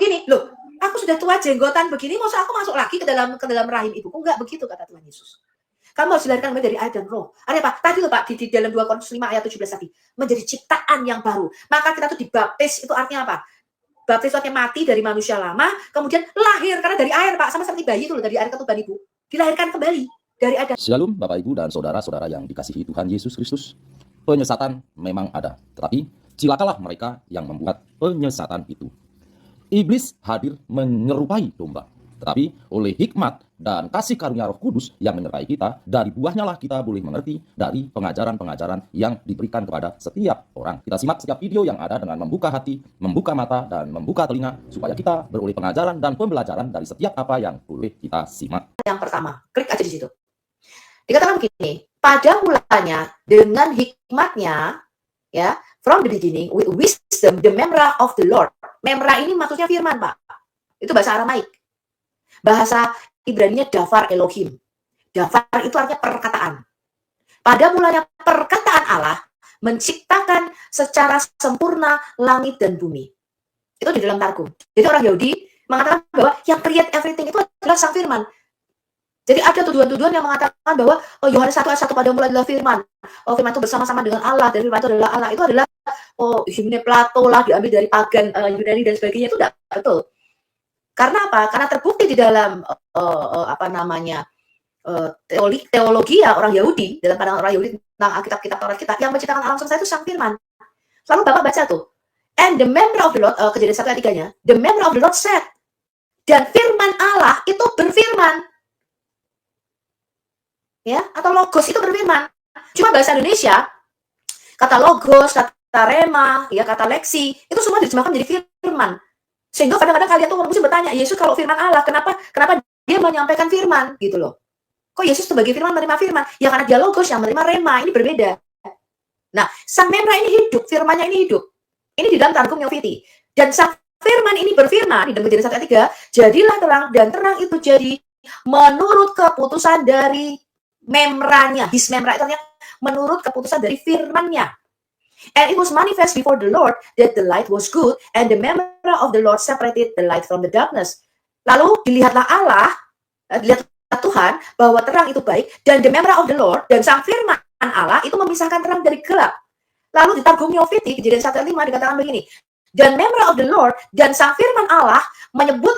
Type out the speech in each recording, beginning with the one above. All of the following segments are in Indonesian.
begini, loh, aku sudah tua jenggotan begini, masa aku masuk lagi ke dalam rahim ibuku? Enggak begitu kata Tuhan Yesus. Kamu harus dilahirkan kembali dari air dan roh. Ada apa? Tadi loh Pak, di dalam 2 Korintus 5 ayat 17 tadi. Menjadi ciptaan yang baru. Maka kita tuh dibaptis, itu artinya apa? Baptis itu artinya mati dari manusia lama, kemudian lahir, karena dari air Pak, sama seperti bayi itu loh, dari air ketuban ibu. Dilahirkan kembali dari air. Shalom Bapak Ibu dan Saudara-saudara yang dikasihi Tuhan Yesus Kristus. Penyesatan memang ada, tetapi cilakalah mereka yang membuat penyesatan itu. Iblis hadir menyerupai domba, tetapi oleh hikmat dan kasih karunia Roh Kudus yang menyertai kita, dari buahnya lah kita boleh mengerti dari pengajaran-pengajaran yang diberikan kepada setiap orang. Kita simak setiap video yang ada dengan membuka hati, membuka mata, dan membuka telinga, supaya kita beroleh pengajaran dan pembelajaran dari setiap apa yang boleh kita simak. Yang pertama, klik aja di situ. Dikatakan begini, pada mulanya dengan hikmatnya, ya, from the beginning with wisdom, the memra of the Lord. Memra ini maksudnya firman, Pak. Itu bahasa Aramaik. Bahasa Ibraninya Davar Elohim. Davar itu artinya perkataan. Pada mulanya perkataan Allah menciptakan secara sempurna langit dan bumi. Itu di dalam Targum. Jadi orang Yahudi mengatakan bahwa yang create everything itu adalah sang firman. Jadi ada tuduhan-tuduhan yang mengatakan bahwa Yohanes 1 ayat 1 pada mulanya adalah firman. Firman itu bersama-sama dengan Allah, dan firman itu adalah Allah. Itu adalah himne Plato lah, diambil dari pagan Yunani dan sebagainya. Itu tidak betul. Karena apa? Karena terbukti di dalam teologi ya orang Yahudi, dalam pandangan orang Yahudi tentang Alkitab Taurat kita, yang menciptakan alam semesta itu sang firman. Lalu Bapak baca tuh, and the member of the Lord, Kejadian 1 ayat 3-nya, the member of the Lord said, dan firman Allah itu berfirman. Ya, atau logos itu berfirman. Cuma bahasa Indonesia, kata logos, kata rema, ya, kata leksi, itu semua diterjemahkan menjadi firman. Sehingga kadang-kadang kalian tuh mesti bertanya, Yesus kalau firman Allah, kenapa dia menyampaikan firman gitu loh? Kok Yesus sebagai firman menerima firman? Ya karena dia logos yang menerima rema, ini berbeda. Nah, sang memra ini hidup, firmannya ini hidup. Ini di dalam Targum Neofiti. Dan sang firman ini berfirman, di dalam Kejadian 1 ayat 3, jadilah terang, dan terang itu jadi menurut keputusan dari memranya. His memra itu artinya menurut keputusan dari firmannya. And it was manifest before the Lord that the light was good, and the memra of the Lord separated the light from the darkness. Lalu dilihatlah Allah, dilihatlah Tuhan bahwa terang itu baik, dan the memra of the Lord, dan sang firman Allah itu memisahkan terang dari gelap. Lalu di Targum Neofiti, Kejadian 1 ayat 5 dikatakan begini, dan memra of the Lord, dan sang firman Allah menyebut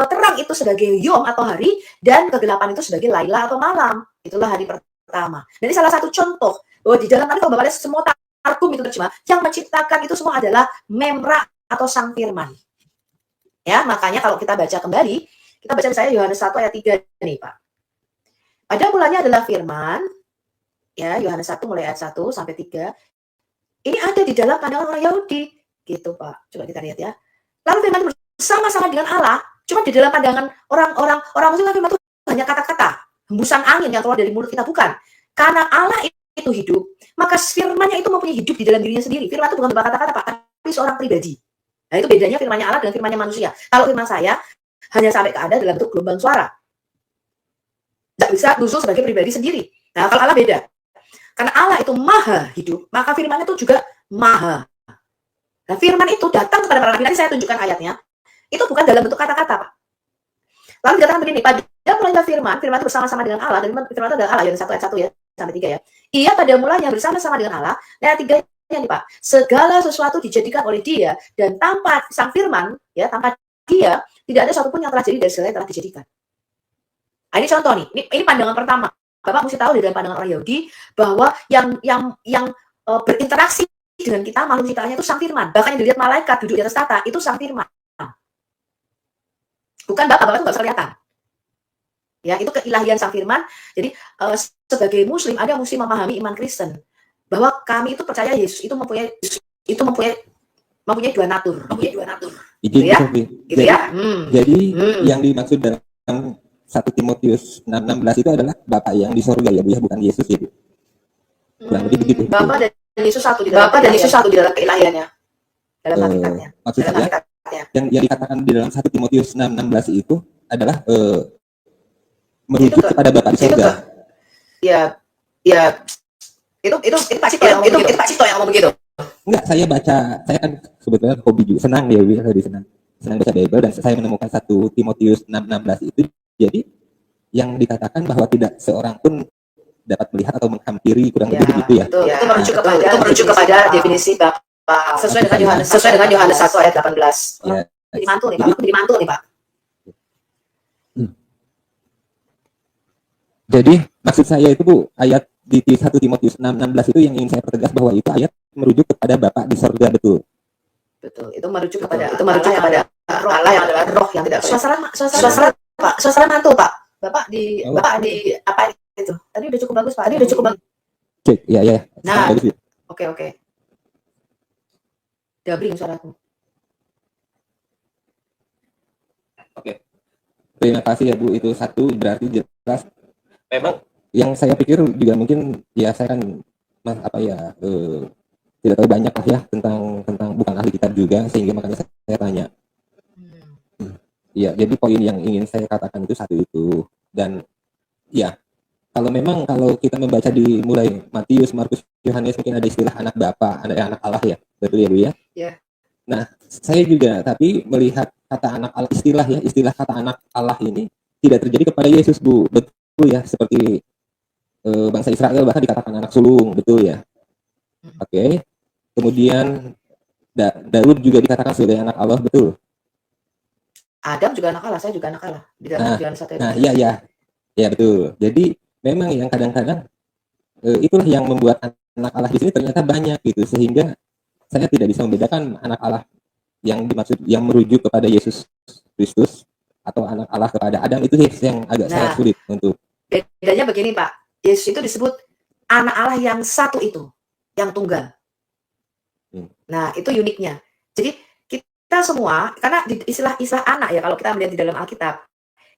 terang itu sebagai yom atau hari, dan kegelapan itu sebagai laila atau malam. Itulah hari pertama. Dan ini salah satu contoh bahwa di dalam kalau Bapak lihat semua Targum itu terjemah, yang menciptakan itu semua adalah memra atau sang firman. Ya, makanya kalau kita baca kembali, kita baca misalnya Yohanes 1 ayat 3 nih, Pak. Pada mulanya adalah firman, ya, Yohanes 1 mulai ayat 1 sampai 3. Ini ada di dalam pandangan orang Yahudi, gitu, Pak. Coba kita lihat ya. Lalu firman itu bersama-sama dengan Allah, cuma di dalam pandangan orang Muslim firman itu hanya kata-kata, hembusan angin yang keluar dari mulut kita, bukan. Karena Allah itu hidup, maka firman-Nya itu mempunyai hidup di dalam dirinya sendiri. Firman itu bukan berupa kata-kata, Pak, tapi seorang pribadi. Nah, itu bedanya firman-Nya Allah dengan firman-Nya manusia. Kalau firman saya hanya sampai ke Anda dalam bentuk gelombang suara. Tidak bisa nusul sebagai pribadi sendiri. Nah, kalau Allah beda. Karena Allah itu maha hidup, maka firman-Nya itu juga maha. Nah, firman itu datang kepada para nabi. Nanti saya tunjukkan ayatnya. Itu bukan dalam bentuk kata-kata, Pak. Lalu dikatakan begini, pada mulanya firman itu bersama-sama dengan Allah, dan firman itu adalah Allah, Yohanes 1 ayat 1 ya, sampai 3 ya. Ia pada mulanya bersama-sama dengan Allah, ayat 3-nya nih Pak, segala sesuatu dijadikan oleh dia, dan tanpa sang firman, ya, tanpa dia, tidak ada satupun yang telah jadi dari segala yang telah dijadikan. Nah, ini contoh nih, ini pandangan pertama. Bapak mesti tahu di dalam pandangan orang Yahudi, bahwa yang berinteraksi dengan kita, makhluk ciptaannya itu sang firman. Bahkan yang dilihat malaikat duduk di atas tahta, itu sang firman. Bukan Bapak itu nggak bisa kelihatan. Ya, itu keilahian sang firman. Jadi sebagai Muslim, Anda mesti memahami iman Kristen bahwa kami itu percaya Yesus itu mempunyai dua natur, Gitu ya. Gitu ya. Jadi yang dimaksud dalam 1 Timotius 6:16 itu adalah Bapa yang di surga ya, Bu, ya, bukan Yesus ya, Bu. Kurang lebih begitu. Bapa dan Yesus satu di dalam keilahiannya. Dalam hakikatnya. Maksud saya yang dikatakan di dalam 1 Timotius 6:16 itu adalah merujuk kepada Bapa di surga. Ya, itu Pak Cito yang ngomong begitu. Enggak, saya kan sebetulnya hobi juga, senang ya, lebih senang. senang baca Bible dan saya menemukan 1 Timotius 6:16 itu, jadi yang dikatakan bahwa tidak seorang pun dapat melihat atau menghampiri, kurang lebih begitu ya. Itu merujuk kepada definisi Bapak sesuai dengan Yohanes 1 ayat 18. Ya. Jadi mantul nih Pak, aku jadi mantul nih Pak. Jadi maksud saya itu Bu, ayat di 1 Timotius 6:16 itu yang ingin saya pertegas bahwa itu ayat merujuk kepada Bapa di sorga, betul. Betul, itu merujuk kepada Allah yang adalah roh yang tidak suasana Pak, suasana mantul Pak. Bapak di apa itu? Tadi udah cukup bagus Pak. Cek, ya. Nah, Bagus, ya. oke. Dabring suaraku. Oke. Terima kasih ya Bu, itu satu berarti jelas. Memang yang saya pikir juga mungkin ya saya kan tidak tahu banyak lah ya tentang bukan ahli kitab juga, sehingga makanya saya tanya. Ya, jadi poin yang ingin saya katakan itu satu itu. Dan ya, kalau kita membaca di mulai Matius, Markus, Yohanes, mungkin ada istilah anak Bapa, ada anak Allah ya, betul ya Bu ya? Ya. Nah, saya juga tapi melihat kata anak Allah, istilah kata anak Allah ini tidak terjadi kepada Yesus Bu, betul ya, seperti bangsa Israel bahkan dikatakan anak sulung, betul ya? Oke. Kemudian Daud juga dikatakan sebagai anak Allah, betul? Adam juga anak Allah, saya juga anak Allah. Di dalam Yohanes 1 ayat 18. Iya. Ya betul. Jadi memang yang kadang-kadang itulah yang membuat anak Allah di sini ternyata banyak gitu, sehingga saya tidak bisa membedakan anak Allah yang dimaksud yang merujuk kepada Yesus Kristus atau anak Allah kepada Adam, itu yang agak sangat sulit untuk. Bedanya begini Pak, Yesus itu disebut anak Allah yang satu itu, yang tunggal. Nah, itu uniknya. Jadi kita semua, karena istilah anak ya, kalau kita melihat di dalam Alkitab,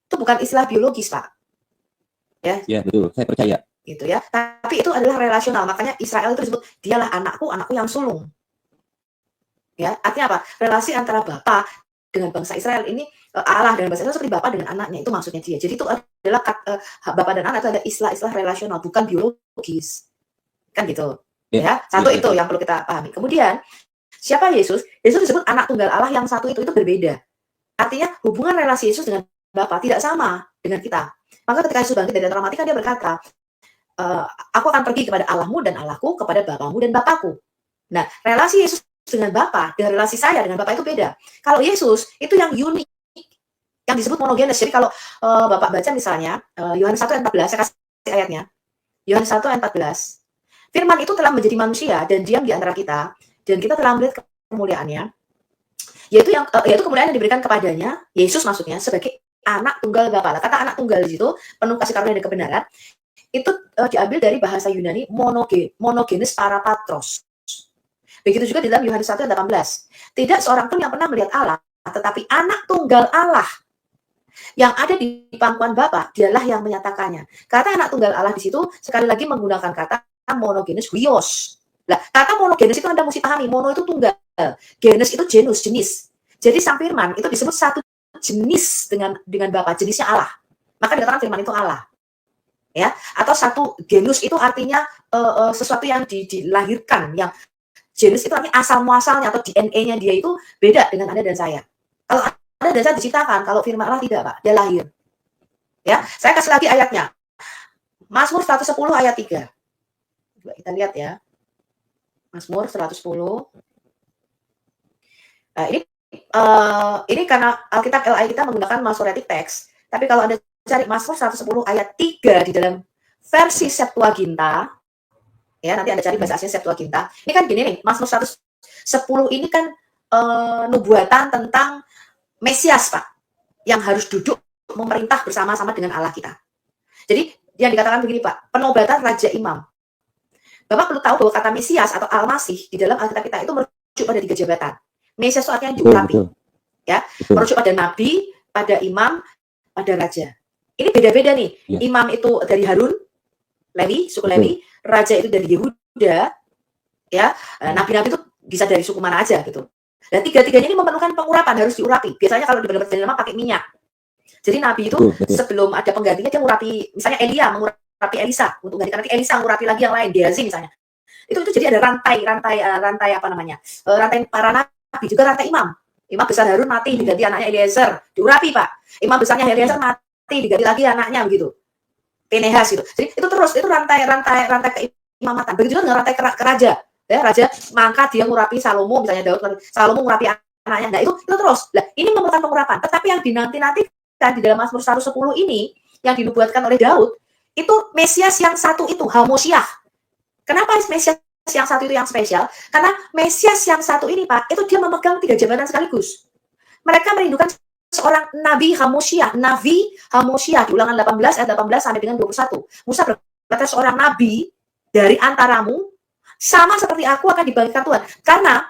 itu bukan istilah biologis Pak. Ya betul, saya percaya. Gitu ya. Tapi itu adalah relasional, makanya Israel itu disebut dialah anakku yang sulung. Ya, artinya apa? Relasi antara Bapa dengan bangsa Israel ini, Allah dan bangsa Israel seperti Bapa dengan anaknya, itu maksudnya dia. Jadi itu adalah Bapa dan anak itu ada istilah relasional, bukan biologis. Kan gitu. Ya, satu itu yang perlu kita pahami. Kemudian, siapa Yesus? Yesus disebut anak tunggal Allah yang satu itu berbeda. Artinya hubungan relasi Yesus dengan Bapa tidak sama dengan kita. Maka ketika Yesus bangkit dari antara mati kan dia berkata, aku akan pergi kepada Allahmu dan Allahku, kepada Bapamu dan Bapakku. Nah, relasi Yesus dengan Bapa dan relasi saya dengan Bapa itu beda. Kalau Yesus itu yang unik, yang disebut monogenes. Jadi kalau Bapak baca misalnya Yohanes 1 ayat 14, saya kasih ayatnya. Yohanes 1 ayat 14. Firman itu telah menjadi manusia dan diam di antara kita, dan kita telah melihat kemuliaannya, yaitu kemuliaan yang diberikan kepadanya, Yesus maksudnya, sebagai anak tunggal Bapa. Kata anak tunggal di situ penuh kasih karunia dan kebenaran, itu diambil dari bahasa Yunani monogenes parapatros. Begitu juga di dalam Yohanes 1 ayat 18. Tidak seorang pun yang pernah melihat Allah, tetapi anak tunggal Allah yang ada di pangkuan Bapa, dialah yang menyatakannya. Kata anak tunggal Allah di situ sekali lagi menggunakan kata monogenes huios. Nah, kata monogenes itu Anda mesti pahami, mono itu tunggal, genes itu genus, jenis. Jadi sang firman itu disebut satu jenis dengan Bapa, jenisnya Allah. Maka dikatakan firman itu Allah. Ya, atau satu genus itu artinya sesuatu yang dilahirkan, yang genus itu artinya asal muasalnya atau DNA-nya dia itu beda dengan Anda dan saya. Kalau Anda dan saya diciptakan, kalau firman Allah tidak, Pak, dia lahir. Ya, saya kasih lagi ayatnya. Mazmur 110 ayat 3. Coba kita lihat ya. Mazmur 110. Nah, ini karena Alkitab LI kita menggunakan Masoretic Text, tapi kalau Anda cari Mazmur 110 ayat 3 di dalam versi Septuaginta, ya nanti Anda cari bahasa aslinya Septuaginta. Ini kan gini nih, Mazmur 110 ini kan nubuatan tentang Mesias, Pak, yang harus duduk memerintah bersama-sama dengan Allah kita. Jadi yang dikatakan begini, Pak, penobatan Raja Imam. Bapak perlu tahu bahwa kata Mesias atau Al-Masih di dalam Alkitab kita itu merujuk pada 3 jabatan. Mesias itu artinya diurapi. Ya, merujuk pada nabi, pada imam, pada raja. Ini beda-beda nih. Ya. Imam itu dari Harun, Lewi, suku Lewi, raja itu dari Yehuda, ya. Nabi-nabi itu bisa dari suku mana aja gitu. Dan tiga-tiganya ini memerlukan pengurapan, harus diurapi. Biasanya kalau di dalam pakai minyak. Jadi nabi itu sebelum ada penggantinya dia mengurapi, misalnya Elia mengurapi Elisa untuk gantikan, nanti Elisa mengurapi lagi yang lain, Gehazi misalnya. Itu jadi ada rantai apa namanya? Rantai para nabi, juga rantai imam. Imam besar Harun mati, diganti anaknya Eliezer, diurapi Pak. Imam besarnya Eliezer mati, diganti lagi anaknya begitu. Pinehas gitu. Jadi itu terus, itu rantai keimamatan. Begitu juga dengan rantai raja. Ya, raja mangkat dia ngurapi Salomo, misalnya Daud, Salomo ngurapi anaknya. Nah, itu terus. Nah, ini memerlukan pengurapan. Tetapi yang dinanti-nantikan di dalam Mazmur 110 ini yang dinubuatkan oleh Daud, itu Mesias yang satu itu, Hamoshiah. Kenapa Mesias yang satu itu yang spesial? Karena Mesias yang satu ini, Pak, itu dia memegang 3 jabatan sekaligus. Mereka merindukan seorang Nabi Hamoshiah di Ulangan 18 ayat 18 sampai dengan 21. Musa berkata seorang nabi dari antaramu sama seperti aku akan dibagikan Tuhan. Karena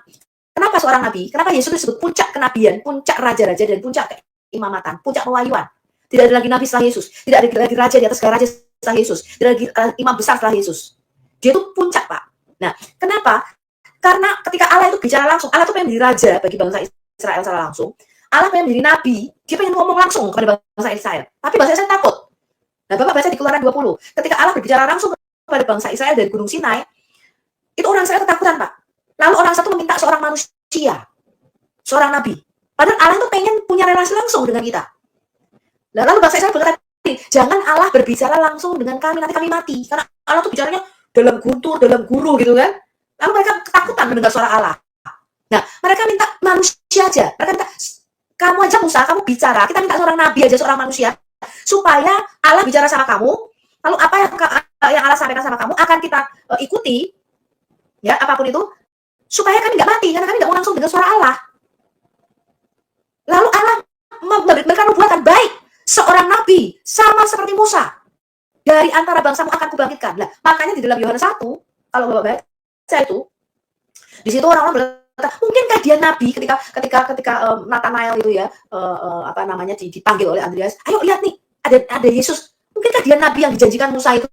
kenapa seorang nabi? Kenapa Yesus disebut puncak kenabian, puncak raja-raja dan puncak keimamatan, puncak pewahyuan? Tidak ada lagi nabi setelah Yesus, tidak ada lagi raja di atas segala raja setelah Yesus, tidak ada lagi imam besar setelah Yesus. Dia itu puncak, Pak. Nah, kenapa? Karena ketika Allah itu bicara langsung, Allah itu pengen menjadi raja bagi bangsa Israel secara langsung. Allah pengen menjadi nabi, dia pengen ngomong langsung kepada bangsa Israel. Tapi bangsa Israel takut. Nah, Bapak baca di Keluaran 20. Ketika Allah berbicara langsung kepada bangsa Israel dari Gunung Sinai, itu orang Israel ketakutan, Pak. Lalu orang satu meminta seorang manusia, seorang nabi. Padahal Allah itu pengen punya relasi langsung dengan kita. Nah, lalu bangsa Israel berkata, jangan Allah berbicara langsung dengan kami, nanti kami mati. Karena Allah tuh bicaranya dalam guntur, dalam guru gitu kan. Lalu mereka ketakutan mendengar suara Allah. Nah, mereka minta manusia aja. Mereka minta, kamu aja Musa, kamu bicara. Kita minta seorang nabi aja, seorang manusia. Supaya Allah bicara sama kamu. Lalu apa yang Allah sampaikan sama kamu akan kita ikuti. Ya, apapun itu. Supaya kami nggak mati. Karena kami nggak mau langsung dengar suara Allah. Lalu Allah memberikan nubuatan baik. Seorang nabi, sama seperti Musa. Dari antara bangsamu akan kubangkitkan. Nah, makanya di dalam Yohanes 1, kalau Bapak baca itu, di situ orang-orang berkata, mungkinkah dia nabi ketika Nathanael itu ya, dipanggil oleh Andreas, ayo lihat nih, ada Yesus. Mungkinkah dia nabi yang dijanjikan Musa itu?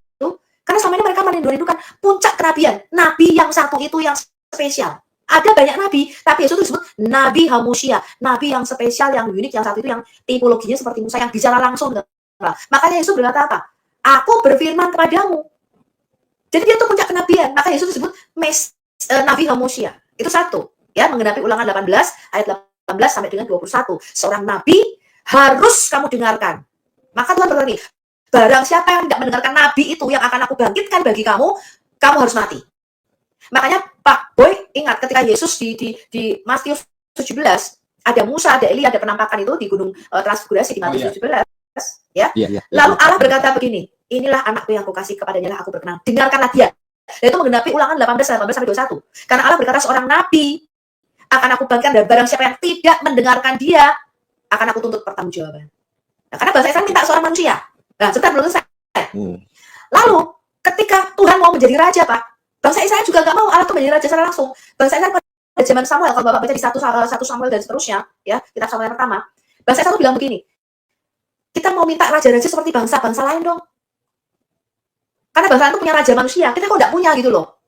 Karena selama ini mereka merindukan puncak kenabian, nabi yang satu itu yang spesial. Ada banyak nabi, tapi Yesus itu disebut Nabi Hamoshiah, nabi yang spesial, yang unik, yang satu itu yang tipologinya seperti Musa, yang bicara langsung dengan Allah. Makanya Yesus berkata apa? Aku berfirman kepadamu. Jadi dia itu puncak kenabian. Maka Yesus disebut Nabi Hamoshiah. Itu satu. Ya, menggenapi Ulangan 18 ayat 18 sampai dengan 21. Seorang nabi harus kamu dengarkan. Maka Tuhan berkata, barang siapa yang tidak mendengarkan nabi itu yang akan aku bangkitkan bagi kamu, kamu harus mati. Makanya Pak Boy ingat ketika Yesus di Matius 17, ada Musa, ada Elia, ada penampakan itu di Gunung Transfigurasi di Matius 17. Ya. Lalu Allah berkata begini, inilah anakku yang aku kasih, kepadanya lah aku berkenan. Dengarkanlah dia. Dan itu menggenapi Ulangan 18 sampai 21. Karena Allah berkata seorang nabi akan aku bangkitkan, dan barang siapa yang tidak mendengarkan dia akan aku tuntut pertanggungjawaban. Nah, karena bahasa Israel minta seorang manusia. Nah, sebentar belum selesai. Lalu ketika Tuhan mau menjadi raja, Pak, bangsa Israel juga nggak mau Allah tuh menjadi raja secara langsung. Bangsa Israel pada zaman Samuel, kalau Bapak baca di 1 Samuel dan seterusnya, ya, kitab Samuel pertama, bangsa Israel bilang begini, kita mau minta raja-raja seperti bangsa-bangsa lain dong. Karena bangsa itu punya raja manusia, kita kok nggak punya gitu loh.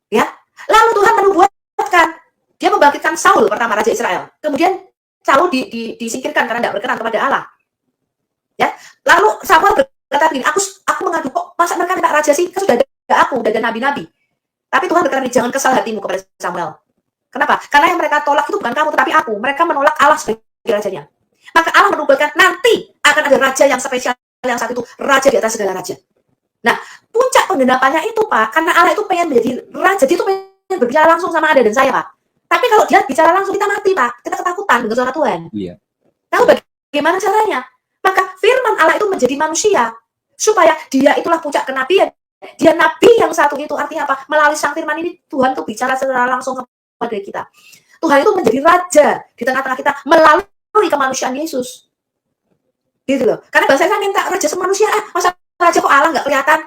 Ya, lalu Tuhan menubuatkan, dia membangkitkan Saul pertama raja Israel. Kemudian Saul disingkirkan karena tidak berkenan kepada Allah. Ya, lalu Samuel berkata begini, aku mengadu, kok masa mereka minta raja sih? Kan sudah ada aku, sudah ada nabi-nabi. Tapi Tuhan berkata, jangan kesal hatimu kepada Samuel. Kenapa? Karena yang mereka tolak itu bukan kamu, tetapi aku. Mereka menolak Allah sebagai rajanya. Maka Allah menubuatkan nanti akan ada raja yang spesial, yang saat itu raja di atas segala raja. Nah, puncak penggenapannya itu, Pak, karena Allah itu pengen menjadi raja, dia itu pengen berbicara langsung sama Anda dan saya, Pak. Tapi kalau dia bicara langsung, kita mati, Pak. Kita ketakutan dengan suara Tuhan. Iya. Tahu bagaimana caranya? Maka firman Allah itu menjadi manusia, supaya dia itulah puncak kenabian. Dia nabi yang satu itu, artinya apa? Melalui sang firman ini, Tuhan tuh bicara secara langsung kepada kita. Tuhan itu menjadi raja di tengah-tengah kita melalui kemanusiaan Yesus. Gitu loh. Karena bangsa Israel minta raja semanusia, masa raja kok Allah nggak kelihatan?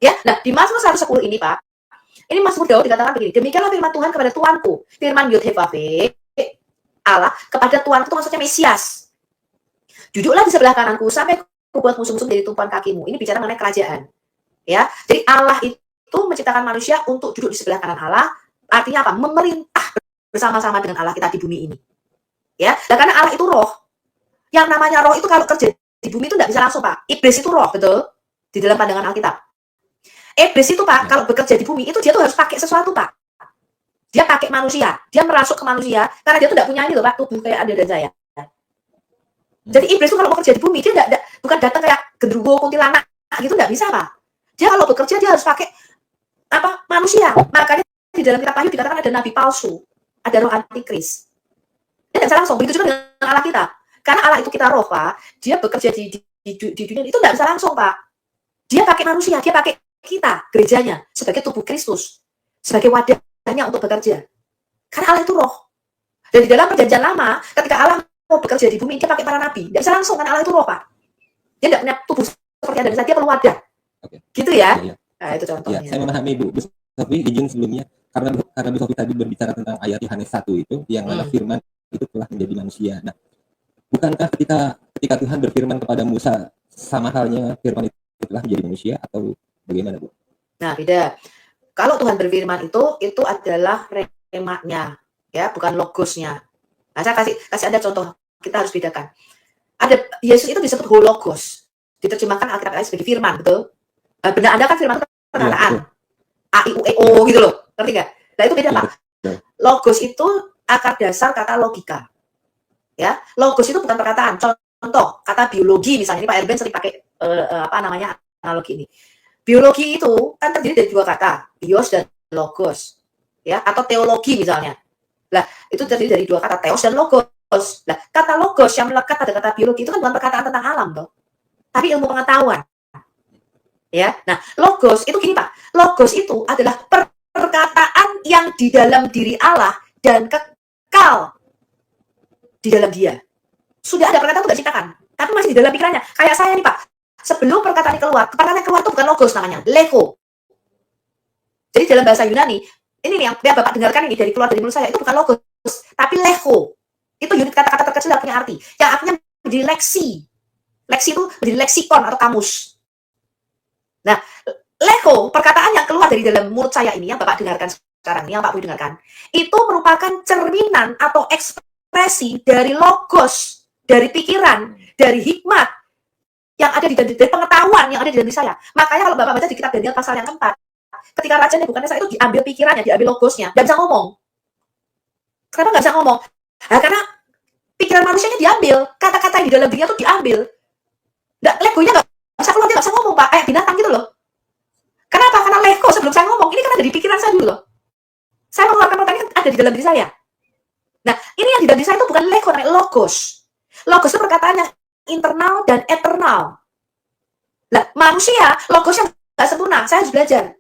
Ya, nah di Mazmur 110 ini, Pak, ini Mazmur Daud dikatakan begini, demikianlah firman Tuhan kepada Tuanku, firman Yud-Heh-Vaveh, Allah kepada Tuanku itu maksudnya Mesias. Duduklah di sebelah kananku sampai kubuat musuh-musuh dari tumpuan kakimu. Ini bicara mengenai kerajaan. Ya, jadi Allah itu menciptakan manusia untuk duduk di sebelah kanan Allah. Artinya apa? Memerintah bersama-sama dengan Allah kita di bumi ini. Ya, dan karena Allah itu roh. Yang namanya roh itu kalau kerja di bumi itu nggak bisa langsung, Pak. Iblis itu roh, betul? Di dalam pandangan Alkitab. Iblis itu, Pak, kalau bekerja di bumi itu dia tuh harus pakai sesuatu, Pak. Dia pakai manusia, dia merasuk ke manusia, karena dia tuh tidak punya ini loh Pak, tubuh kayak Anda dan saya. Jadi iblis tuh kalau bekerja di bumi, dia bukan datang kayak genderuwo, kuntilanak gitu, nggak bisa Pak. Dia kalau bekerja dia harus pakai manusia. Makanya di dalam kitab Wahyu dikatakan ada nabi palsu, ada roh antikris. Dia nggak bisa langsung. Begitu juga dengan Allah kita. Karena Allah itu kita roh Pak, dia bekerja di dunia itu nggak bisa langsung Pak. Dia pakai manusia, dia pakai kita, gerejanya, sebagai tubuh Kristus, sebagai wadahnya untuk bekerja. Karena Allah itu roh. Dan di dalam perjanjian lama, ketika Allah mau bekerja di bumi, dia pakai para nabi. Nggak bisa langsung, karena Allah itu roh, Pak. Dia nggak punya tubuh seperti Anda dan saya, dia perlu wadah. Oke. Gitu ya? Iya. Nah, itu contohnya. Ya, saya memahami Bu. Tapi izin sebelumnya, karena Bu Sofi tadi berbicara tentang ayat Yohanes 1 itu, yang mana firman itu telah menjadi manusia. Nah, bukankah ketika Tuhan berfirman kepada Musa, sama halnya firman itu telah menjadi manusia, atau bagaimana Bu? Nah, beda. Kalau Tuhan berfirman itu adalah remanya, ya, bukan logosnya. Nah, saya kasih Anda contoh, kita harus bedakan. Ada Yesus itu disebut hologos, diterjemahkan Alkitab sebagai firman, betul? Benar Anda kan firman itu perkataan, a i u e o gitu loh, ngerti nggak? Nah itu beda Pak. Logos itu akar dasar kata logika, ya. Logos itu bukan perkataan. Contoh kata biologi misalnya, ini Pak Erben sering pakai analogi ini. Biologi itu kan terdiri dari dua kata, bios dan logos, ya, atau teologi misalnya. Lah, itu terdiri dari dua kata, teos dan logos. Lah, kata logos yang melekat pada kata biologi itu kan bukan perkataan tentang alam, toh. Tapi ilmu pengetahuan. Ya. Nah, logos itu gini, Pak. Logos itu adalah perkataan yang di dalam diri Allah dan kekal di dalam Dia. Sudah ada perkataan itu nggak ciptakan, tapi masih di dalam pikirannya. Kayak saya nih, Pak. Sebelum perkataan keluar itu bukan logos namanya, lego. Jadi dalam bahasa Yunani, ini nih yang Bapak dengarkan ini keluar dari mulut saya, itu bukan logos, tapi lego. Itu unit kata-kata terkecil yang punya arti. Yang artinya menjadi leksi. Leksi itu menjadi leksikon atau kamus. Nah, lego, perkataan yang keluar dari dalam mulut saya ini, yang Bapak dengarkan sekarang, yang Pak Budi dengarkan, itu merupakan cerminan atau ekspresi dari logos, dari pikiran, dari hikmat, yang ada dari pengetahuan yang ada di dalam diri saya. Makanya kalau Bapak baca di kitab Daniel pasal yang keempat, ketika Raja Nebukadnezar itu diambil pikirannya, diambil logosnya, nggak bisa ngomong. Kenapa nggak bisa ngomong? Nah, karena pikiran manusianya diambil, kata-kata yang di dalam dirinya tuh diambil. Legonya nggak bisa keluar, dia nggak bisa ngomong, Pak, kayak binatang gitu loh. Kenapa? Karena lego sebelum saya ngomong, ini kan ada di pikiran saya dulu loh. Saya mengeluarkan perkataan ini ada di dalam diri saya. Nah, ini yang di dalam diri saya itu bukan lego, namanya logos. Logos itu perkataan yang internal dan eternal. Nah, manusia, logosnya nggak sempurna, saya harus belajar.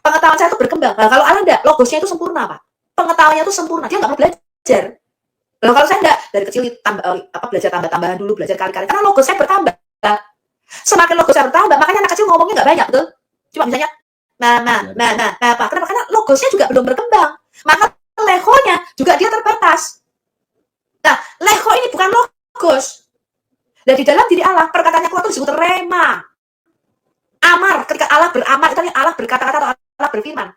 Pengetahuan saya itu berkembang. Nah, kalau Allah enggak, logosnya itu sempurna, Pak. Pengetahuannya itu sempurna, dia nggak perlu belajar. Nah, kalau saya enggak, dari kecil belajar tambah-tambahan dulu, belajar kali-kali. Karena logos saya bertambah. Semakin logos saya bertambah, makanya anak kecil ngomongnya nggak banyak, betul? Cuma misalnya, apa? Kenapa? Karena logosnya juga belum berkembang. Maka legonya juga dia terbatas. Nah, lego ini bukan logos. Dan di dalam diri Allah, perkataannya keluar itu disebut rema. Amar, ketika Allah beramar, itu Allah berkata-kata atau Allah berfirman.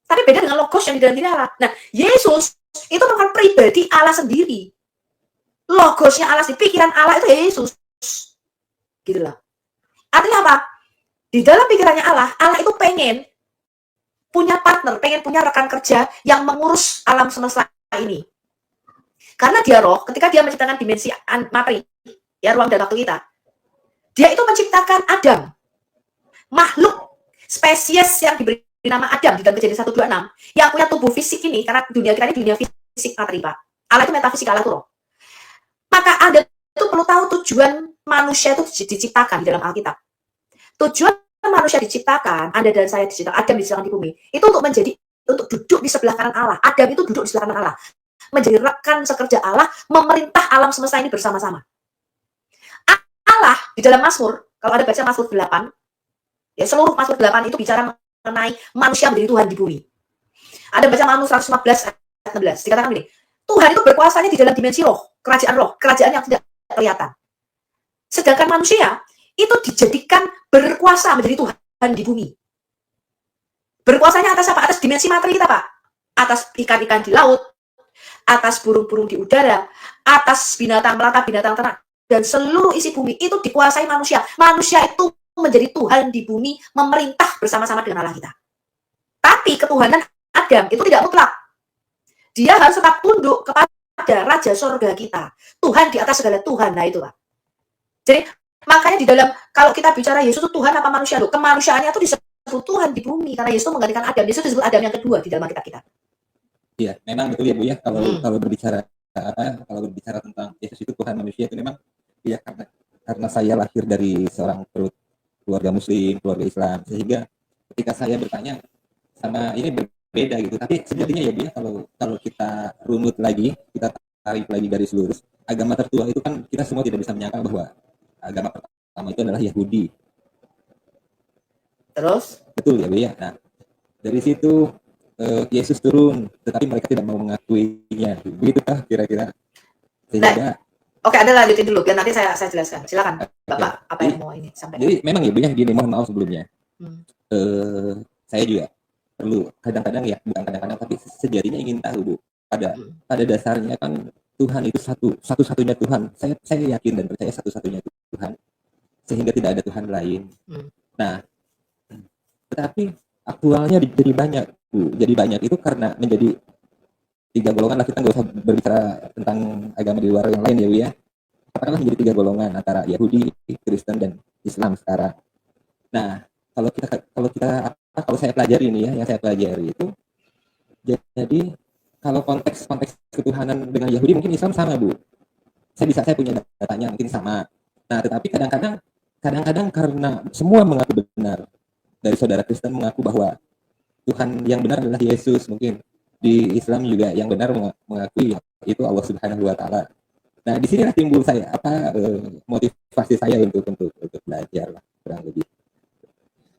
Tapi beda dengan logos yang di dalam diri Allah. Nah, Yesus itu merupakan pribadi Allah sendiri. Logosnya Allah, pikiran Allah itu Yesus. Gitu loh. Artinya apa? Di dalam pikirannya Allah, Allah itu pengen punya partner, pengen punya rekan kerja yang mengurus alam semesta ini. Karena dia roh, ketika dia menciptakan dimensi materi, ya ruang dan waktu kita, dia itu menciptakan Adam, makhluk spesies yang diberi nama Adam di dalam Kejadian 1:26 yang punya tubuh fisik ini, karena dunia kita ini dunia fisik materi, Pak. Allah itu metafisik, Allah itu roh. Maka Anda itu perlu tahu tujuan manusia itu diciptakan di dalam Alkitab. Tujuan manusia diciptakan, Anda dan saya diciptakan, Adam diciptakan di bumi, itu untuk duduk di sebelah kanan Allah. Adam itu duduk di sebelah kanan Allah, menjadi rekan sekerja Allah, memerintah alam semesta ini bersama-sama. Allah di dalam Mazmur, kalau ada baca Mazmur 8, ya seluruh Mazmur 8 itu bicara mengenai manusia menjadi Tuhan di bumi. Ada baca Mazmur 115 ayat 16, dikatakan begini, Tuhan itu berkuasanya di dalam dimensi roh, kerajaan yang tidak kelihatan. Sedangkan manusia itu dijadikan berkuasa menjadi Tuhan di bumi. Berkuasanya atas apa? Atas dimensi materi kita, Pak. Atas ikan-ikan di laut, atas burung-burung di udara, atas binatang melata, binatang ternak, dan seluruh isi bumi itu dikuasai manusia. Manusia itu menjadi Tuhan di bumi, memerintah bersama-sama dengan Allah kita. Tapi ketuhanan Adam itu tidak mutlak. Dia harus tetap tunduk kepada Raja Sorga kita. Tuhan di atas segala Tuhan. Nah itu Pak. Jadi makanya di dalam, kalau kita bicara Yesus itu Tuhan apa manusia, loh, kemanusiaannya itu disebut Tuhan di bumi. Karena Yesus menggantikan Adam. Yesus disebut Adam yang kedua di dalam Alkitab kita. Iya, memang betul ya Bu ya. Kalau Hmm. kalau berbicara kalau berbicara tentang Yesus itu Tuhan manusia itu memang ya karena saya lahir dari seorang keluarga Muslim, keluarga Islam, sehingga ketika saya bertanya sama ini berbeda gitu. Tapi sejatinya ya Bu ya, kalau kita runut lagi, kita tarik lagi garis lurus, agama tertua itu kan kita semua tidak bisa menyangka bahwa agama pertama itu adalah Yahudi. Terus Betul ya Bu ya. Nah, dari situ Yesus turun, tetapi mereka tidak mau mengakuinya. Begitukah kira-kira? Sehingga oke, Anda lanjutin dulu biar nanti saya jelaskan. Silakan Bapak, apa Jadi- yang mau ini sampai. jadi memang ya Bu ya, gini, mohon maaf sebelumnya. Hmm. Saya juga perlu kadang-kadang ya, bukan kadang-kadang tapi sejatinya ingin tahu Bu, pada dasarnya kan Tuhan itu satu-satunya Tuhan. Saya yakin dan percaya satu-satunya Tuhan, sehingga tidak ada Tuhan lain. Hmm. Nah, tetapi aktualnya jadi banyak Bu. Jadi banyak itu karena menjadi 3 golongan lah, kita nggak usah berbicara tentang agama di luar yang lain ya Bu ya. Katakanlah menjadi 3 golongan antara Yahudi, Kristen dan Islam sekarang. Nah, kalau saya pelajari ini ya, yang saya pelajari itu jadi kalau konteks ketuhanan dengan Yahudi mungkin Islam sama Bu. Saya punya datanya mungkin sama. Nah, tetapi kadang-kadang karena semua mengaku benar, dari saudara Kristen mengaku bahwa Tuhan yang benar adalah Yesus, mungkin di Islam juga yang benar mengakui itu Allah Subhanahu wa taala. Nah, di sinilah timbul motivasi saya untuk belajar lah, kurang lebih.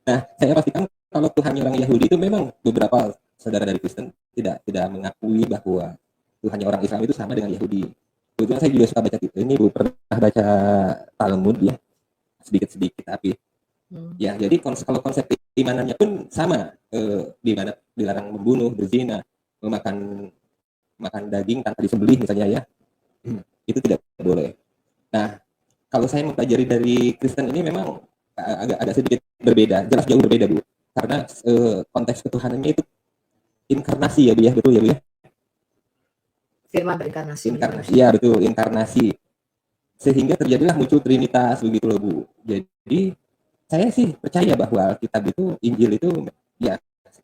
Nah, saya pastikan kalau Tuhannya orang Yahudi itu memang beberapa saudara dari Kristen tidak mengakui bahwa Tuhannya orang Islam itu sama dengan Yahudi. Kebetulan saya juga suka baca ini Bu, pernah baca Talmud ya, sedikit-sedikit tapi ya, jadi kalau konsep keimanannya pun sama, di mana dilarang membunuh, berzina, makan daging tanpa disembelih misalnya ya, itu tidak boleh. Nah, kalau saya mempelajari dari Kristen ini memang agak sedikit berbeda, jelas jauh berbeda Bu, karena konteks ketuhanannya itu inkarnasi ya Bu ya, betul ya Bu ya? Firman berinkarnasi. Iya betul, inkarnasi, sehingga terjadilah muncul Trinitas begitu loh Bu. Jadi saya sih percaya bahwa Alkitab itu, Injil itu ya,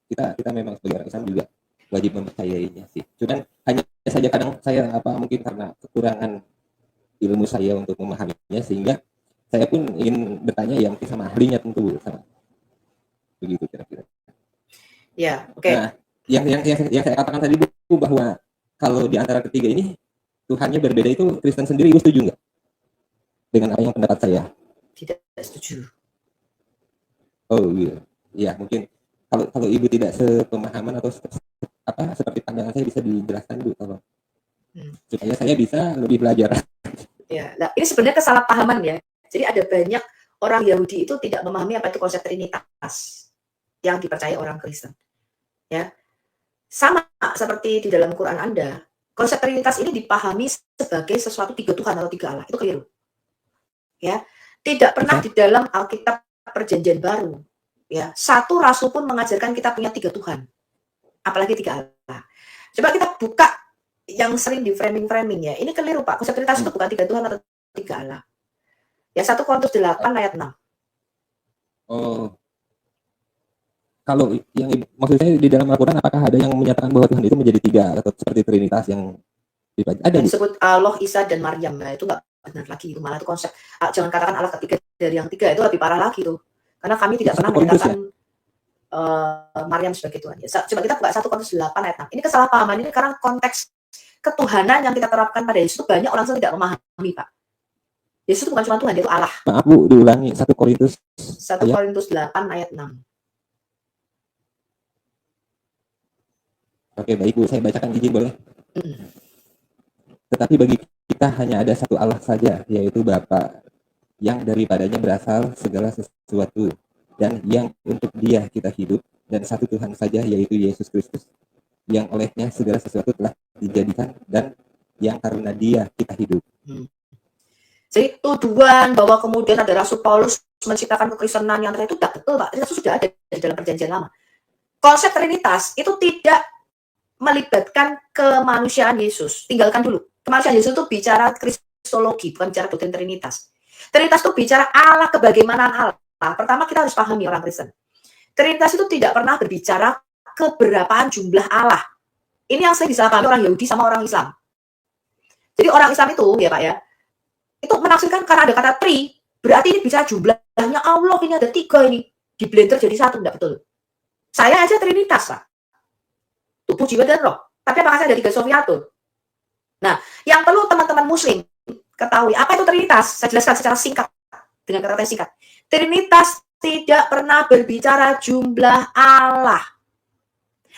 kita memang sebagai orang Islam juga wajib mempercayainya sih. Cuman hanya saja kadang saya mungkin karena kekurangan ilmu saya untuk memahaminya, sehingga saya pun ingin bertanya ya mungkin sama ahlinya tentu, sama begitu kira-kira. Ya, oke. Nah, yang saya katakan tadi Bu, bahwa kalau di antara ketiga ini Tuhannya berbeda itu Kristen sendiri, Ibu setuju nggak dengan apa yang pendapat saya? Tidak setuju. Oh iya, ya mungkin kalau Ibu tidak sepemahaman atau seperti pandangan saya, bisa dijelaskan Bu, tolong, supaya saya bisa lebih belajar. Ya, nah ini sebenarnya kesalahpahaman ya. Jadi ada banyak orang Yahudi itu tidak memahami apa itu konsep Trinitas yang dipercaya orang Kristen. Ya, sama seperti di dalam Quran Anda, konsep Trinitas ini dipahami sebagai sesuatu 3 Tuhan atau 3 Allah. Itu keliru. Ya, tidak pernah di dalam Alkitab Perjanjian Baru, ya, satu rasul pun mengajarkan kita punya 3 Tuhan, apalagi 3 Allah. Coba kita buka yang sering di framing ya, ini keliru Pak, konsep Trinitas itu bukan 3 Tuhan atau 3 Allah. Ya, 1 Korintus 8 ayat 6. Oh, kalau yang maksud saya di dalam Al-Quran, apakah ada yang menyatakan bahwa Tuhan itu menjadi 3 atau seperti Trinitas yang ada? Yang disebut Allah, Isa, dan Maryam. Nah, itu nggak benar lagi, itu malah itu konsep, jangan katakan Allah ketiga dari yang 3, itu lebih parah lagi tuh, karena kami tidak pernah menyatakan Maryam sebagai Tuhan. Ya, coba kita buka 1 Korintus 8 ayat 6. Ini kesalahpahaman ini karena konteks ketuhanan yang kita terapkan pada Yesus itu banyak orang tidak memahami Pak. Yesus itu bukan cuma Tuhan, dia itu Allah. Maaf Bu, diulangi 1 Korintus 8 ayat 6. Oke, baik Bu, saya bacakan, izin boleh? Tetapi bagi kita hanya ada satu Allah saja, yaitu Bapa, yang daripadanya berasal segala sesuatu, dan yang untuk Dia kita hidup, dan satu Tuhan saja, yaitu Yesus Kristus, yang olehnya segala sesuatu telah dijadikan, dan yang karena Dia kita hidup. Jadi tuduhan bahwa kemudian ada Rasul Paulus menciptakan kekristenan yang itu tidak betul Pak. Itu sudah ada di dalam Perjanjian Lama. konsep Trinitas itu tidak melibatkan kemanusiaan Yesus. Tinggalkan dulu. Kemanusiaan Yesus itu bicara kristologi, bukan bicara doktrin Trinitas. Trinitas itu bicara Allah, kebagaimanaan Allah. Pertama kita harus pahami orang Kristen. Trinitas itu tidak pernah berbicara keberapaan jumlah Allah. Ini yang sering disalahpahami orang Yahudi sama orang Islam. Jadi orang Islam itu, ya Pak ya, itu menafsirkan karena ada kata tri, berarti ini bicara jumlahnya Allah, ini ada 3 ini. Di blender jadi 1, enggak betul. Saya aja Trinitas, Pak. Tubuh, jiwa, dan roh. Tapi apakah saya ada 3 sofiatur? Nah, yang perlu teman-teman muslim ketahui, apa itu Trinitas? Saya jelaskan secara singkat, dengan kata-kata singkat. Trinitas tidak pernah berbicara jumlah Allah.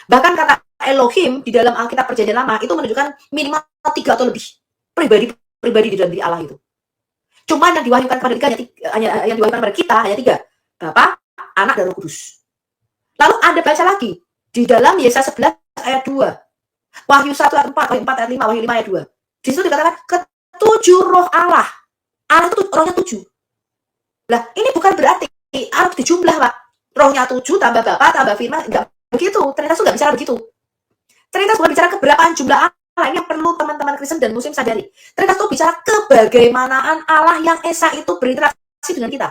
Bahkan kata Elohim di dalam Alkitab Perjanjian Lama itu menunjukkan minimal 3 atau lebih pribadi di dalam diri Allah itu. Cuma yang diwahyukan kepada yang diwahyukan kepada kita hanya 3. Bapa, Anak, dan Roh Kudus. Lalu Anda baca lagi di dalam Yesaya 11 ayat 2. Wahyu 1 ayat 4, Wahyu 4 ayat 5, Wahyu 5 ayat 2. Di situ dikatakan ketujuh roh Allah. Allah itu rohnya 7. Lah, ini bukan berarti harus dijumlah, Pak. Rohnya 7 tambah Bapa tambah Firman, enggak begitu. Trinitas itu enggak bicara begitu. Trinitas bukan bicara keberapaan jumlah Allah. Ini yang perlu teman-teman Kristen dan Muslim sadari. Trinitas itu bicara kebagaimanaan Allah yang Esa itu berinteraksi dengan kita.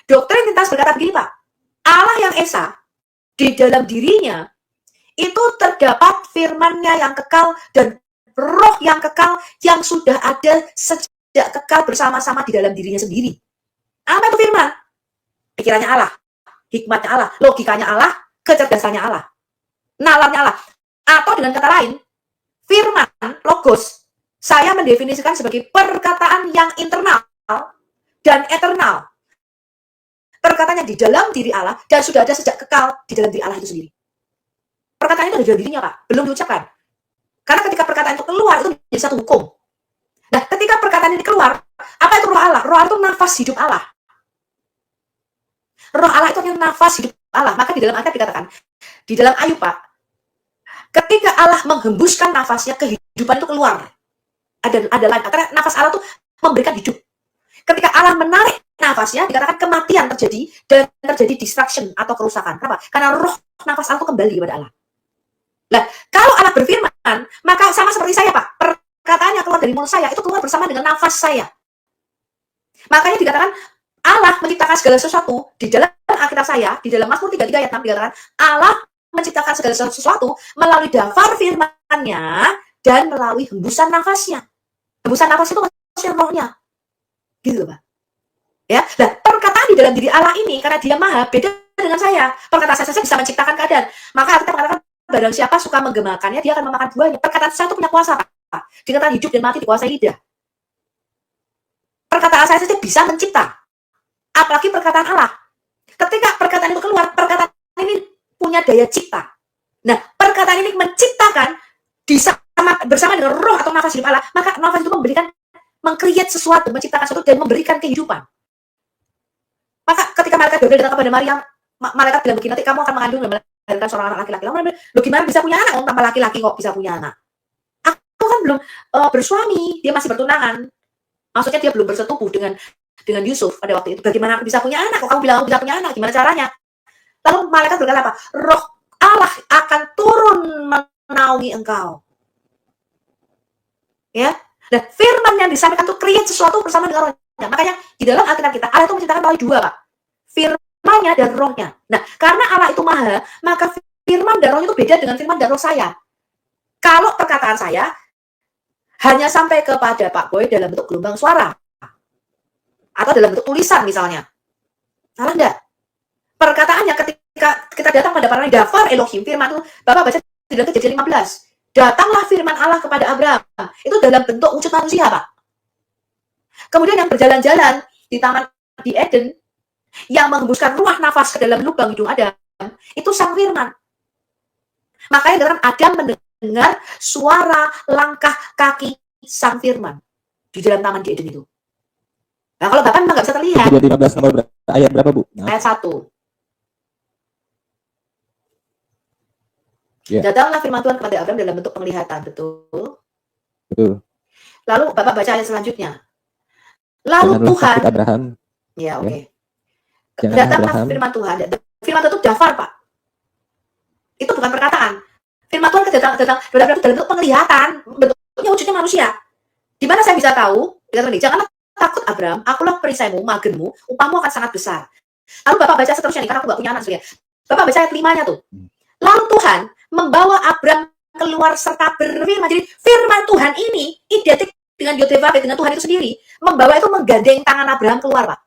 Doktrin Trinitas berkata begini, Pak. Allah yang Esa di dalam dirinya itu terdapat firman-Nya yang kekal dan roh yang kekal yang sudah ada sejak kekal bersama-sama di dalam dirinya sendiri. Apa itu firman? Pikirannya Allah, hikmatnya Allah, logikanya Allah, kecerdasannya Allah, nalarnya Allah. Atau dengan kata lain, firman, logos, saya mendefinisikan sebagai perkataan yang internal dan eternal. Perkataannya di dalam diri Allah dan sudah ada sejak kekal di dalam diri Allah itu sendiri. Perkataan itu ada di dalam dirinya, Pak. Belum diucapkan. Karena ketika perkataan itu keluar, itu menjadi satu hukum. Nah, ketika perkataan ini keluar, apa itu roh Allah? Roh Allah itu nafas hidup Allah. Roh Allah itu yang nafas hidup Allah. Maka di dalam Alkitab dikatakan, di dalam Ayub, Pak, ketika Allah menghembuskan nafasnya, kehidupan itu keluar. Ada lain. Karena nafas Allah itu memberikan hidup. Ketika Allah menarik nafasnya, dikatakan kematian terjadi dan terjadi destruction atau kerusakan. Kenapa? Karena roh nafas Allah itu kembali kepada Allah. Nah, kalau Allah berfirman, maka sama seperti saya, Pak. Perkataannya keluar dari mulut saya, itu keluar bersama dengan nafas saya. Makanya dikatakan Allah menciptakan segala sesuatu di dalam Alkitab saya, di dalam Mazmur 33 ayat 6 dikatakan Allah menciptakan segala sesuatu melalui daftar firman-Nya dan melalui hembusan nafasnya. Hembusan nafas itu maksudnya rohnya. Gitu, Pak. Ya, nah perkataan di dalam diri Allah ini karena Dia maha beda dengan saya. Perkataan saya saja bisa menciptakan keadaan. Maka kita mengatakan barang siapa suka menggemakannya, dia akan memakan buahnya. Perkataan saya itu punya kuasa, Pak. Dikatakan hidup dan mati dikuasai lidah. Perkataan saya saja bisa mencipta. Apalagi perkataan Allah. Ketika perkataan itu keluar, perkataan ini punya daya cipta. Nah, perkataan ini menciptakan bersama dengan roh atau nafas hidup Allah, maka nafas itu mengcreate sesuatu, menciptakan sesuatu dan memberikan kehidupan. Maka ketika malaikat Gabriel datang kepada Maryam, malaikat bilang begini, nanti kamu akan mengandung dan melahirkan seorang anak laki-laki. Lalu lo gimana bisa punya anak? Tanpa laki-laki kok bisa punya anak? Aku kan belum bersuami, dia masih bertunangan. Maksudnya dia belum bersetubuh dengan Yusuf pada waktu itu. Bagaimana aku bisa punya anak? Kok kamu bilang aku bisa punya anak? Gimana caranya? Lalu malaikat berkata apa? Roh Allah akan turun menaungi engkau. Ya. Dan firman yang disampaikan itu create sesuatu bersama dengan rohnya. Makanya di dalam Alkitab kita, Allah itu menciptakan melalui 2, Pak. Firman-Nya dan rohnya. Nah, karena Allah itu maha, maka firman dan rohnya itu beda dengan firman dan roh saya. Kalau perkataan saya hanya sampai kepada Pak Boy dalam bentuk gelombang suara. Atau dalam bentuk tulisan misalnya. Salah enggak? Perkataannya ketika kita datang pada para daftar Elohim, firman itu, Bapak baca di dalam Kejadian 15. Datanglah firman Allah kepada Abraham. Itu dalam bentuk wujud manusia, Pak. Kemudian yang berjalan-jalan di taman di Eden, yang menghembuskan ruah nafas ke dalam lubang hidung Adam, itu sang firman. Makanya dalam Adam mendengar suara langkah kaki sang firman di dalam taman di Eden itu. Nah, kalau Bapak memang nggak bisa terlihat. Kejadian 15 nomor ayat berapa, Bu? Ayat 1. Yeah. Datanglah firman Tuhan kepada Abraham dalam bentuk penglihatan, betul? Betul. Lalu Bapak baca ayat selanjutnya. Lalu Tuhan, Abraham. ya oke. Okay. Datanglah firman Tuhan. Firman itu daftar, Pak. Itu bukan perkataan. Firman Tuhan datang dalam bentuk penglihatan, bentuknya wujudnya manusia. Di mana saya bisa tahu? Dikatakan nih, janganlah takut Abram, akulah perisaimu, magenmu, upamu akan sangat besar. Lalu Bapak baca seterusnya nih, karena aku gak punya anak sebenarnya. Bapak baca ayat 5-nya tuh. Lalu Tuhan membawa Abram keluar serta berfirman. Jadi firman Tuhan ini identik dengan Yod-Heh-Vah-Veh, dengan Tuhan itu sendiri. Membawa itu menggandeng tangan Abraham keluar, Pak.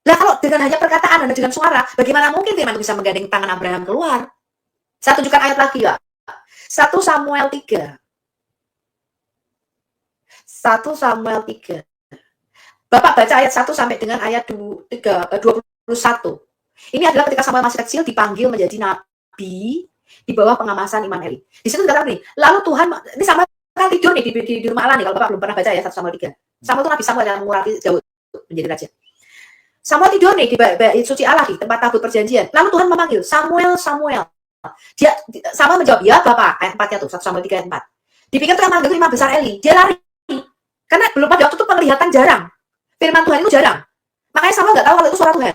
Nah, kalau dengan hanya perkataan dan dengan suara, bagaimana mungkin firman itu bisa menggandeng tangan Abraham keluar? Saya tunjukkan ayat lagi, Pak. 1 Samuel 3. 1 Samuel 3. Bapak baca ayat 1 sampai dengan ayat 21. Ini adalah ketika Samuel masih kecil dipanggil menjadi nabi di bawah pengawasan Imam Eli. Di situ dikatakan nih, lalu Tuhan, ini Samuel tidur nih di rumah Allah nih, kalau Bapak belum pernah baca ya 1 Samuel 3. Samuel itu nabi Samuel yang mengurapi Daud menjadi raja. Samuel tidur nih di bait suci Allah di tempat tabut perjanjian. Lalu Tuhan memanggil, Samuel, Samuel. Samuel menjawab, ya Bapak, ayat 4-nya tuh, 1 Samuel 3 ayat 4. Dipikir Tuhan manggil imam besar Eli, dia lari. Karena belum pada waktu itu penglihatan jarang. Firman Tuhan itu jarang. Makanya Samuel nggak tahu kalau itu suara Tuhan.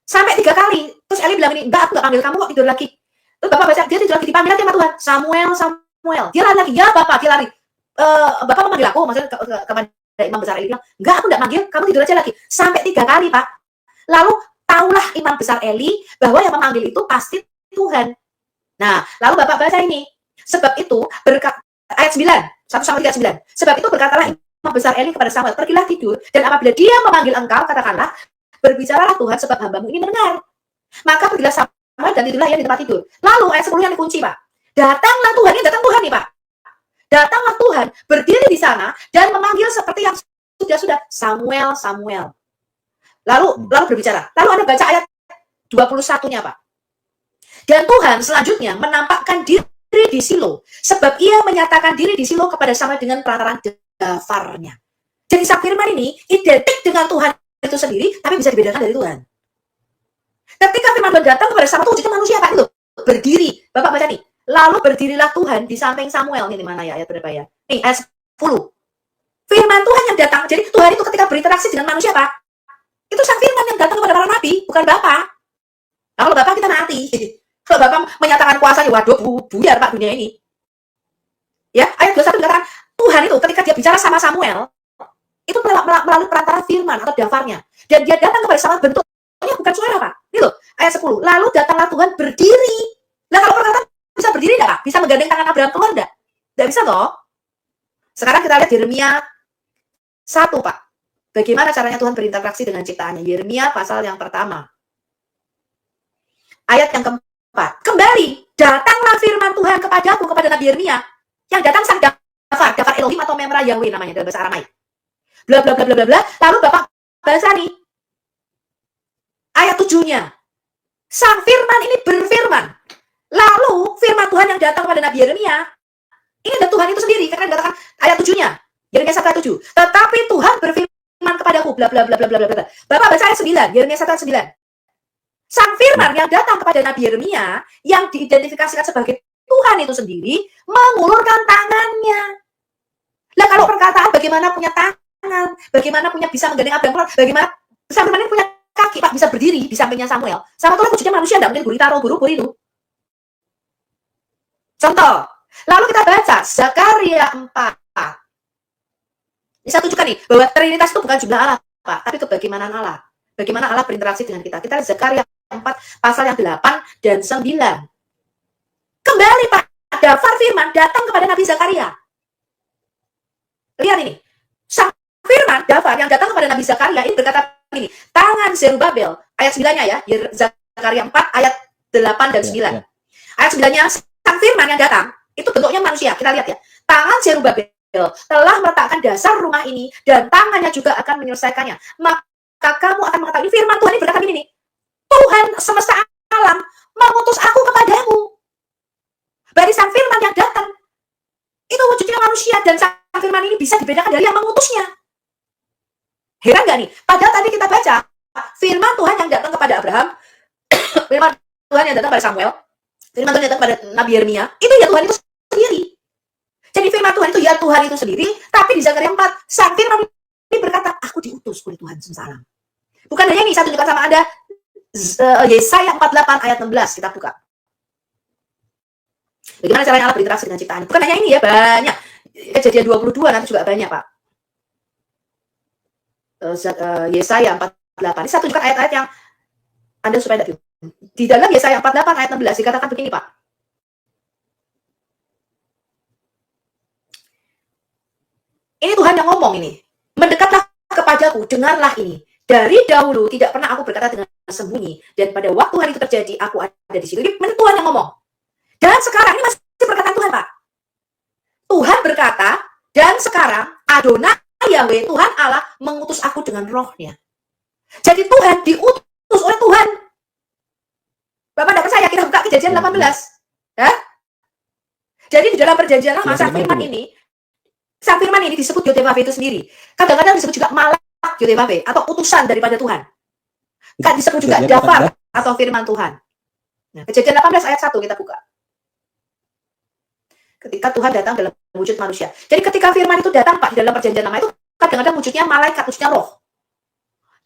Sampai 3 kali. Terus Eli bilang ini, enggak, aku nggak panggil kamu kok, tidur lagi. Terus Bapak baca, dia tidur lagi, dipanggil lagi sama Tuhan. Samuel, Samuel. Dia lari lagi, ya Bapak, dia lari. Bapak memanggil aku, maksudnya kepada imam besar Eli bilang, enggak, aku nggak manggil, kamu tidur aja lagi. Sampai 3 kali, Pak. Lalu taulah imam besar Eli bahwa yang memanggil itu pasti Tuhan. Nah, lalu Bapak baca ini. Sebab itu, ayat 9, 1 Samuel 3 9. Sebab itu berkatalah imam besar Eli kepada Samuel, pergilah tidur, dan apabila dia memanggil engkau, katakanlah, berbicaralah Tuhan, sebab hambamu ini mendengar. Maka pergilah Samuel dan tidurlah ia di tempat tidur. Lalu ayat 10 yang dikunci, Pak. Datanglah Tuhan, ini datang Tuhan nih, Pak. Datanglah Tuhan, berdiri di sana, dan memanggil seperti yang sudah Samuel, Samuel. Lalu berbicara. Lalu Anda baca ayat 21-nya, Pak. Dan Tuhan selanjutnya menampakkan diri di Silo, sebab ia menyatakan diri di Silo kepada Samuel dengan perantaraan dafarnya. Jadi sang firman ini identik dengan Tuhan itu sendiri, tapi bisa dibedakan dari Tuhan. Ketika firman Tuhan datang kepada Samuel, itu wujudnya manusia, Pak, itu berdiri. Bapak baca nih. Lalu berdirilah Tuhan di samping Samuel. Ini di mana ya? Ayat berapa ya? Nih, ayat 10. Firman Tuhan yang datang. Jadi Tuhan itu ketika berinteraksi dengan manusia, Pak, itu sang firman yang datang kepada para nabi, bukan Bapak. Nah, kalau Bapak kita mati. Kalau Bapak menyatakan kuasanya, waduh, buyar Pak dunia ini. Ya, ayat 21 dikatakan, Tuhan itu ketika dia bicara sama Samuel, itu melalui perantara firman atau dafarnya. Dan dia datang kepada Samuel, bentuknya bukan suara, Pak. Ini loh, ayat 10. Lalu datanglah Tuhan berdiri. Nah, kalau perkataan bisa berdiri enggak, Pak? Bisa menggandeng tangan Abraham keluar enggak? Enggak bisa, toh? Sekarang kita lihat Yeremia 1, Pak. Bagaimana caranya Tuhan berinteraksi dengan ciptaannya? Yeremia pasal yang pertama. Ayat yang keempat. Kembali, datanglah firman Tuhan kepadaku, kepada Nabi Yeremia. Yang datang sang Dafar Elohim atau Memra Yahweh namanya dalam bahasa Aramaik. Bla bla bla bla bla bla. Lalu Bapak baca nih. Ayat 7-nya. Sang firman ini berfirman. Lalu firman Tuhan yang datang kepada Nabi Yeremia, ini adalah Tuhan itu sendiri, karena dikatakan ayat 7-nya. Yeremia 1 ayat 7. Tetapi Tuhan berfirman kepadaku, bla bla bla bla bla bla. Bapak baca ayat 9, Yeremia 1 ayat 9. Sang firman yang datang kepada Nabi Yeremia, yang diidentifikasikan sebagai Tuhan itu sendiri, mengulurkan tangannya. Lah kalau perkataan bagaimana punya tangan, bagaimana punya bisa menggandeng Abraham, bagaimana sang firman ini punya kaki, Pak, bisa berdiri di sampingnya Samuel. Sama Tuhan wujudnya manusia, tidak mungkin guritaro, guru itu. Contoh, lalu kita baca Zakaria 4. Bisa tunjukkan nih, bahwa Trinitas itu bukan jumlah Allah, Pak, tapi kebagaimana Allah. Bagaimana Allah berinteraksi dengan kita. Kita lihat Zakaria 4, pasal yang 8 dan 9. Kembali, Pak, dafar firman datang kepada Nabi Zakaria. Lihat ini. Sang firman dafar yang datang kepada Nabi Zakaria ini berkata ini, tangan Zerubabel, ayat 9-nya ya, Zakaria 4 ayat 8 dan 9. Ayat 9-nya, sang firman yang datang, itu bentuknya manusia. Kita lihat ya. Tangan Zerubabel telah meletakkan dasar rumah ini, dan tangannya juga akan menyelesaikannya. Maka kamu akan mengetahui, firman Tuhan ini berkata ini nih, Tuhan semesta alam mengutus aku kepadamu. Berarti sang firman yang datang itu wujudnya manusia, dan sang firman ini bisa dibedakan dari yang mengutusnya. Heran nggak nih? Padahal tadi kita baca firman Tuhan yang datang kepada Abraham, firman Tuhan yang datang pada Samuel, firman Tuhan yang datang pada Nabi Yeremia, itu ya Tuhan itu sendiri. Jadi firman Tuhan itu ya Tuhan itu sendiri, tapi di Zakaria 4, sang firman ini berkata, aku diutus oleh Tuhan semesta alam. Bukan hanya ini, saya tunjukkan sama Anda Yesaya 48 ayat 16, kita buka. Bagaimana caranya Allah berinteraksi dengan ciptaan? Bukan hanya ini ya, banyak. Kejadian 22 nanti juga banyak, Pak. Yesaya 48. Ini saya tunjukkan ayat-ayat yang Anda supaya tidak bingung. Di dalam Yesaya 48 ayat 16 dikatakan begini, Pak. Ini Tuhan yang ngomong ini. Mendekatlah kepadaku, dengarlah ini. Dari dahulu tidak pernah aku berkata dengan sembunyi, dan pada waktu hari itu terjadi aku ada di situ. Ini Tuhan yang ngomong. Dan sekarang ini masih perkataan Tuhan, Pak. Tuhan berkata, dan sekarang Adonai Yahweh Tuhan Allah mengutus aku dengan rohnya. Jadi Tuhan diutus oleh Tuhan. Bapak tidak percaya, kita buka Kejadian 18. Ya? Jadi di dalam perjanjian lama, sang firman ini disebut Yotevave itu sendiri. Kadang-kadang disebut juga malak Yotevave atau utusan daripada Tuhan. Kan disebut juga dafar atau firman Tuhan. Nah, Kejadian 18 ayat 1 kita buka. Ketika Tuhan datang dalam wujud manusia. Jadi ketika firman itu datang, Pak, di dalam perjanjian lama itu kadang-kadang wujudnya malaikat, wujudnya roh.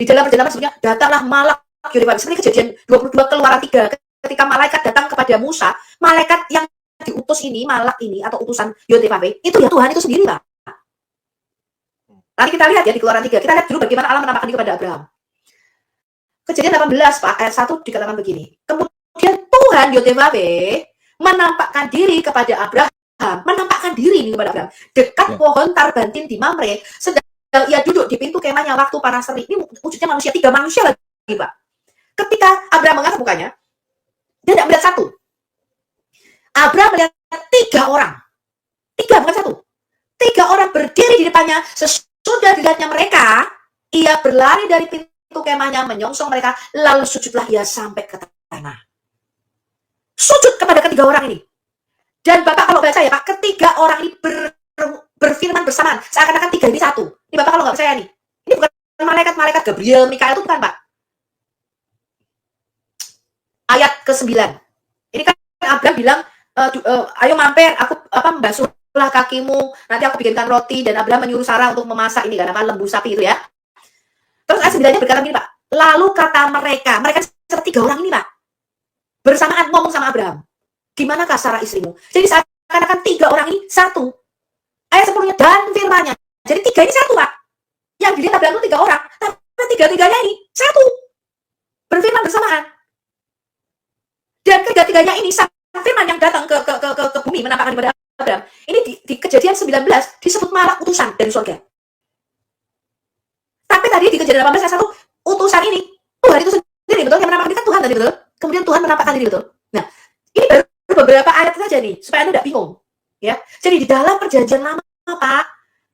Di dalam perjanjian lama sebutnya datanglah malak Yotevave. Seperti Kejadian 22 Keluaran 3, ketika malaikat datang kepada Musa, malaikat yang diutus ini, malak ini atau utusan Yotevave, itu ya Tuhan itu sendiri, Pak. Nanti kita lihat ya di Keluaran 3. Kita lihat dulu bagaimana Allah menampakkan diri kepada Abraham. Kejadian 18, Pak, ayat 1 dikatakan begini. Kemudian Tuhan Yotevave menampakkan diri kepada Abraham, menampakkan diri ini kepada Abraham dekat pohon tarbantin di Mamre, sedang ia duduk di pintu kemahnya waktu panas terik. Ini wujudnya manusia, 3 manusia lagi, Pak. Ketika Abraham mengangkat mukanya, dia tidak melihat satu. Abraham melihat 3 orang. 3, bukan 1. 3 orang berdiri di depannya. Sesudah dilihatnya mereka, ia berlari dari pintu kemahnya, menyongsong mereka, lalu sujudlah ia sampai ke tanah. Sujud kepada 3 orang ini. Dan Bapak kalau baca ya Pak, 3 orang ini berfirman bersamaan. Seakan-akan 3 ini satu. Ini Bapak kalau nggak percaya nih. Ini bukan malaikat-malaikat Gabriel, Mikael, itu bukan Pak. Ayat ke-9. Ini kan Abraham bilang, ayo mampir, aku membasuhlah kakimu, nanti aku bikinkan roti, dan Abraham menyuruh Sarah untuk memasak ini karena lembu sapi itu ya. Terus ayat 9-nya berkata begini Pak, lalu kata mereka seperti 3 orang ini Pak, bersamaan ngomong sama Abraham, gimanakah Sarah istrimu? Jadi seakan-akan 3 orang ini satu. Ayat 10-nya dan firman-nya. Jadi 3 ini satu Pak. Yang dilihat Abraham itu 3 orang, tapi 3-3-nya ini satu. Berfirman bersamaan. Dan ketiga-tiganya ini firman yang datang ke bumi menampakkan kepada Abraham. Ini di Kejadian 19 disebut malak utusan dari surga. Tapi tadi di Kejadian 18 ayat 1 utusan ini Tuhan itu sendiri, betul, yang menampakkan diri kan Tuhan tadi, betul. Kemudian Tuhan menampakkan diri, betul. Nah, ini baru beberapa ayat saja nih supaya Anda tidak bingung, ya. Jadi di dalam perjanjian lama Pak,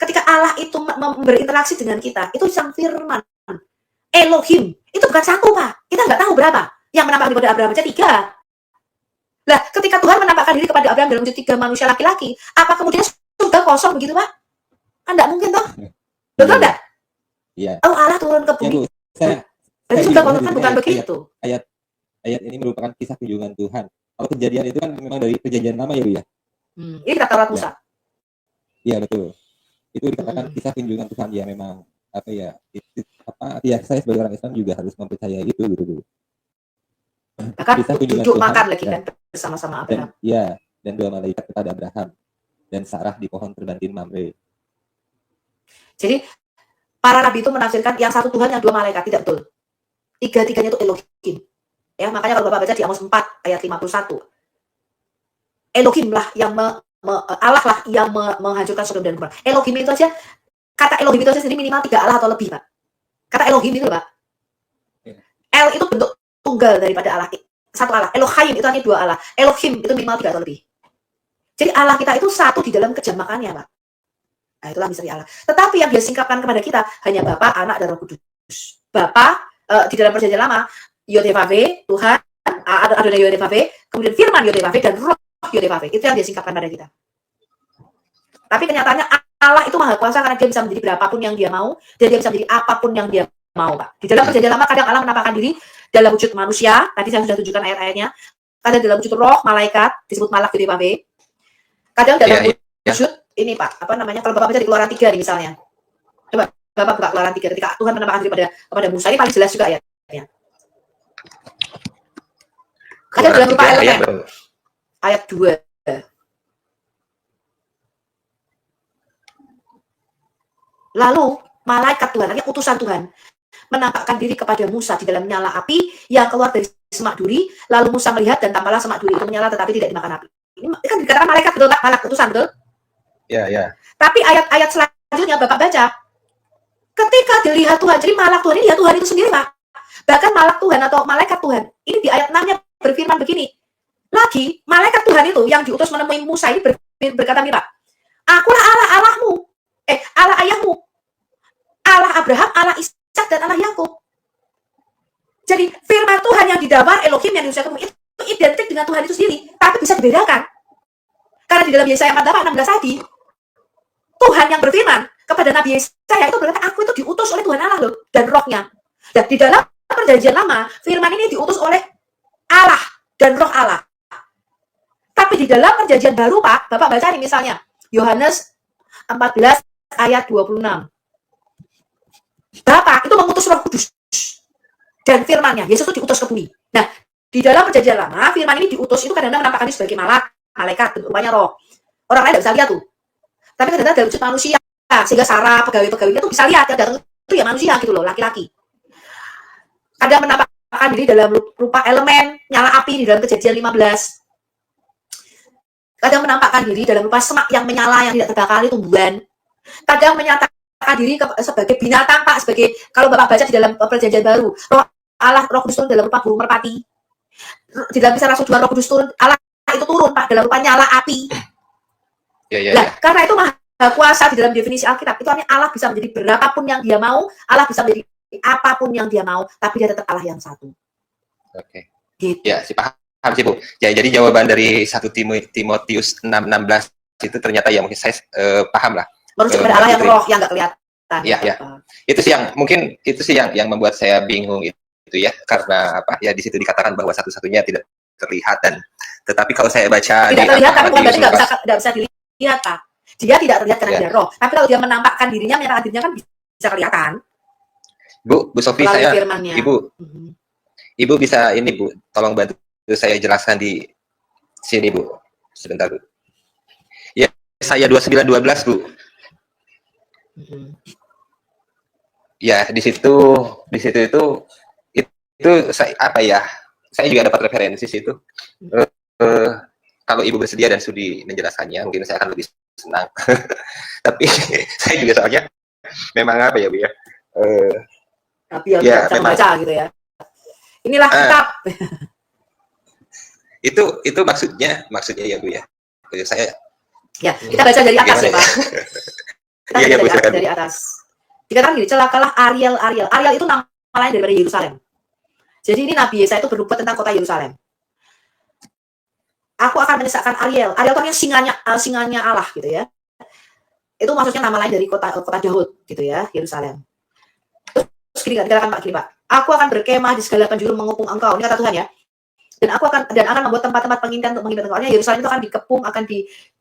ketika Allah itu berinteraksi dengan kita, itu sang firman Elohim, itu bukan satu Pak. Kita nggak tahu berapa yang menampakkan kepada Abraham aja 3. Lah, ketika Tuhan menampakkan diri kepada Abraham dalam wujud 3 manusia laki-laki, apa kemudian surga kosong begitu, Pak? Kan enggak mungkin toh? Betul enggak? Iya. Oh, Allah turun ke bumi. Ya, Berarti surga kosong kan bukan begitu. Ayat ini merupakan kisah kunjungan Tuhan. Kalau kejadian itu kan memang dari perjanjian lama ya, Bu ya. Ini kata Taurat Musa. Iya, betul. Itu dikatakan kisah kunjungan Tuhan ya, memang apa ya? Ya saya sebagai orang Islam juga harus mempercayai itu gitu, Bu. Bahkan duduk makan lagi kan bersama-sama Abraham. Dan 2 malaikat kepada Abraham dan Sarah di pohon terbantin Mamre. Jadi para nabi itu menafsirkan yang satu Tuhan, yang 2 malaikat, tidak betul. 3-3-nya itu Elohim. Ya, makanya kalau Bapak baca di Amos 4 ayat 51. Elohim lah yang Allah lah yang menghancurkan Sodom dan Gomora. Elohim itu aja, kata Elohim itu aja sendiri minimal 3 Allah atau lebih, Pak. Kata Elohim itu, Pak. El itu bentuk tunggal daripada Allah, satu Allah. Elohim itu hanya 2 Allah. Elohim itu minimal 3 atau lebih. Jadi Allah kita itu satu di dalam kejamakannya, Pak. Nah, itulah misteri Allah. Tetapi yang dia singkapkan kepada kita hanya Bapa, Anak, dan Roh Kudus. Bapa di dalam perjanjian lama Yotevave, Tuhan, Adonai Yotevave, kemudian firman Yotevave dan Roh Yotevave. Itu yang dia singkapkan pada kita. Tapi kenyataannya Allah itu maha kuasa karena dia bisa menjadi berapapun yang dia mau, dan dia bisa menjadi apapun yang dia mau, Pak. Di dalam perjanjian lama kadang Allah menampakkan diri dalam wujud manusia, tadi saya sudah tunjukkan ayat-ayatnya. Kadang dalam wujud roh, malaikat, disebut malak Yotevave. Kadang dalam wujud ini Pak, apa namanya? Kalau Bapak baca di Keluaran 3 nih misalnya. Coba Bapak buka Keluaran 3 ketika Tuhan menampakkan diri kepada Musa, ini paling jelas juga ayatnya. Ada dalam rupa 2 ayat elemen. berapa? Ayat 2. Lalu malaikat Tuhan, artinya utusan Tuhan, menampakkan diri kepada Musa di dalam nyala api yang keluar dari semak duri. Lalu Musa melihat dan tampaklah semak duri itu menyala tetapi tidak dimakan api. Ini kan dikatakan malaikat, betul tak? Malaikat utusan, betul? Ya. Tapi ayat-ayat selanjutnya Bapak baca, ketika dilihat Tuhan, jadi malak Tuhan ini ya Tuhan itu sendiri, Pak. Bahkan malak Tuhan atau malaikat Tuhan, ini di ayat 6-nya berfirman begini. Lagi, malaikat Tuhan itu yang diutus menemui Musa ini berkata nih, Pak, akulah Allah Allahmu, Allah ayahmu, Allah Abraham, Allah Ishak, dan Allah Yakub. Jadi firman Tuhan yang didamar Elohim yang diutuskan itu identik dengan Tuhan itu sendiri, tapi bisa dibedakan. Karena di dalam Yesaya 48:16 tadi, Tuhan yang berfirman kepada Nabi Yesaya itu berkata, aku itu diutus oleh Tuhan Allah loh, dan rohnya. Dan di dalam perjanjian lama, firman ini diutus oleh Allah dan roh Allah. Tapi di dalam perjanjian baru, Pak, Bapak baca nih misalnya, Yohanes 14 ayat 26. Bapa itu mengutus Roh Kudus dan firman-Nya, Yesus itu diutus ke bumi. Nah, di dalam perjanjian lama, firman ini diutus itu kadang-kadang menampakkan sebagai malaikat, bentuknya roh. Orang lain tidak bisa lihat tuh. Tapi kadang-kadang dari wujud manusia, sehingga Sarah, pegawai-pegawainya tuh bisa lihat, yang datang itu ya manusia gitu loh, laki-laki. Kadang menampakkan diri dalam rupa elemen, nyala api di dalam Kejadian 15. Kadang menampakkan diri dalam rupa semak yang menyala, yang tidak terbakar, tumbuhan. Kadang menyatakan diri sebagai binatang, Pak, sebagai, kalau Bapak baca di dalam perjanjian baru, roh Allah, Roh Kudus turun dalam rupa burung merpati. Di dalam Kisah Rasul 2, Roh Kudus turun, Allah itu turun, Pak, dalam rupa nyala api. Nah, karena itu Maha Kuasa di dalam definisi Alkitab, itu artinya Allah bisa menjadi berapapun yang Dia mau, Allah bisa menjadi apapun yang Dia mau, tapi Dia tetap Allah yang satu. Oke. Gitu. Ya, paham sih, Bu. Ya, jadi jawaban dari 1 Timotius 6:16 itu ternyata ya mungkin saya paham lah. Merujuk kepada Allah yang roh, yang nggak kelihatan. Iya. Itu sih yang mungkin itu sih yang membuat saya bingung gitu ya, karena apa? Ya di situ dikatakan bahwa satu-satunya tidak terlihat, dan tetapi kalau saya baca tidak terlihat, tapi bukan berarti nggak bisa dilihat, Pak. Dia tidak terlihat karena dia roh. Tapi kalau dia menampakkan dirinya, menyatakan dirinya kan bisa kelihatan. Bu Sofi, saya firmannya. Ibu bisa ini, Bu, tolong bantu saya jelaskan di sini, Bu. Sebentar, Bu. Ya, saya 29:12, Bu. Ya, di situ itu saya apa ya? Saya juga dapat referensi situ. Kalau Ibu bersedia dan sudi menjelaskannya, mungkin saya akan lebih senang. Tapi saya juga soalnya memang apa ya, Bu ya? Tapi ya memang baca gitu ya. Inilah kitab. Itu maksudnya ya, Bu ya. Saya ya, kita baca dari atas ya, Pak. Kita baca dari atas. Dikatakan gini, celakalah Ariel. Ariel itu nama lain daripada Yerusalem. Jadi ini Nabi Yesaya itu bernubuat tentang kota Yerusalem. Aku akan menyesakkan Ariel. Ariel itu artinya singanya Allah gitu ya. Itu maksudnya nama lain dari kota Daud gitu ya, Yerusalem. Terus dikatakan Pak, aku akan berkemah di segala penjuru mengepung engkau. Ini kata Tuhan ya. Dan akan membuat tempat-tempat pengintai untuk menghibur engkau. Yerusalem itu akan dikepung, akan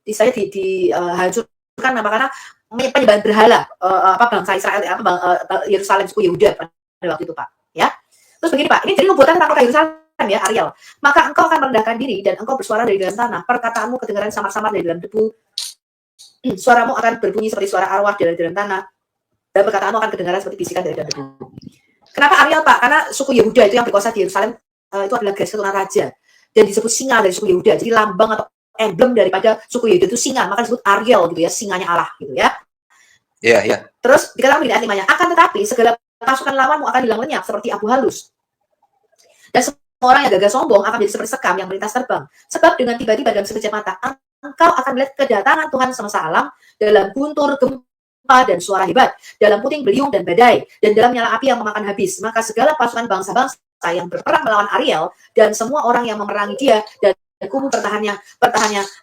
dihancurkan karena penyembahan berhala bangsa Israel, Yerusalem, suku Yehuda pada waktu itu, Pak. Ya. Terus begini, Pak, ini jadi nubuatan tentang kota Yerusalem ya, Ariel. Maka engkau akan merendahkan diri dan engkau bersuara dari dalam tanah. Perkataanmu kedengaran samar-samar dari dalam debu. Suaramu akan berbunyi seperti suara arwah dari dalam tanah. Dan perkataanmu akan kedengaran seperti bisikan dari dalam debu. Kenapa Ariel, Pak? Karena suku Yehuda itu yang berkuasa di Yerusalem itu adalah garis keturunan raja dan disebut singa dari suku Yehuda. Jadi lambang atau emblem daripada suku Yehuda itu singa, maka disebut Ariel gitu ya, singanya Allah gitu ya. Iya. Terus dikatakan di ayat 5-nya, akan tetapi segala pasukan lawanmu akan hilang lenyap seperti abu halus. Dan semua orang yang gagah sombong akan menjadi seperti sekam yang melintas terbang. Sebab dengan tiba-tiba dalam sekejap mata, engkau akan melihat kedatangan Tuhan semesta alam dalam guntur, gempa, dan suara hebat, dalam puting beliung dan badai, dan dalam nyala api yang memakan habis. Maka segala pasukan bangsa-bangsa yang berperang melawan Ariel dan semua orang yang memerangi dia dan kubu pertahannya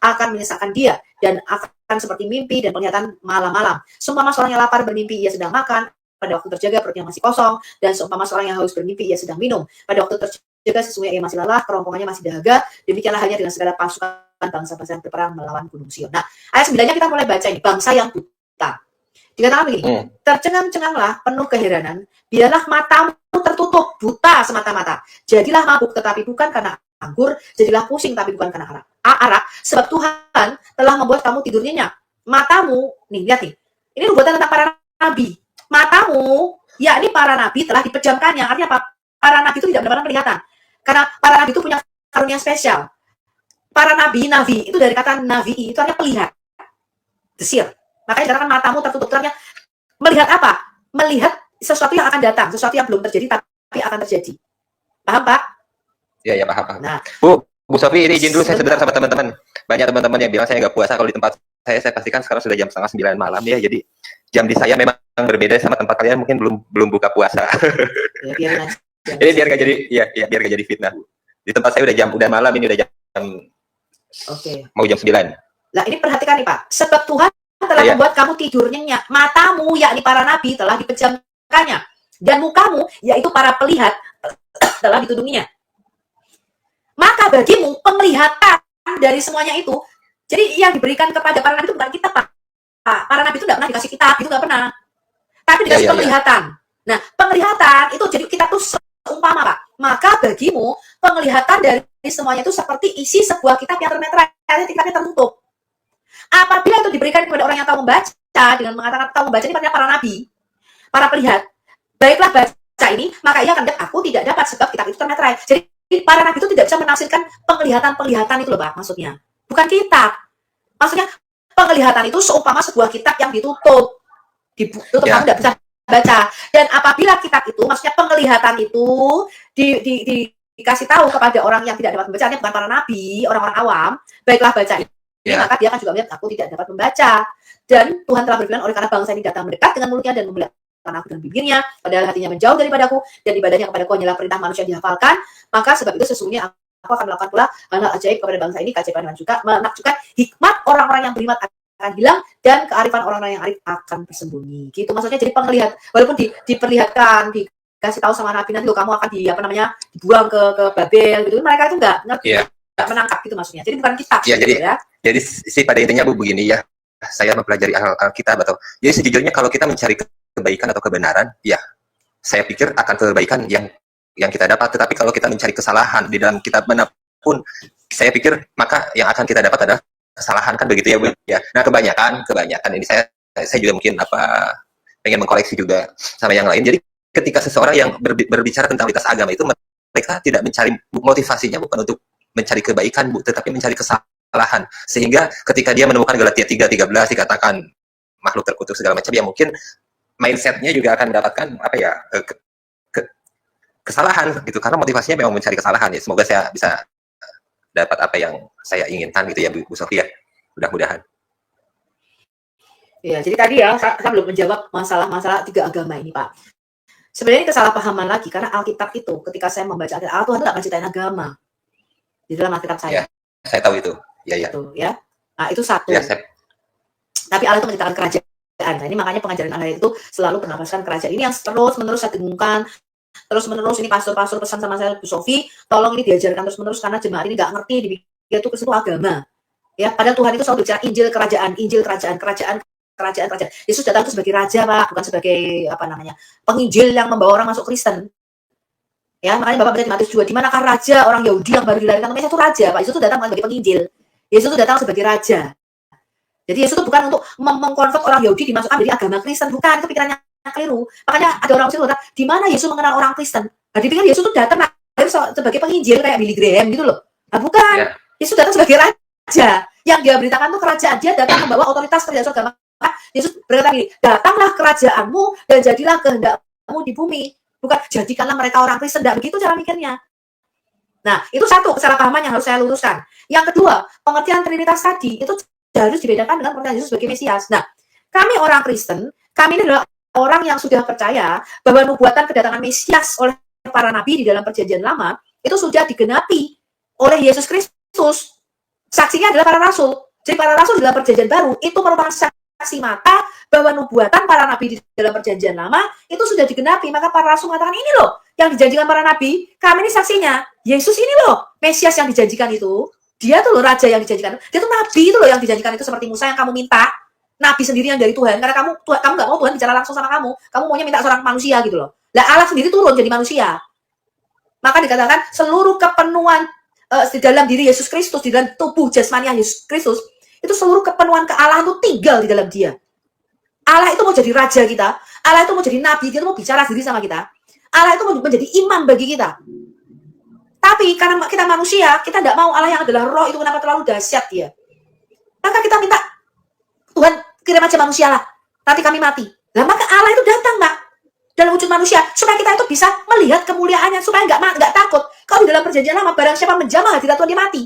akan menyesakan dia dan akan seperti mimpi dan penglihatan malam-malam. Seumpama seorang yang lapar bermimpi ia sedang makan, pada waktu terjaga perutnya masih kosong, dan seumpama seorang yang haus bermimpi ia sedang minum, pada waktu terjaga sesungguhnya ia masih lelah, kerongkongannya masih dahaga. Demikianlah halnya dengan segala pasukan bangsa-bangsa yang berperang melawan gunung Sion. Nah, ayat 9-nya kita mulai baca ini, bangsa yang buta. Dikatakan begini, tercengang-cenganglah penuh keheranan, biarlah matamu tertutup, buta semata-mata. Jadilah mabuk, tetapi bukan karena anggur. Jadilah pusing, tapi bukan karena arak. Sebab Tuhan telah membuat kamu tidur nyenyak. Matamu, nih lihat nih, ini nubuatan tentang para nabi. Matamu, yakni para nabi telah dipejamkannya. Artinya apa? Para nabi itu tidak mendapatkan penglihatan. Karena para nabi itu punya karunia spesial. Para nabi itu dari kata navi, itu artinya melihat. Desir. Makanya dikatakan matamu tertutup. Itu artinya melihat apa? Melihat sesuatu yang akan datang, sesuatu yang belum terjadi tapi akan terjadi. Paham, Pak? Ya, paham. Nah, Bu Sofi, ini izin dulu saya sebentar sama teman-teman. Banyak teman-teman yang bilang saya nggak puasa. Kalau di tempat saya pastikan sekarang sudah jam 8:30 malam ya. Jadi jam di saya memang berbeda sama tempat kalian, mungkin belum buka puasa. ya, biarin aja. Ini biar nggak jadi biar nggak jadi fitnah, Bu. Di tempat saya udah malam, ini udah jam mau jam 9. Nah, ini perhatikan nih, Pak. Sebab Tuhan telah membuat kamu tidur nyenyak. Matamu, yakni para nabi, telah dipejamkannya. Dan mukamu, yaitu para pelihat, telah ditundunginya. Maka bagimu penglihatan dari semuanya itu, jadi yang diberikan kepada para nabi itu bukan kita, Pak. Para nabi itu tidak pernah dikasih kitab, itu nggak pernah. Tapi dikasih penglihatan. Nah, penglihatan itu jadi kita tuh seumpama, Pak. Maka bagimu penglihatan dari semuanya itu seperti isi sebuah kitab yang termeterai, kitabnya tertutup. Apabila itu diberikan kepada orang yang tahu membaca, dengan mengatakan tahu membaca ini artinya para nabi, para pelihat, baiklah baca ini, maka ia akan aku tidak dapat sebab kitab itu termeterai. Jadi para nabi itu tidak bisa menafsirkan penglihatan itu loh, Pak, maksudnya. Bukan kitab. Maksudnya penglihatan itu seumpama sebuah kitab yang ditutup. Ditutup, kamu tidak bisa baca. Dan apabila kitab itu, maksudnya penglihatan itu dikasih tahu kepada orang yang tidak dapat membaca, artinya bukan para nabi, orang-orang awam, baiklah baca ini. Maka dia akan juga melihat aku tidak dapat membaca. Dan Tuhan telah berfirman, oleh karena bangsa ini datang mendekat dengan mulutnya dan memperlihatkan aku dengan bibirnya, padahal hatinya menjauh daripadaku, dan ibadahnya kepadaku hanyalah perintah manusia dihafalkan, maka sebab itu sesungguhnya aku akan melakukan pula hal ajaib kepada bangsa ini, keajaiban dan juga menakjubkan hikmat orang-orang yang beriman akan hilang, dan kearifan orang-orang yang arif akan bersembunyi. Gitu maksudnya. Jadi penglihat, walaupun diperlihatkan, dikasih tahu sama nabi nanti kamu akan dibuang ke Babel gitu, mereka itu nggak ngerti. Nggak menangkap gitu maksudnya. Jadi bukan kitab. Jadi sih pada intinya Bu begini ya, saya mempelajari Alkitab atau jadi sejujurnya kalau kita mencari kebaikan atau kebenaran, ya saya pikir akan kebaikan yang kita dapat. Tetapi kalau kita mencari kesalahan di dalam kitab manapun, saya pikir maka yang akan kita dapat adalah kesalahan, kan begitu ya Bu ya. Nah kebanyakan ini saya juga mungkin pengen mengkoreksi juga sama yang lain. Jadi ketika seseorang yang berbicara tentang lintas agama itu, mereka tidak mencari motivasinya bukan untuk mencari kebaikan, Bu, tetapi mencari kesalahan. Sehingga ketika dia menemukan Galatia 3:13 dikatakan makhluk terkutuk segala macam, ya mungkin mindsetnya juga akan mendapatkan kesalahan gitu, karena motivasinya memang mencari kesalahan ya. Semoga saya bisa dapat apa yang saya inginkan gitu ya Bu Sofia. Mudah-mudahan. Ya, jadi tadi ya saya belum menjawab masalah-masalah tiga agama ini, Pak. Sebenarnya kesalahpahaman lagi, karena Alkitab itu ketika saya membaca Alkitab, Tuhan tidak menciptakan agama di dalam Alkitab saya. Ya, saya tahu itu. Ya. Itu, ya. Nah, itu satu. Ya, Tapi Allah itu menciptakan kerajaan. Nah, ini makanya pengajaran Allah itu selalu menafsirkan kerajaan. Ini yang terus-menerus saya dengungkan. Terus-menerus ini pastor-pastor pesan sama saya, Bu Sofi, tolong ini diajarkan terus-menerus karena jemaat ini nggak ngerti dipikir itu ke agama. Ya, padahal Tuhan itu selalu bicara Injil kerajaan. Yesus datang itu sebagai raja, Pak, bukan sebagai penginjil yang membawa orang masuk Kristen. Ya, makanya Bapak baca di Matius 2, di manakah raja orang Yahudi yang baru dilahirkan? Yesus itu raja, Pak. Yesus itu datang sebagai penginjil. Yesus itu datang sebagai raja. Jadi Yesus itu bukan untuk mengkonvert orang Yahudi dimasukkan dari agama Kristen, bukan, itu pikirannya keliru. Makanya ada orang Muslim bilang, di mana Yesus mengenal orang Kristen? Nah, dipikir Yesus itu datang sebagai penginjil kayak Billy Graham gitu loh. Nah, bukan. Ya. Yesus datang sebagai raja. Yang dia beritakan itu kerajaan. Dia datang membawa otoritas kerajaan surga. Yesus berkata gini, datanglah kerajaanmu dan jadilah kehendakmu di bumi. Bukan jadikanlah mereka orang Kristen, tidak begitu cara mikirnya. Nah, itu satu kesalahpahaman yang harus saya luruskan. Yang kedua, pengertian Trinitas tadi itu harus dibedakan dengan pengertian Yesus sebagai Mesias. Nah, kami orang Kristen, kami ini adalah orang yang sudah percaya bahwa nubuatan kedatangan Mesias oleh para nabi di dalam Perjanjian Lama itu sudah digenapi oleh Yesus Kristus. Saksinya adalah para rasul. Jadi para rasul di dalam Perjanjian Baru itu merupakan saksi mata bahwa nubuatan para nabi di dalam Perjanjian Lama itu sudah digenapi. Maka para rasul mengatakan, ini loh yang dijanjikan para nabi, kami ini saksinya. Yesus ini loh Mesias yang dijanjikan itu. Dia tuh loh raja yang dijanjikan. Dia tuh nabi itu loh yang dijanjikan itu, seperti Musa yang kamu minta. nabi sendiri yang dari Tuhan, karena kamu nggak mau Tuhan bicara langsung sama kamu maunya minta seorang manusia gitu loh. Lah Allah sendiri turun jadi manusia. Maka dikatakan seluruh kepenuhan di dalam diri Yesus Kristus, di dalam tubuh jasmani Yesus Kristus, itu seluruh kepenuhan kealahan itu tinggal di dalam dia. Allah itu mau jadi raja kita, Allah itu mau jadi nabi, dia mau bicara sendiri sama kita. Allah itu mau menjadi imam bagi kita. Tapi karena kita manusia, kita tidak mau Allah yang adalah roh itu kenapa terlalu dahsyat dia. Maka kita minta, Tuhan kirim aja manusia lah, nanti kami mati. Lah maka Allah itu datang, Pak, dalam wujud manusia, supaya kita itu bisa melihat kemuliaannya, supaya nggak takut. Kalau di dalam perjanjian lama, barang siapa menjamah hadirat Tuhan, dia mati.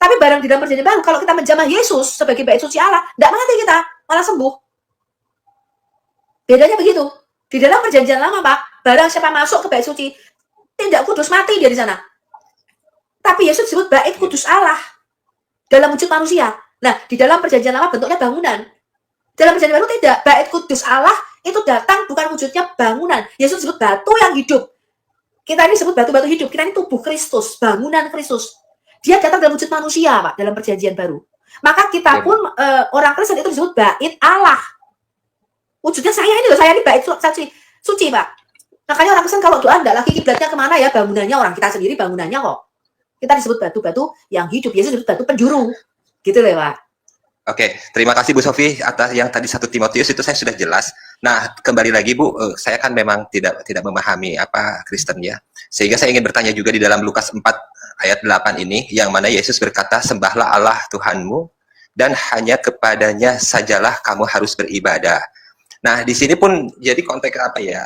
Tapi barang di dalam perjanjian baru, kalau kita menjamah Yesus sebagai bait suci Allah, nggak mati kita, malah sembuh. Bedanya begitu. Di dalam perjanjian lama, Pak, barang siapa masuk ke bait suci, tidak kudus mati dia di sana. Tapi Yesus disebut bait kudus Allah dalam wujud manusia. Nah, di dalam perjanjian lama bentuknya bangunan. Dalam perjanjian baru tidak. Bait kudus Allah itu datang bukan wujudnya bangunan. Yesus disebut batu yang hidup. Kita ini disebut batu-batu hidup. Kita ini tubuh Kristus, bangunan Kristus. Dia datang dalam wujud manusia, Pak, dalam perjanjian baru. Maka kita pun orang Kristen itu disebut bait Allah. Wujudnya saya ini loh, saya ini bait suci, Pak. Makanya orang Kristen kalau doa enggak lagi kiblatnya kemana ya, bangunannya orang kita sendiri bangunannya kok. Kita disebut batu-batu yang hidup. Yesus disebut batu penjuru. Gitu loh, Pak. Oke, terima kasih Bu Sofi atas yang tadi 1 Timotius itu saya sudah jelas. Nah, kembali lagi Bu, saya kan memang tidak memahami apa Kristen ya. Sehingga saya ingin bertanya juga di dalam Lukas 4 ayat 8 ini, yang mana Yesus berkata, sembahlah Allah Tuhanmu, dan hanya kepadanya sajalah kamu harus beribadah. Nah, di sini pun jadi konteks apa ya,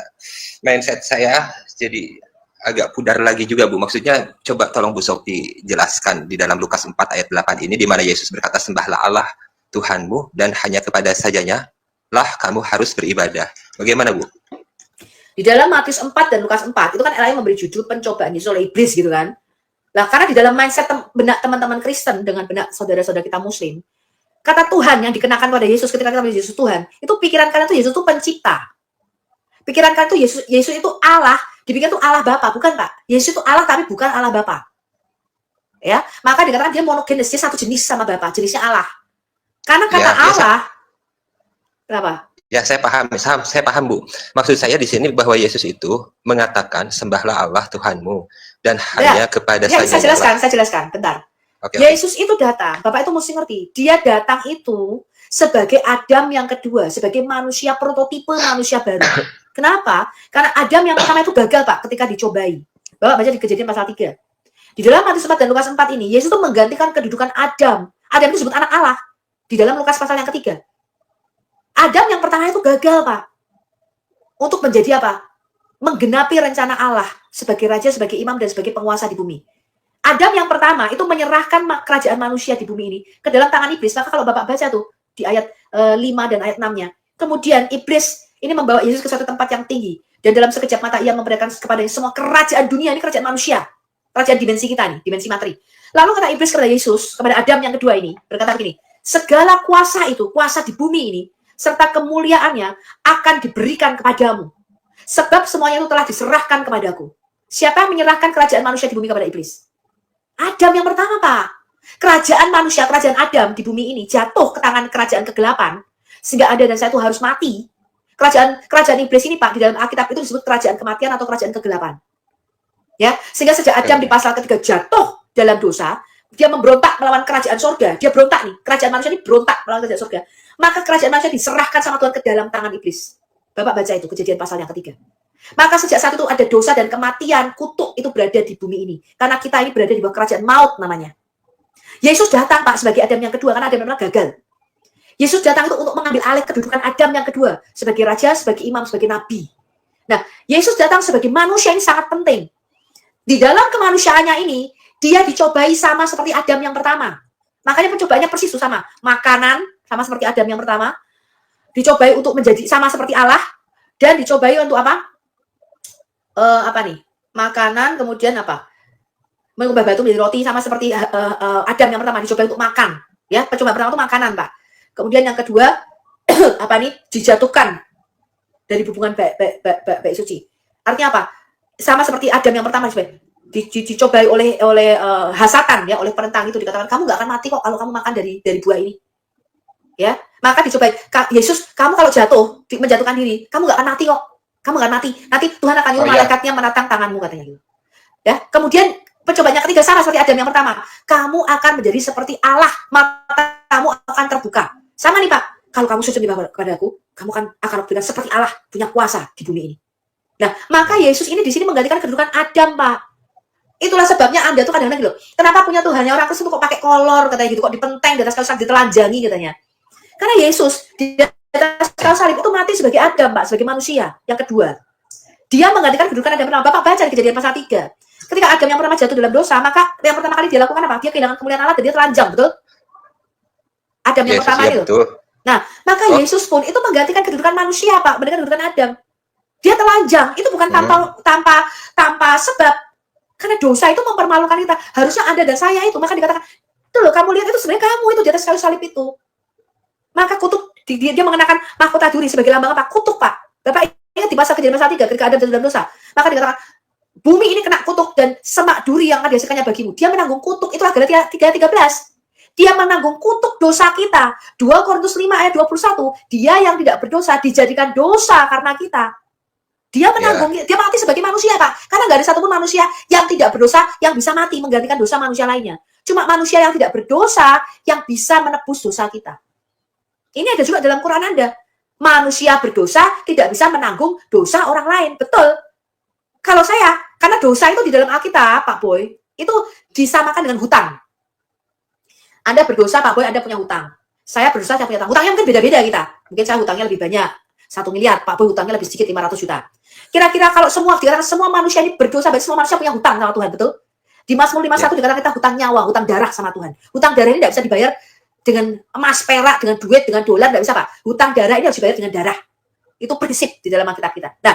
mindset saya jadi agak pudar lagi juga Bu. Maksudnya coba tolong Bu Sofi jelaskan di dalam Lukas 4 ayat 8 ini, di mana Yesus berkata, sembahlah Allah Tuhanmu, dan hanya kepada sajanya lah kamu harus beribadah. Bagaimana Bu? Di dalam Matius 4 dan Lukas 4, itu kan Allah yang memberi judul pencobaan Yesus oleh iblis gitu kan. Nah, karena di dalam mindset benak teman-teman Kristen dengan benak saudara-saudara kita Muslim, kata Tuhan yang dikenakan pada Yesus ketika kita menjadi Yesus Tuhan, itu pikiran kalian itu Yesus itu pencipta. Pikiran kalian itu Yesus itu Allah, dipikir itu Allah Bapa, bukan Pak. Yesus itu Allah tapi bukan Allah Bapa. Ya, maka dikatakan dia monogenes, dia satu jenis sama Bapa, jenisnya Allah. Karena kata Allah, kenapa? Ya, saya paham Bu. Maksud saya di sini bahwa Yesus itu mengatakan sembahlah Allah Tuhanmu, dan hanya kepada saya jelaskan, bentar. Yesus itu datang, Bapak itu mesti ngerti, dia datang itu sebagai Adam yang kedua, sebagai manusia prototipe manusia baru. Kenapa? Karena Adam yang pertama itu gagal, Pak, ketika dicobai. Bapak baca di Kejadian pasal 3. Di dalam Matius 4 dan Lukas 4 ini, Yesus itu menggantikan kedudukan Adam. Adam itu disebut anak Allah. Di dalam Lukas pasal yang ketiga. Adam yang pertama itu gagal, Pak. Untuk menjadi apa? Menggenapi rencana Allah sebagai raja, sebagai imam, dan sebagai penguasa di bumi. Adam yang pertama itu menyerahkan kerajaan manusia di bumi ini ke dalam tangan iblis. Maka kalau Bapak baca tuh di ayat 5 dan ayat 6-nya. Kemudian iblis ini membawa Yesus ke suatu tempat yang tinggi. Dan dalam sekejap mata ia memberikan kepadanya semua kerajaan dunia, ini kerajaan manusia. Kerajaan dimensi kita nih, dimensi materi. Lalu kata iblis kepada Yesus, kepada Adam yang kedua ini, berkata begini, segala kuasa itu, kuasa di bumi ini, serta kemuliaannya akan diberikan kepadamu. Sebab semuanya itu telah diserahkan kepadaku. Siapa yang menyerahkan kerajaan manusia di bumi kepada iblis? Adam yang pertama, Pak. Kerajaan manusia, kerajaan Adam di bumi ini jatuh ke tangan kerajaan kegelapan. Sehingga Anda dan saya itu harus mati. Kerajaan iblis ini, Pak, di dalam Alkitab itu disebut kerajaan kematian atau kerajaan kegelapan. Ya, sehingga sejak Adam di pasal ketiga jatuh dalam dosa, dia memberontak melawan kerajaan surga. Dia berontak nih, kerajaan manusia ini berontak melawan kerajaan surga. Maka kerajaan manusia diserahkan sama Tuhan ke dalam tangan iblis. Bapak baca itu, Kejadian pasal yang ketiga. Maka sejak saat itu ada dosa dan kematian, kutuk itu berada di bumi ini. Karena kita ini berada di bawah kerajaan maut namanya. Yesus datang, Pak, sebagai Adam yang kedua, karena Adam memang gagal. Yesus datang itu untuk mengambil alih kedudukan Adam yang kedua, sebagai raja, sebagai imam, sebagai nabi. Nah, Yesus datang sebagai manusia ini sangat penting. Di dalam kemanusiaannya ini, dia dicobai sama seperti Adam yang pertama. Makanya pencobaannya persis itu sama. Makanan, sama seperti Adam yang pertama. Dicobai untuk menjadi sama seperti Allah. Dan dicobai untuk apa? Makanan, kemudian apa? Mengubah batu menjadi roti, sama seperti Adam yang pertama. Dicobai untuk makan. Ya, percobaan pertama itu makanan, Pak. Kemudian yang kedua, dijatuhkan dari hubungan baik suci. Artinya apa? Sama seperti Adam yang pertama, dicobai oleh hasatan, ya, oleh penentang itu, dikatakan kamu nggak akan mati kok kalau kamu makan dari buah ini. Ya, maka dicoba Yesus, kamu kalau jatuh, menjatuhkan diri, kamu nggak akan mati kok. Kamu nggak mati. Nanti Tuhan akan nyuruh Oh iya, malaikatnya menatang tanganmu katanya gitu. Ya, kemudian percobaan yang ketiga sama seperti Adam yang pertama. Kamu akan menjadi seperti Allah, matamu akan terbuka. Sama nih Pak, kalau kamu sujud di bawah kepadaku, kamu akan berikan seperti Allah, punya kuasa di bumi ini. Nah, maka Yesus ini di sini menggantikan kedudukan Adam, Pak. Itulah sebabnya Anda tuh kadang-kadang gitu loh. Kenapa punya Tuhannya orang Kristen kok pakai kolor katanya gitu, kok dipenteng di atas kayu salib, ditelanjangi katanya. Karena Yesus di atas kayu salib itu mati sebagai Adam, Pak, sebagai manusia. Yang kedua, dia menggantikan kedudukan Adam pertama. Bapak baca di Kejadian pasal 3. Ketika Adam yang pertama jatuh dalam dosa, maka yang pertama kali dia lakukan apa? Dia kehilangan kemuliaan Allah dan dia telanjang, betul? Adam yang Yesus pertama ya itu. betul. Nah, maka Oh. Yesus pun itu menggantikan kedudukan manusia, Pak, menggantikan kedudukan Adam. Dia telanjang, itu bukan tanpa sebab. Karena dosa itu mempermalukan kita. Harusnya Anda dan saya itu, maka dikatakan, tuh loh, kamu lihat itu sebenarnya kamu itu di atas kayu salib itu. Maka kutuk, dia mengenakan mahkota duri sebagai lambang apa? Kutuk, Pak. Bapak ingat di pasal Kejadian pasal 3 ketika Adam jatuh dalam dosa. Maka dikatakan, bumi ini kena kutuk dan semak duri yang akan dihasilkannya bagimu. Dia menanggung kutuk, itulah Galatia 3:13. Dia menanggung kutuk dosa kita. 2 Korintus 5 ayat 21. Dia yang tidak berdosa dijadikan dosa karena kita. Dia menanggung, dia mati sebagai manusia, Pak. Karena nggak ada satupun manusia yang tidak berdosa yang bisa mati menggantikan dosa manusia lainnya. Cuma manusia yang tidak berdosa yang bisa menebus dosa kita. Ini ada juga dalam Quran Anda. Manusia berdosa tidak bisa menanggung dosa orang lain. Betul. Kalau saya, karena dosa itu di dalam Alkitab, Pak Boy, itu disamakan dengan hutang. Anda berdosa, Pak Boy, Anda punya hutang. Saya berdosa, saya punya hutang. Hutangnya mungkin beda-beda kita. Mungkin saya hutangnya lebih banyak. 1 miliar, Pak Boy hutangnya lebih sedikit, 500 juta. Kira-kira kalau semua manusia ini berdosa, berarti semua manusia punya hutang sama Tuhan, betul? Di Mazmur 51 dikatakan kita hutang nyawa, hutang darah sama Tuhan. Hutang darah ini tidak bisa dibayar dengan emas, perak, dengan duit, dengan dolar, tidak bisa, Pak. Hutang darah ini harus dibayar dengan darah. Itu prinsip di dalam Alkitab kita. Nah,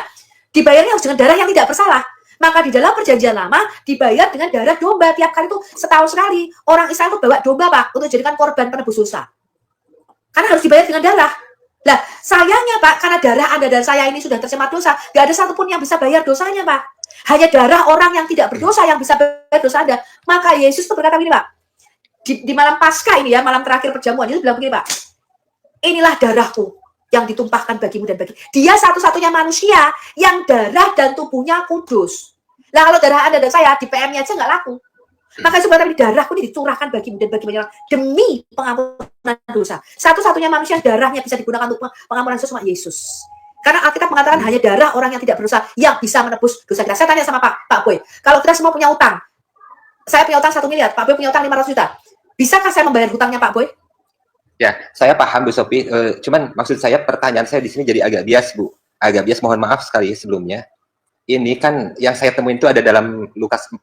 dibayarnya harus dengan darah yang tidak bersalah. Maka di dalam perjanjian lama dibayar dengan darah domba. Tiap kali itu setahun sekali orang Israel itu bawa domba, Pak, untuk dijadikan korban penebus dosa. Karena harus dibayar dengan darah. Lah, sayangnya Pak, karena darah Anda dan saya ini sudah tercemar dosa, nggak ada satupun yang bisa bayar dosanya, Pak. Hanya darah orang yang tidak berdosa yang bisa bayar dosa Anda. Maka Yesus itu berkata begini, Pak. Di malam Paskah ini ya, malam terakhir perjamuan, Yesus bilang begini, Pak. Inilah darahku yang ditumpahkan bagimu dan bagi. Dia satu-satunya manusia yang darah dan tubuhnya kudus. Lah kalau darah Anda dan saya di PM-nya aja nggak laku. Maka sebenarnya darahku ini dicurahkan bagimu dan bagi banyak orang demi pengampunan dosa. Satu-satunya manusia yang darahnya bisa digunakan untuk pengampunan dosa cuma Yesus. Karena Alkitab mengatakan hanya darah orang yang tidak berdosa yang bisa menebus dosa kita. Saya tanya sama Pak Boy, kalau kita semua punya utang, saya punya utang 1 miliar, Pak Boy punya utang 500 juta. Bisakah saya membayar hutangnya Pak Boy? Ya, saya paham Bu Sophie. Cuman maksud saya pertanyaan saya di sini jadi agak bias, Bu. Agak bias, mohon maaf sekali sebelumnya. Ini kan yang saya temuin itu ada dalam Lukas 4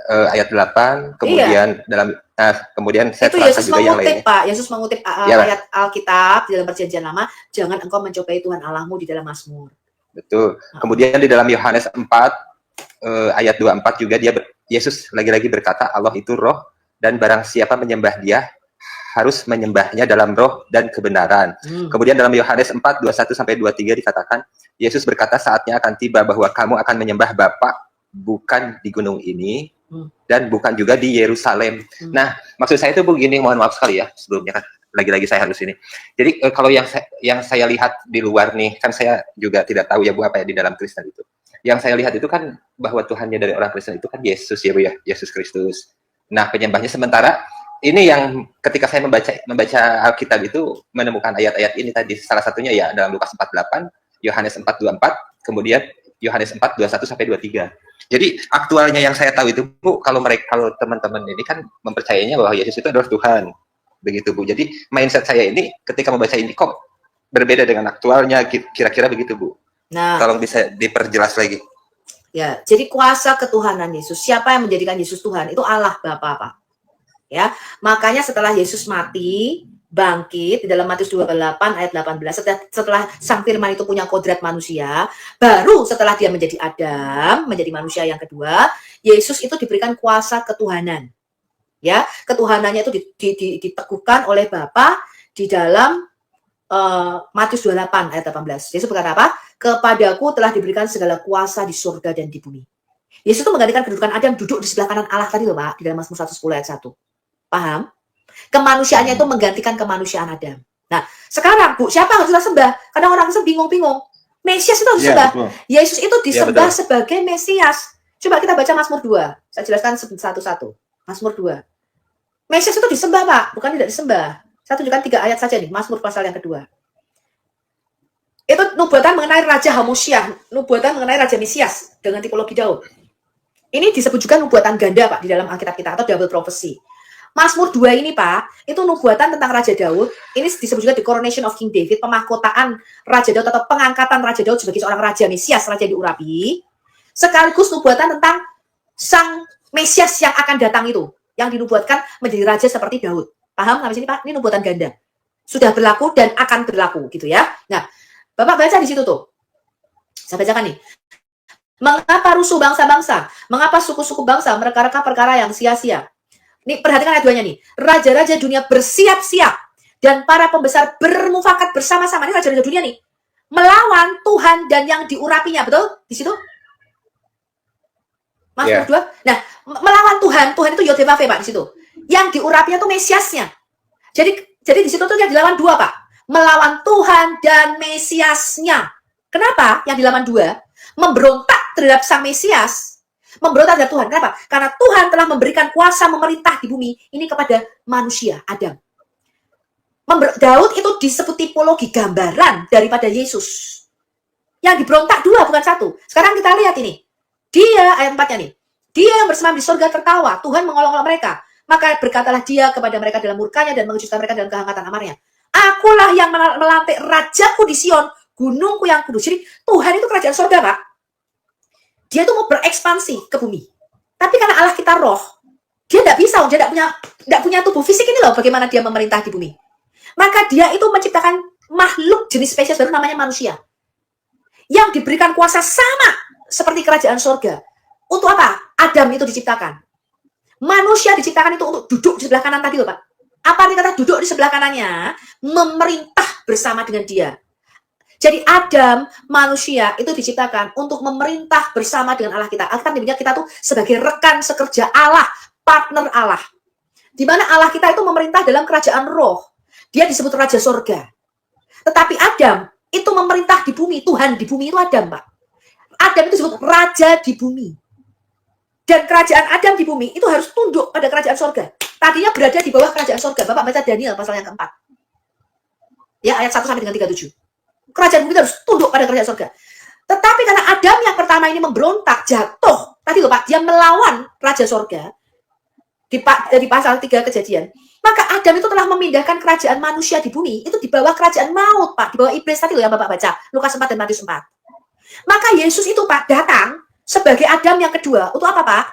ayat 8, kemudian kemudian saya itu terangkan Yesus juga yang mengutip, lainnya. Pak. Yesus mengutip ayat Alkitab di dalam perjanjian lama, jangan engkau mencobai Tuhan Allahmu di dalam Mazmur. Betul. Kemudian di dalam Yohanes 4 ayat 24 juga Yesus lagi-lagi berkata Allah itu roh dan barang siapa menyembah dia harus menyembahnya dalam roh dan kebenaran. Kemudian dalam Yohanes 4 21 sampai 23 dikatakan Yesus berkata saatnya akan tiba bahwa kamu akan menyembah Bapa bukan di gunung ini dan bukan juga di Yerusalem. Nah, maksud saya itu begini, mohon maaf sekali ya sebelumnya kan lagi-lagi saya harus ini. Jadi kalau yang saya lihat di luar nih, kan saya juga tidak tahu ya Bu apa ya di dalam Kristen itu. Yang saya lihat itu kan bahwa Tuhannya dari orang Kristen itu kan Yesus ya Bu ya, Yesus Kristus. Nah, penyembahnya sementara ini yang ketika saya membaca Alkitab itu menemukan ayat-ayat ini tadi, salah satunya ya dalam Lukas 4:8, Yohanes 4:24, kemudian Yohanes 4:21 sampai 23. Jadi aktualnya yang saya tahu itu Bu, kalau teman-teman ini kan mempercayainya bahwa Yesus itu adalah Tuhan. Begitu Bu. Jadi mindset saya ini ketika membaca ini kok berbeda dengan aktualnya, kira-kira begitu Bu. Nah, tolong bisa diperjelas lagi. Ya, jadi kuasa ketuhanan Yesus. Siapa yang menjadikan Yesus Tuhan? Itu Allah Bapa, Pak. Ya, makanya setelah Yesus mati, bangkit di dalam Matius 28 ayat 18, setelah Sang Firman itu punya kodrat manusia, baru setelah dia menjadi Adam, menjadi manusia yang kedua, Yesus itu diberikan kuasa ketuhanan. Ya, ketuhanannya itu diteguhkan oleh Bapa di dalam Matius 28 ayat 18. Yesus berkata apa? Kepadaku telah diberikan segala kuasa di surga dan di bumi. Yesus itu menggantikan kedudukan Adam duduk di sebelah kanan Allah tadi loh Pak, di dalam Mazmur 110 ayat 1. Paham? Kemanusiaannya itu menggantikan kemanusiaan Adam. Nah, sekarang Bu, siapa yang harus kita sembah? Kadang orang itu bingung-bingung. Mesias itu harus Iya, disembah. betul. Yesus itu disembah betul. sebagai Mesias. Coba kita baca Mazmur 2. Saya jelaskan satu-satu. Mazmur 2. Mesias itu disembah, Pak, bukan tidak disembah. Saya tunjukkan 3 ayat saja nih, Mazmur pasal yang kedua. Itu nubuatan mengenai Raja Homosyah, nubuatan mengenai Raja Mesias dengan tipologi Daud. Ini disebut juga nubuatan ganda, Pak, di dalam Alkitab kita, atau double prophecy. Mazmur 2 ini, Pak, itu nubuatan tentang Raja Daud. Ini disebut juga the coronation of King David, pemahkotaan Raja Daud atau pengangkatan Raja Daud sebagai seorang Raja Mesias, Raja yang diurapi. Sekaligus nubuatan tentang sang Mesias yang akan datang itu, yang dinubuatkan menjadi raja seperti Daud. Paham sampai sini, Pak? Ini nubuatan ganda. Sudah berlaku dan akan berlaku, gitu ya. Nah, Bapak baca di situ tuh. Saya bacakan nih. Mengapa rusuh bangsa-bangsa? Mengapa suku-suku bangsa mereka-reka perkara yang sia-sia? Nih, perhatikan ayat 2-nya nih. Raja-raja dunia bersiap-siap dan para pembesar bermufakat bersama-sama. Ini raja-raja dunia nih. Melawan Tuhan dan yang diurapinya. Betul? Di situ? Mazmur 2. Nah, melawan Tuhan itu Yodevave, Pak, di situ. Yang diurapinya tuh Mesiasnya. Jadi di situ tuh yang dilawan 2, Pak. Melawan Tuhan dan Mesiasnya. Kenapa yang dilawan 2? Memberontak terhadap sang Mesias, memberontak terhadap Tuhan. Kenapa? Karena Tuhan telah memberikan kuasa memerintah di bumi ini kepada manusia, Adam. Daud itu disebut tipologi gambaran daripada Yesus. Yang diberontak 2, bukan 1. Sekarang kita lihat ini. Dia, ayat 4-nya nih. Dia yang bersemam di surga tertawa, Tuhan mengolong-olong mereka. Maka berkatalah dia kepada mereka dalam murkanya dan mengejutkan mereka dalam kehangatan amarnya. Akulah yang melantik rajaku di Sion, gunungku yang kudus. Jadi Tuhan itu kerajaan surga, Pak. Dia tuh mau berekspansi ke bumi. Tapi karena Allah kita roh, dia tidak bisa, dia tidak punya tubuh fisik ini loh, bagaimana dia memerintah di bumi. Maka dia itu menciptakan makhluk jenis spesies baru namanya manusia. Yang diberikan kuasa sama seperti kerajaan surga. Untuk apa? Adam itu diciptakan. Manusia diciptakan itu untuk duduk di sebelah kanan tadi loh, Pak. Apa arti kata duduk di sebelah kanannya? Memerintah bersama dengan dia. Jadi Adam, manusia, itu diciptakan untuk memerintah bersama dengan Allah kita. Alkitab menyebutnya kita tuh sebagai rekan sekerja Allah, partner Allah. Di mana Allah kita itu memerintah dalam kerajaan roh. Dia disebut Raja Sorga. Tetapi Adam itu memerintah di bumi. Tuhan di bumi itu Adam, Pak. Adam itu disebut Raja di bumi. Dan kerajaan Adam di bumi itu harus tunduk pada kerajaan sorga. Tadinya berada di bawah kerajaan sorga. Bapak baca Daniel pasal yang keempat. Ya, ayat 1 sampai dengan 37. Kerajaan bumi itu harus tunduk pada kerajaan surga. Tetapi karena Adam yang pertama ini memberontak, jatuh. Tadi loh, Pak, dia melawan Raja Sorga. Di pasal 3 Kejadian. Maka Adam itu telah memindahkan kerajaan manusia di bumi. Itu di bawah kerajaan maut, Pak. Di bawah iblis tadi loh yang Bapak baca. Lukas 4 dan Matius 4. Maka Yesus itu, Pak, datang sebagai Adam yang kedua. Untuk apa, Pak?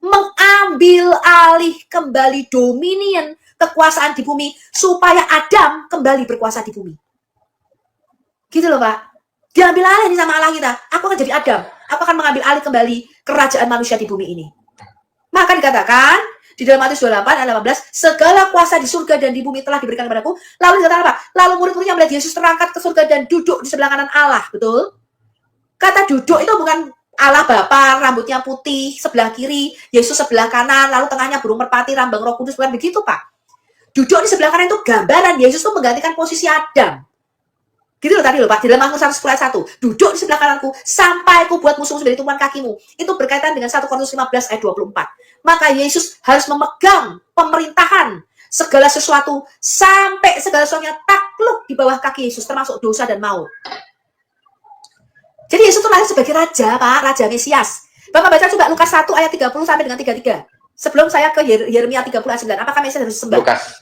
Mengambil alih kembali dominion, kekuasaan di bumi. Supaya Adam kembali berkuasa di bumi. Gitu loh, Pak. Diambil alih nih sama Allah kita. Aku akan jadi Adam. Aku akan mengambil alih kembali kerajaan manusia di bumi ini. Maka dikatakan di dalam Matius 28 ayat 18, segala kuasa di surga dan di bumi telah diberikan kepadaku. Lalu dikatakan apa? Lalu murid-muridnya melihat Yesus terangkat ke surga dan duduk di sebelah kanan Allah. Betul? Kata duduk itu bukan Allah Bapa, rambutnya putih, sebelah kiri, Yesus sebelah kanan, lalu tengahnya burung merpati, rambang Roh Kudus, bukan begitu, Pak. Duduk di sebelah kanan itu gambaran Yesus itu menggantikan posisi Adam. Gitu loh tadi loh, Pak, di dalam Mazmur 110 ayat 1. Duduk di sebelah kananku sampai aku buat musuh-musuh dari tumpuan kakimu. Itu berkaitan dengan 1 Korintus 15 ayat 24. Maka Yesus harus memegang pemerintahan segala sesuatu sampai segala sesuatunya takluk di bawah kaki Yesus, termasuk dosa dan maut. Jadi Yesus itu lahir sebagai raja, Pak, Raja Mesias. Bapak baca coba Lukas 1 ayat 30 sampai dengan 33. Sebelum saya ke Yeremia 30 ayat 9. Apakah Mesias harus disembah? Lukas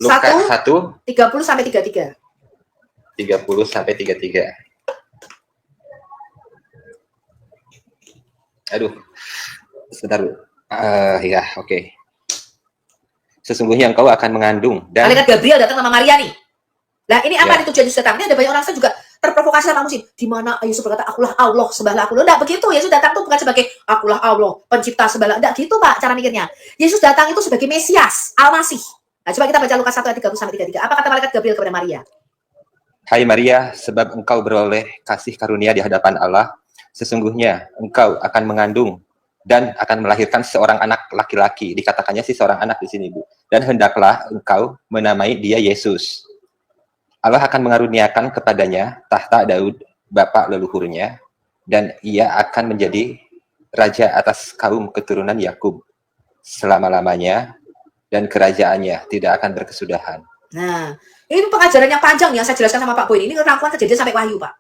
1 30 sampai 33. 30 sampai 33. Aduh, sebentar. Ya, oke. Sesungguhnya engkau akan mengandung dan Malaikat Gabriel datang sama Maria nih. Nah, ini apa Ya. nih tujuan Yesus datang? Ini ada banyak orang saya juga terprovokasi sama musim. Di mana Yesus berkata, akulah Allah, sembahlah aku. Enggak begitu. Yesus datang tuh bukan sebagai akulah Allah, pencipta sembahlah. Enggak gitu, Pak, cara mikirnya. Yesus datang itu sebagai Mesias, Al-Masih. Nah, coba kita baca Lukas 1 ayat 30 sampai 33. Apa kata malaikat Gabriel kepada Maria? Hai Maria, sebab engkau beroleh kasih karunia di hadapan Allah, sesungguhnya engkau akan mengandung dan akan melahirkan seorang anak laki-laki. Dikatakannya sih seorang anak di sini, Bu. Dan hendaklah engkau menamai dia Yesus. Allah akan mengaruniakan kepadanya tahta Daud, bapa leluhurnya, dan ia akan menjadi raja atas kaum keturunan Yakub selama-lamanya, dan kerajaannya tidak akan berkesudahan. Nah, ini pengajaran yang panjang yang saya jelaskan sama Pak Boy. Ini rangkuman kejadian sampai Wahyu, Pak.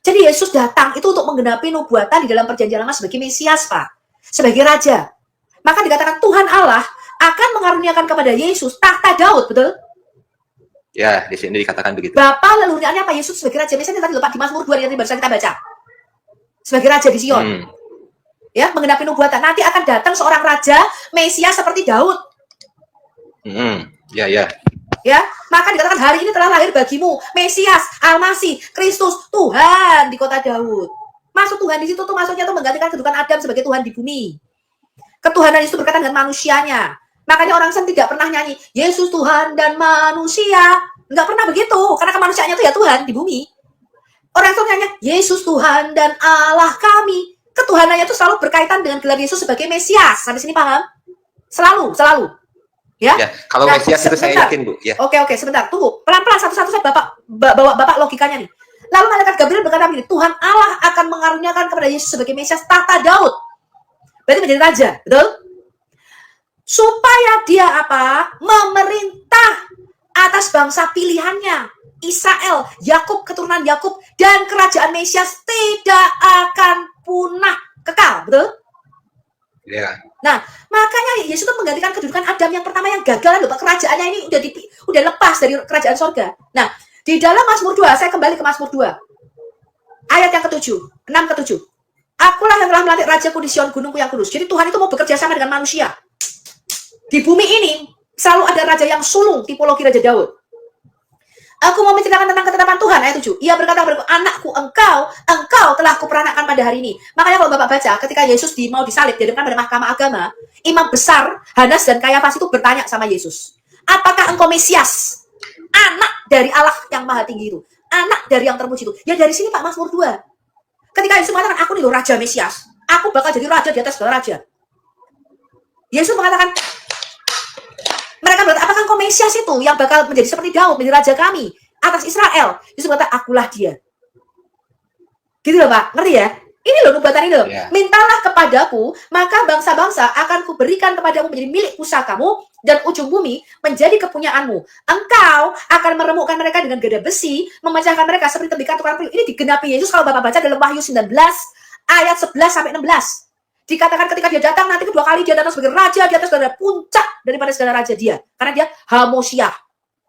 Jadi Yesus datang itu untuk menggenapi nubuatan di dalam perjanjian lama sebagai Mesias, Pak. Sebagai Raja. Maka dikatakan Tuhan Allah akan mengaruniakan kepada Yesus tahta Daud, betul? Ya, di sini dikatakan begitu. Bapak leluhurnya apa? Yesus sebagai Raja. Misalnya tadi Pak di Mazmur 2 yang barusan kita baca. Sebagai Raja di Sion. Ya, menggenapi nubuatan. Nanti akan datang seorang Raja, Mesias seperti Daud. Ya. Ya, maka dikatakan hari ini telah lahir bagimu Mesias, Almasih, Kristus, Tuhan di kota Daud. Masuk Tuhan di situ tuh maksudnya tuh menggantikan kedudukan Adam sebagai Tuhan di bumi. Ketuhanan itu berkaitan dengan manusianya. Makanya orang Kristen tidak pernah nyanyi Yesus Tuhan dan manusia. Enggak pernah begitu, karena kemanusiaannya itu ya Tuhan di bumi. Orang itu nyanyi Yesus Tuhan dan Allah kami. Ketuhanannya itu selalu berkaitan dengan gelar Yesus sebagai Mesias. Sampai sini paham? Selalu. Ya, kalau Mesias itu saya yakin, Bu. Ya. Oke, sebentar, tunggu. Pelan-pelan satu-satu saya bawa Bapak logikanya nih. Lalu malaikat Gabriel berkata begini, Tuhan Allah akan mengaruniakan kepada Yesus sebagai Mesias tahta Daud. Berarti menjadi raja, betul? Supaya dia apa? Memerintah atas bangsa pilihannya, Israel, Yakub, keturunan Yakub, dan kerajaan Mesias tidak akan punah, kekal, betul? Ya. Nah, makanya Yesus itu menggantikan kedudukan Adam yang pertama yang gagal loh, kerajaannya ini udah lepas dari kerajaan sorga. Nah, di dalam Mazmur 2, saya kembali ke Mazmur 2. Ayat yang ke-7, 6 ke-7. Akulah yang telah melantik rajaku di Sion, gunungku yang kudus. Jadi Tuhan itu mau bekerja sama dengan manusia. Di bumi ini selalu ada raja yang sulung, tipologi Raja Daud. Aku mau menceritakan tentang ketetapan Tuhan, ayat 7. Ia berkata kepadaku, anakku, engkau telah kuperanakan pada hari ini. Makanya kalau Bapak baca, ketika Yesus mau disalib, dihadapkan pada mahkamah agama, imam besar, Hanas dan Kayafas itu bertanya sama Yesus, apakah engkau Mesias? Anak dari Allah yang maha tinggi itu. Anak dari yang terpuji itu. Ya dari sini Pak, Mazmur 2. Ketika Yesus mengatakan, aku nih loh Raja Mesias. Aku bakal jadi raja di atas segala raja. Yesus mengatakan, mereka berkata, apakah engkau Mesias itu yang bakal menjadi seperti Daud, menjadi raja kami atas Israel? Yesus berkata, akulah dia. Gitu loh Pak, ngerti ya? Ini loh nubuatan ini loh. Yeah. Mintalah kepadaku, maka bangsa-bangsa akan kuberikan kepadamu menjadi milik pusakamu, dan ujung bumi menjadi kepunyaanmu. Engkau akan meremukkan mereka dengan gada besi, memecahkan mereka seperti tembikar tukang peliu. Ini digenapi Yesus kalau Bapak baca dalam Wahyu 19 ayat 11 sampai 16. Dikatakan ketika dia datang, nanti kedua kali dia datang sebagai raja di atas segala puncak daripada segala raja dia. Karena dia Hamosiah.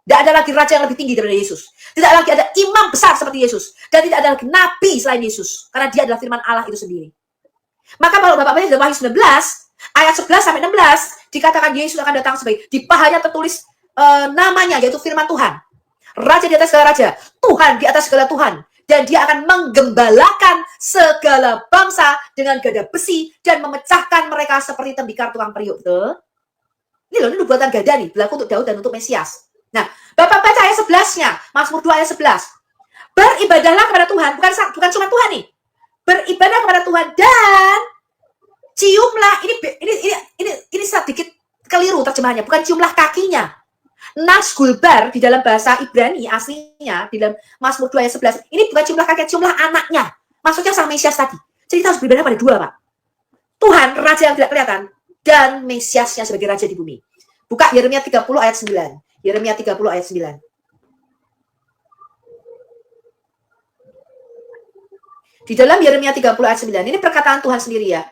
Tidak ada lagi raja yang lebih tinggi daripada Yesus. Tidak lagi ada imam besar seperti Yesus. Dan tidak ada lagi nabi selain Yesus. Karena dia adalah firman Allah itu sendiri. Maka kalau Bapak baca dalam Wahyu 19, ayat 11 sampai 16, dikatakan Yesus akan datang sebagai, di pahanya tertulis namanya, yaitu firman Tuhan. Raja di atas segala raja. Tuhan di atas segala Tuhan. Dan dia akan menggembalakan segala bangsa dengan gada besi dan memecahkan mereka seperti tembikar tukang periuk. Betul? Ini loh, ini nubuatan gada nih, berlaku untuk Daud dan untuk Mesias. Nah, Bapak baca ayat 11-nya, Mazmur 2 ayat 11. Beribadahlah kepada Tuhan, bukan cuma Tuhan nih. Beribadah kepada Tuhan dan ciumlah, ini sedikit keliru terjemahannya, bukan ciumlah kakinya. Nas gulbar di dalam bahasa Ibrani aslinya di dalam Mazmur 2 ayat 11 ini bukan ciumlah kaki, ciumlah anaknya. Maksudnya sang Mesias tadi. Jadi kita harus beribadah pada dua, Pak. Tuhan, raja yang tidak kelihatan, dan Mesiasnya sebagai raja di bumi. Buka Yeremia 30 ayat 9. Yeremia 30 ayat 9. Di dalam Yeremia 30 ayat 9, ini perkataan Tuhan sendiri ya.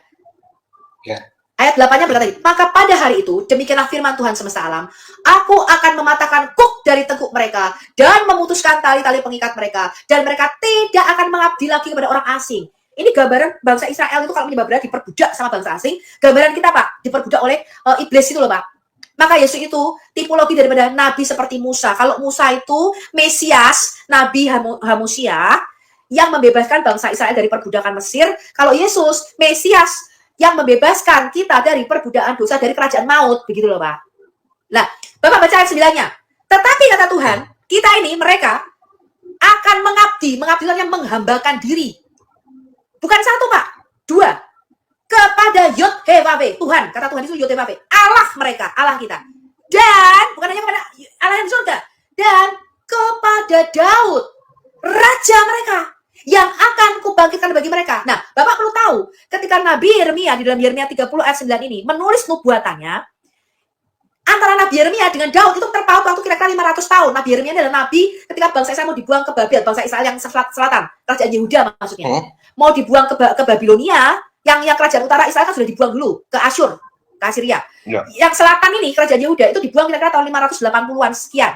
Ya. Ayat 8-nya berkata, maka pada hari itu, demikianlah firman Tuhan semesta alam, aku akan mematahkan kuk dari tengkuk mereka, dan memutuskan tali-tali pengikat mereka, dan mereka tidak akan mengabdi lagi kepada orang asing. Ini gambaran bangsa Israel itu kalau menyembah berhala diperbudak sama bangsa asing, gambaran kita Pak, diperbudak oleh iblis itu loh Pak. Maka Yesus itu tipologi daripada nabi seperti Musa. Kalau Musa itu Mesias, nabi Hamosiah, yang membebaskan bangsa Israel dari perbudakan Mesir. Kalau Yesus, Mesias, yang membebaskan kita dari perbudakan dosa, dari kerajaan maut. Begitu loh, Pak. Nah, Bapak baca ayat 9-nya. Tetapi kata Tuhan, kita ini, mereka, akan mengabdi. Mengabdi artinya menghambakan diri. Bukan satu, Pak. Dua. kepada Yod-Heh-Wah-Weh, Tuhan, kata Tuhan itu Yod-Heh-Wah-Weh, Allah mereka, Allah kita. Dan bukan hanya kepada Allah yang di surga, dan kepada Daud, raja mereka, yang akan kubangkitkan bagi mereka. Nah, Bapak perlu tahu, ketika Nabi Yeremia di dalam Yeremia 30 ayat 9 ini menulis nubuatannya, antara Nabi Yeremia dengan Daud itu terpaut waktu kira-kira 500 tahun. Nabi Yeremia adalah nabi ketika bangsa Israel mau dibuang ke Babel, bangsa Israel yang selatan, kerajaan Yehuda maksudnya. Mau dibuang ke Babilonia, yang kerajaan utara Israel kan sudah dibuang dulu ke Asyur, ke Assyria. Ya. Yang selatan ini kerajaan Yehuda itu dibuang kira-kira tahun 580-an sekian.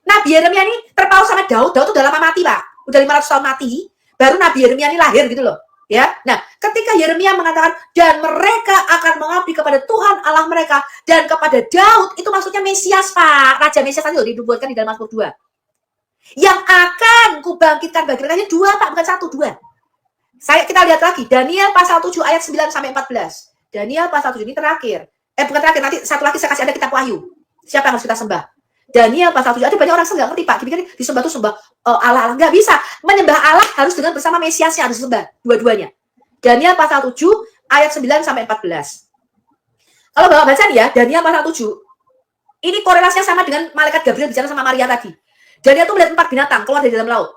Nabi Yeremia ini terpaut sama Daud. Daud udah lama mati, Pak. Udah 500 tahun mati, baru Nabi Yeremia ini lahir gitu loh. Ya. Nah, ketika Yeremia mengatakan dan mereka akan mengabdi kepada Tuhan Allah mereka dan kepada Daud, itu maksudnya Mesias, Pak. Raja Mesias tadi dibuatkan di dalam Mazmur 2. Yang akan kubangkitkan bagi mereka, 2, Pak, bukan 1, 2. Kita lihat lagi Daniel pasal 7 ayat 9 sampai 14. Daniel pasal 7 ini terakhir. Bukan terakhir, nanti satu lagi saya kasih Anda kitab Wahyu. Siapa yang harus kita sembah? Daniel pasal 7. Ada banyak orang nggak ngerti, Pak. Dipikir disembah tuh sembah Allah. Nggak bisa. Menyembah Allah harus dengan bersama Mesiasnya, harus disembah dua-duanya. Daniel pasal 7 ayat 9 sampai 14. Kalau Bapak baca nih ya, Daniel pasal 7. Ini korelasinya sama dengan malaikat Gabriel bicara sama Maria tadi. Daniel tuh melihat 4 binatang keluar dari dalam laut.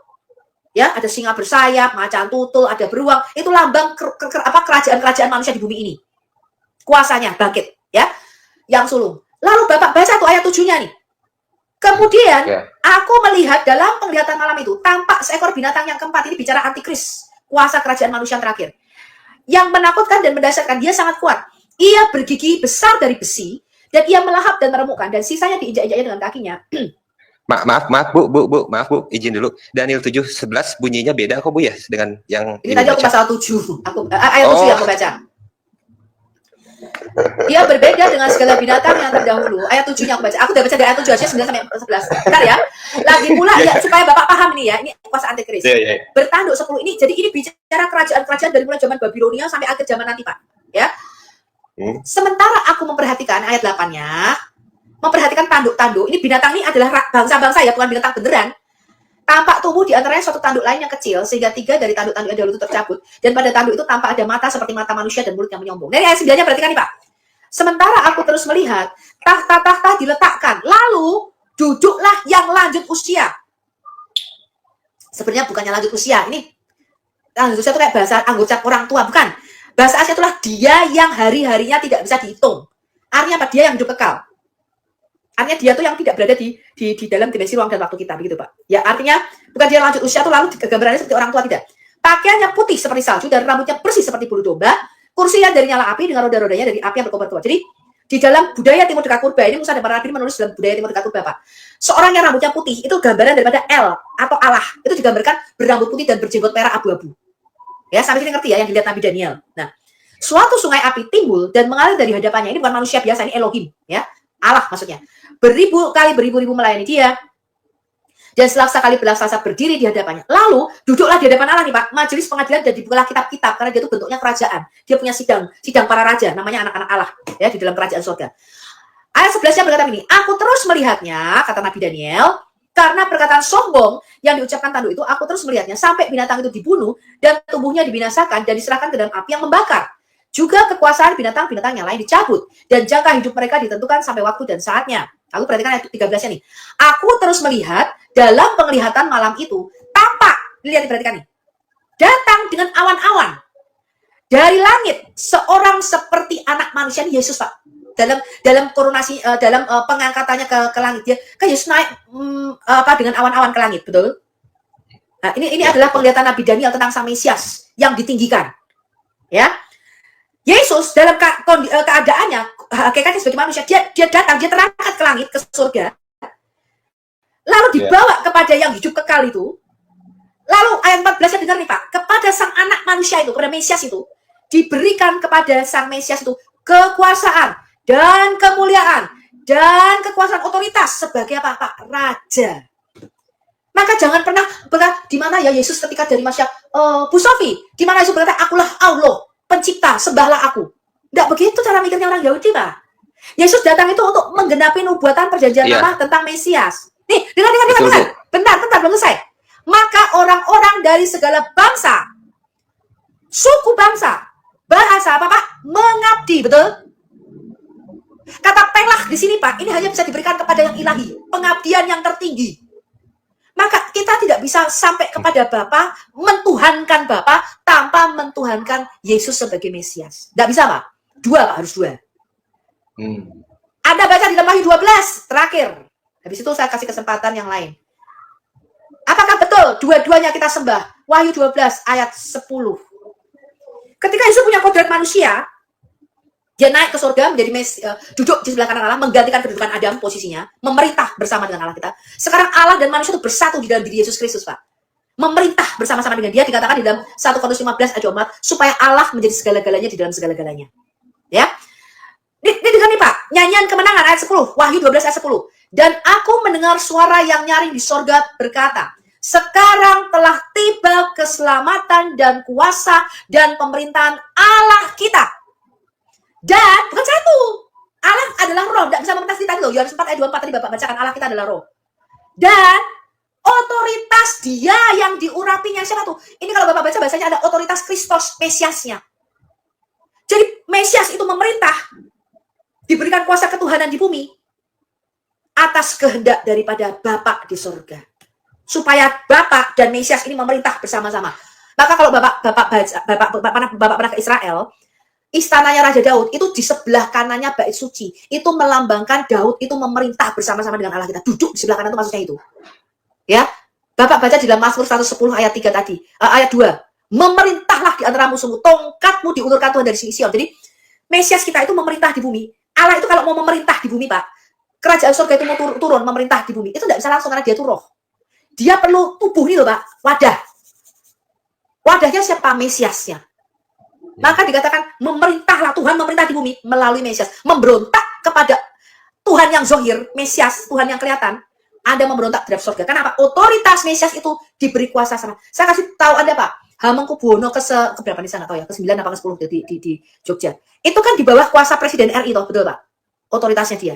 Ya, ada singa bersayap, macan tutul, ada beruang. Itu lambang kerajaan-kerajaan manusia di bumi ini. Kuasanya bangkit, ya. Yang sulung. Lalu Bapak baca tuh ayat 7-nya nih. Kemudian aku melihat dalam penglihatan malam itu tampak seekor binatang yang keempat, ini bicara antikris, kuasa kerajaan manusia yang terakhir. Yang menakutkan dan mendasarkan, dia sangat kuat. Ia bergigi besar dari besi dan ia melahap dan meremukkan dan sisanya diinjak-injaknya dengan kakinya. Maaf Bu, izin dulu. Daniel 7:11 bunyinya beda kok Bu ya dengan yang ini tadi aku pasal 7. Ayat 7 yang aku baca. Dia berbeda dengan segala binatang yang terdahulu. Ayat 7-nya aku baca. Aku udah baca dari ayat 7 aja 9 sampai 11. Bentar ya. Lagi pula ya, supaya Bapak paham nih ya. Ini kuasa antikris. Bertanduk 10 ini. Jadi ini bicara kerajaan-kerajaan dari mulai zaman Babilonia sampai akhir zaman nanti, Pak. Ya. Sementara aku memperhatikan ayat 8-nya, memperhatikan tanduk-tanduk. Ini binatang ini adalah bangsa-bangsa ya, bukan binatang beneran. Tampak tumbuh di antaranya suatu tanduk lain yang kecil, sehingga 3 dari tanduk-tanduk yang dahulu itu tercabut. Dan pada tanduk itu tampak ada mata seperti mata manusia dan mulut yang menyombong. Dari ayat 9-nya perhatikan nih, Pak. Sementara aku terus melihat, tahta-tahta diletakkan. Lalu, duduklah yang lanjut usia. Sebenarnya bukannya lanjut usia. Ini, lanjut usia itu kayak bahasa anggota orang tua. Bukan. Bahasa aslinya itulah dia yang hari-harinya tidak bisa dihitung. Artinya apa? Dia yang hidup kekal. Artinya dia tuh yang tidak berada di dalam dimensi ruang dan waktu kita, begitu Pak. Ya, artinya bukan dia lanjut usia tuh lalu gambarannya seperti orang tua, tidak. Pakaiannya putih seperti salju dan rambutnya bersih seperti bulu domba. Kursinya dari nyala api dengan roda-rodanya dari api yang berkobar-kobar. Jadi di dalam budaya Timur Dekat Purba ini Musa dan para nabi menulis dalam budaya Timur Dekat Purba, Pak. Seorang yang rambutnya putih itu gambaran daripada El atau Allah. Itu digambarkan berambut putih dan berjenggot merah abu-abu. Ya, sampai sini ngerti ya yang dilihat Nabi Daniel. Nah, suatu sungai api timbul dan mengalir dari hadapannya. Ini bukan manusia biasa, ini Elohim, ya. Allah maksudnya. Beribu-ribu melayani dia. Dan selaksa kali berlaksasa berdiri di hadapannya. Lalu duduklah di hadapan Allah nih Pak, majelis pengadilan dan dibukalah kitab-kitab karena dia itu bentuknya kerajaan. Dia punya sidang para raja, namanya anak-anak Allah ya di dalam kerajaan surga. Ayat 11-nya berkata begini, aku terus melihatnya, kata Nabi Daniel, karena perkataan sombong yang diucapkan tanduk itu, aku terus melihatnya sampai binatang itu dibunuh dan tubuhnya dibinasakan dan diserahkan ke dalam api yang membakar. Juga kekuasaan binatang-binatang yang lain dicabut dan jangka hidup mereka ditentukan sampai waktu dan saatnya. Lalu perhatikan ayat 13-nya nih. Aku terus melihat dalam penglihatan malam itu tampak, lihat diperhatikan nih. Datang dengan awan-awan dari langit seorang seperti anak manusia ini Yesus Pak. Dalam koronasi dalam pengangkatannya ke langit dia kan Yesus naik dengan awan-awan ke langit, betul? Nah, ini adalah penglihatan Nabi Daniel tentang Sang Mesias yang ditinggikan. Ya. Yesus dalam keadaannya hakikatnya sebagai manusia dia datang, dia terangkat ke langit, ke surga, lalu dibawa kepada yang hidup kekal itu. Lalu ayat 14-nya dengar nih Pak, kepada sang anak manusia itu, kepada Mesias itu, diberikan kepada sang Mesias itu kekuasaan dan kemuliaan dan kekuasaan otoritas sebagai apa Pak? Raja. Maka jangan pernah berkata, di mana ya Yesus ketika dari Masya, Bu Sofi, di mana Yesus berkata, akulah Allah, pencipta, sembahlah aku. Tidak begitu cara mikirnya orang Yahudi, Pak. Yesus datang itu untuk menggenapi nubuatan perjanjian lama tentang Mesias. Nih, dengar. Bentar, belum selesai. Maka orang-orang dari segala bangsa, suku bangsa, Bahasa apa, Pak? Mengabdi, betul? Kata telah di sini, Pak, ini hanya bisa diberikan kepada yang ilahi, pengabdian yang tertinggi. Maka kita tidak bisa sampai kepada Bapa, mentuhankan Bapa tanpa mentuhankan Yesus sebagai Mesias. Tidak bisa, Pak. Dua, Pak, harus dua. Anda baca di dalam Wahyu 12, terakhir. Habis itu saya kasih kesempatan yang lain. Apakah betul dua-duanya kita sembah? Wahyu 12 ayat 10. Ketika Yesus punya kodrat manusia, dia naik ke surga menjadi duduk di sebelah kanan Allah, menggantikan kedudukan Adam posisinya, memerintah bersama dengan Allah kita. Sekarang Allah dan manusia itu bersatu di dalam diri Yesus Kristus, Pak. Memerintah bersama-sama dengan dia, dikatakan di dalam 1 Korintus 15 ayat 24, supaya Allah menjadi segala-galanya di dalam segala-galanya. Ya. Ini dengar nih, Pak, nyanyian kemenangan ayat 10, Wahyu 12 ayat 10. Dan aku mendengar suara yang nyaring di sorga berkata, sekarang telah tiba keselamatan dan kuasa dan pemerintahan Allah kita. Dan bukan satu. Allah adalah roh. Tidak bisa membatasi tadi loh. Yohanes 4 ayat 24 tadi Bapak bacakan. Allah kita adalah roh. Dan otoritas dia yang diurapinya siapa tuh? Ini kalau Bapak baca bahasanya ada otoritas Kristus, Mesiasnya. Jadi Mesias itu memerintah. Diberikan kuasa ketuhanan di bumi. Atas kehendak daripada Bapa di surga. Supaya Bapa dan Mesias ini memerintah bersama-sama. Maka kalau Bapak pernah ke Israel, istananya Raja Daud itu di sebelah kanannya bait suci. Itu melambangkan Daud itu memerintah bersama-sama dengan Allah kita. Duduk di sebelah kanan itu maksudnya itu. Ya. Bapak baca di dalam Mazmur 110 ayat 3 tadi. Ayat 2. Memerintahlah di antara musuhmu, tongkatmu diulurkan Tuhan dari Sion. Jadi Mesias kita itu memerintah di bumi. Allah itu kalau mau memerintah di bumi, Pak, kerajaan surga itu mau turun memerintah di bumi. Itu tidak bisa langsung karena dia itu roh. Dia perlu tubuh nih loh, Pak. Wadah. Wadahnya siapa? Mesiasnya. Maka dikatakan memerintahlah, Tuhan memerintah di bumi melalui Mesias. Memberontak kepada Tuhan yang zohir, Mesias, Tuhan yang kelihatan. Anda memberontak terhadap surga. Kenapa? Otoritas Mesias itu diberi kuasa sama. Saya kasih tahu Anda, Pak. Hamengkubuwono keberapa nih saya nggak tahu ya, ke-9 apa ke-10 di Jogja. Itu kan di bawah kuasa Presiden RI toh, betul Pak? Otoritasnya dia.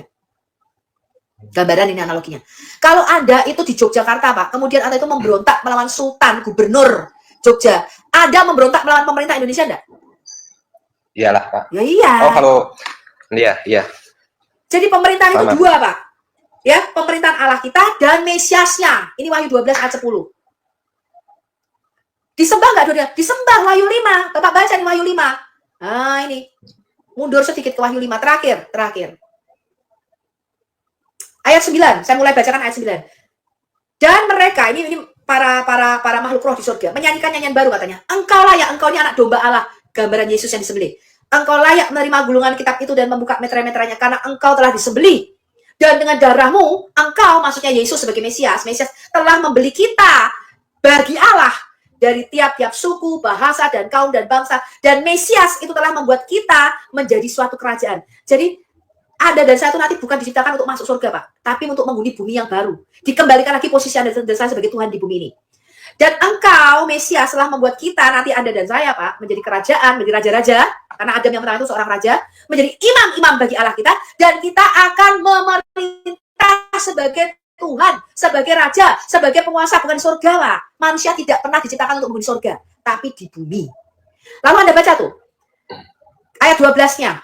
Gambaran ini analoginya. Kalau Anda itu di Yogyakarta, Pak, kemudian Anda itu memberontak melawan Sultan, Gubernur Jogja, Anda memberontak melawan pemerintah Indonesia enggak? Iyalah, Pak. Ya iya. Oh, kalau iya. Jadi pemerintahan itu dua, Pak. Ya, pemerintahan Allah kita dan Mesiasnya. Ini Wahyu 12 ayat 10. Disembah nggak dua-duanya? Disembah Wahyu 5. Bapak baca di Wahyu 5. Nah, ini. Mundur sedikit ke Wahyu 5. Terakhir. Ayat 9. Saya mulai bacakan ayat 9. Dan mereka, ini para makhluk roh di surga, menyanyikan nyanyian baru katanya. Engkau layak, engkau ini anak domba Allah. Gambaran Yesus yang disembelih. Engkau layak menerima gulungan kitab itu dan membuka meterai-meterainya karena engkau telah disembelih. Dan dengan darahmu, engkau, maksudnya Yesus sebagai Mesias telah membeli kita bagi Allah dari tiap-tiap suku, bahasa, dan kaum, dan bangsa. Dan Mesias itu telah membuat kita menjadi suatu kerajaan. Jadi, Anda dan saya itu nanti bukan diciptakan untuk masuk surga, Pak. Tapi untuk menghuni bumi yang baru. Dikembalikan lagi posisi Anda dan saya sebagai Tuhan di bumi ini. Dan engkau, Mesias, telah membuat kita, nanti Anda dan saya, Pak, menjadi kerajaan, menjadi raja-raja. Karena Adam yang pertama itu seorang raja. Menjadi imam-imam bagi Allah kita. Dan kita akan memerintah sebagai Tuhan, sebagai raja, sebagai penguasa, bukan di surga, Pak. Manusia tidak pernah diciptakan untuk menghuni surga, tapi di bumi. Lalu Anda baca tuh, ayat 12-nya.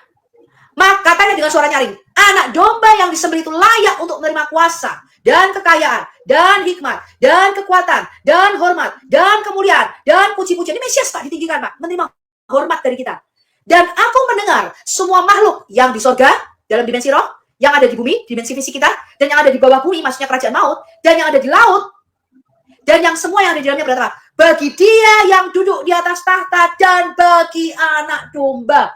Maka katanya dengan suara nyaring, anak domba yang disembelih itu layak untuk menerima kuasa, dan kekayaan, dan hikmat, dan kekuatan, dan hormat, dan kemuliaan, dan puji-pujian. Ini Mesias, Pak, ditinggikan, Pak, menerima hormat dari kita. Dan aku mendengar semua makhluk yang di surga, dalam dimensi roh, yang ada di bumi, dimensi fisik kita, dan yang ada di bawah bumi, maksudnya kerajaan maut, dan yang ada di laut, dan yang semua yang ada di dalamnya berkata, bagi dia yang duduk di atas tahta, dan bagi anak domba.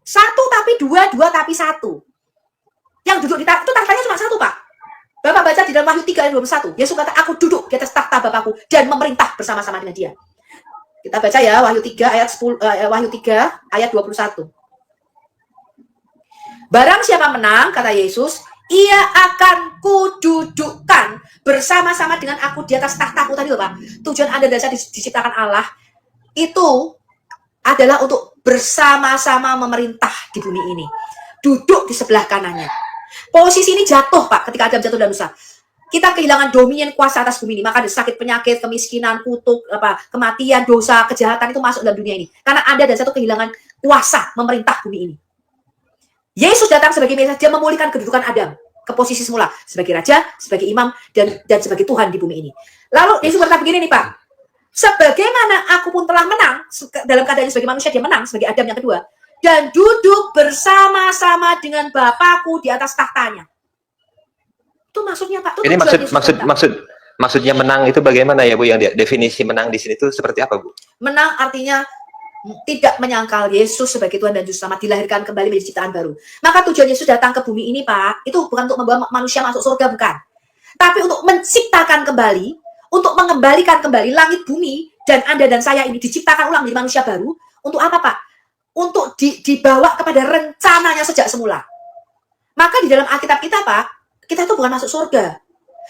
Satu tapi dua tapi satu. Yang duduk di tahta, itu tahtanya cuma satu, Pak. Bapak baca di dalam Wahyu 3 ayat 21. Yesus kata, aku duduk di atas tahta Bapakku, dan memerintah bersama-sama dengan dia. Kita baca ya, Wahyu 3 ayat 21. Barang siapa menang, kata Yesus, ia akan kududukkan bersama-sama dengan aku di atas tahtaku tadi loh, Pak. Tujuan Anda dan saya diciptakan Allah itu adalah untuk bersama-sama memerintah di bumi ini. Duduk di sebelah kanannya. Posisi ini jatuh, Pak, ketika Adam jatuh dalam dosa. kita kehilangan dominion kuasa atas bumi ini. Maka ada sakit, penyakit, kemiskinan, kutuk, kematian, dosa, kejahatan itu masuk dalam dunia ini. Karena Anda dan saya itu kehilangan kuasa memerintah bumi ini. Yesus datang sebagai Mesias, dia memulihkan kedudukan Adam ke posisi semula sebagai raja, sebagai imam, dan sebagai Tuhan di bumi ini. Lalu Yesus berkata begini nih Pak, sebagaimana aku pun telah menang dalam keadaan sebagai manusia, dia menang sebagai Adam yang kedua, dan duduk bersama-sama dengan Bapakku di atas tahtanya. Itu maksudnya Pak. Itu Ini maksudnya menang itu bagaimana ya Bu? Yang definisi menang di sini itu seperti apa Bu? Menang artinya tidak menyangkal Yesus sebagai Tuhan dan Juru Selamat, dilahirkan kembali menjadi ciptaan baru. Maka tujuan Yesus datang ke bumi ini Pak, itu bukan untuk membawa manusia masuk surga, bukan. Tapi untuk menciptakan kembali, untuk mengembalikan kembali langit bumi, dan Anda dan saya ini diciptakan ulang menjadi manusia baru. Untuk apa Pak? Untuk dibawa kepada rencananya sejak semula. Maka di dalam Alkitab kita Pak, kita itu bukan masuk surga,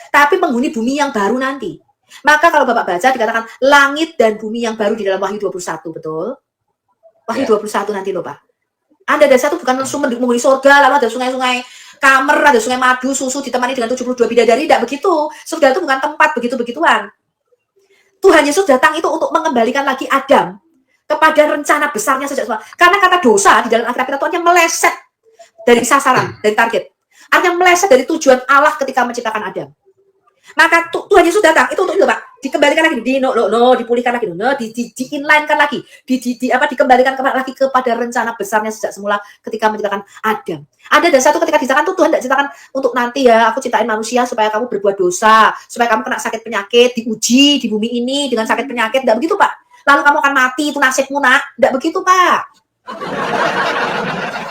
tapi menghuni bumi yang baru nanti. Maka kalau Bapak baca dikatakan langit dan bumi yang baru di dalam Wahyu 21, betul? Wahyu 21 nanti loh Pak. Anda dan saya itu bukan langsung menghuni surga, lalu ada sungai-sungai kamer, ada sungai madu, susu ditemani dengan 72 bidadari, tidak begitu. Surga itu bukan tempat begitu-begituan. Tuhan Yesus datang itu untuk mengembalikan lagi Adam kepada rencana besarnya sejak semula. Karena kata dosa di dalam Alkitab kita itu hanya meleset dari sasaran, dari target. Hanya meleset dari tujuan Allah ketika menciptakan Adam. Maka Tuhan Yesus datang itu untuk itu Pak, dikembalikan lagi, dipulihkan lagi, di-inline-kan lagi, dikembalikan lagi kepada rencana besarnya sejak semula ketika menciptakan Adam. Ada dan satu ketika diciptakan tuh Tuhan tidak ciptakan untuk nanti ya, aku ciptain manusia supaya kamu berbuat dosa, supaya kamu kena sakit penyakit, diuji di bumi ini dengan sakit penyakit, tidak begitu Pak. Lalu kamu akan mati, itu nasibmu nak, tidak begitu Pak.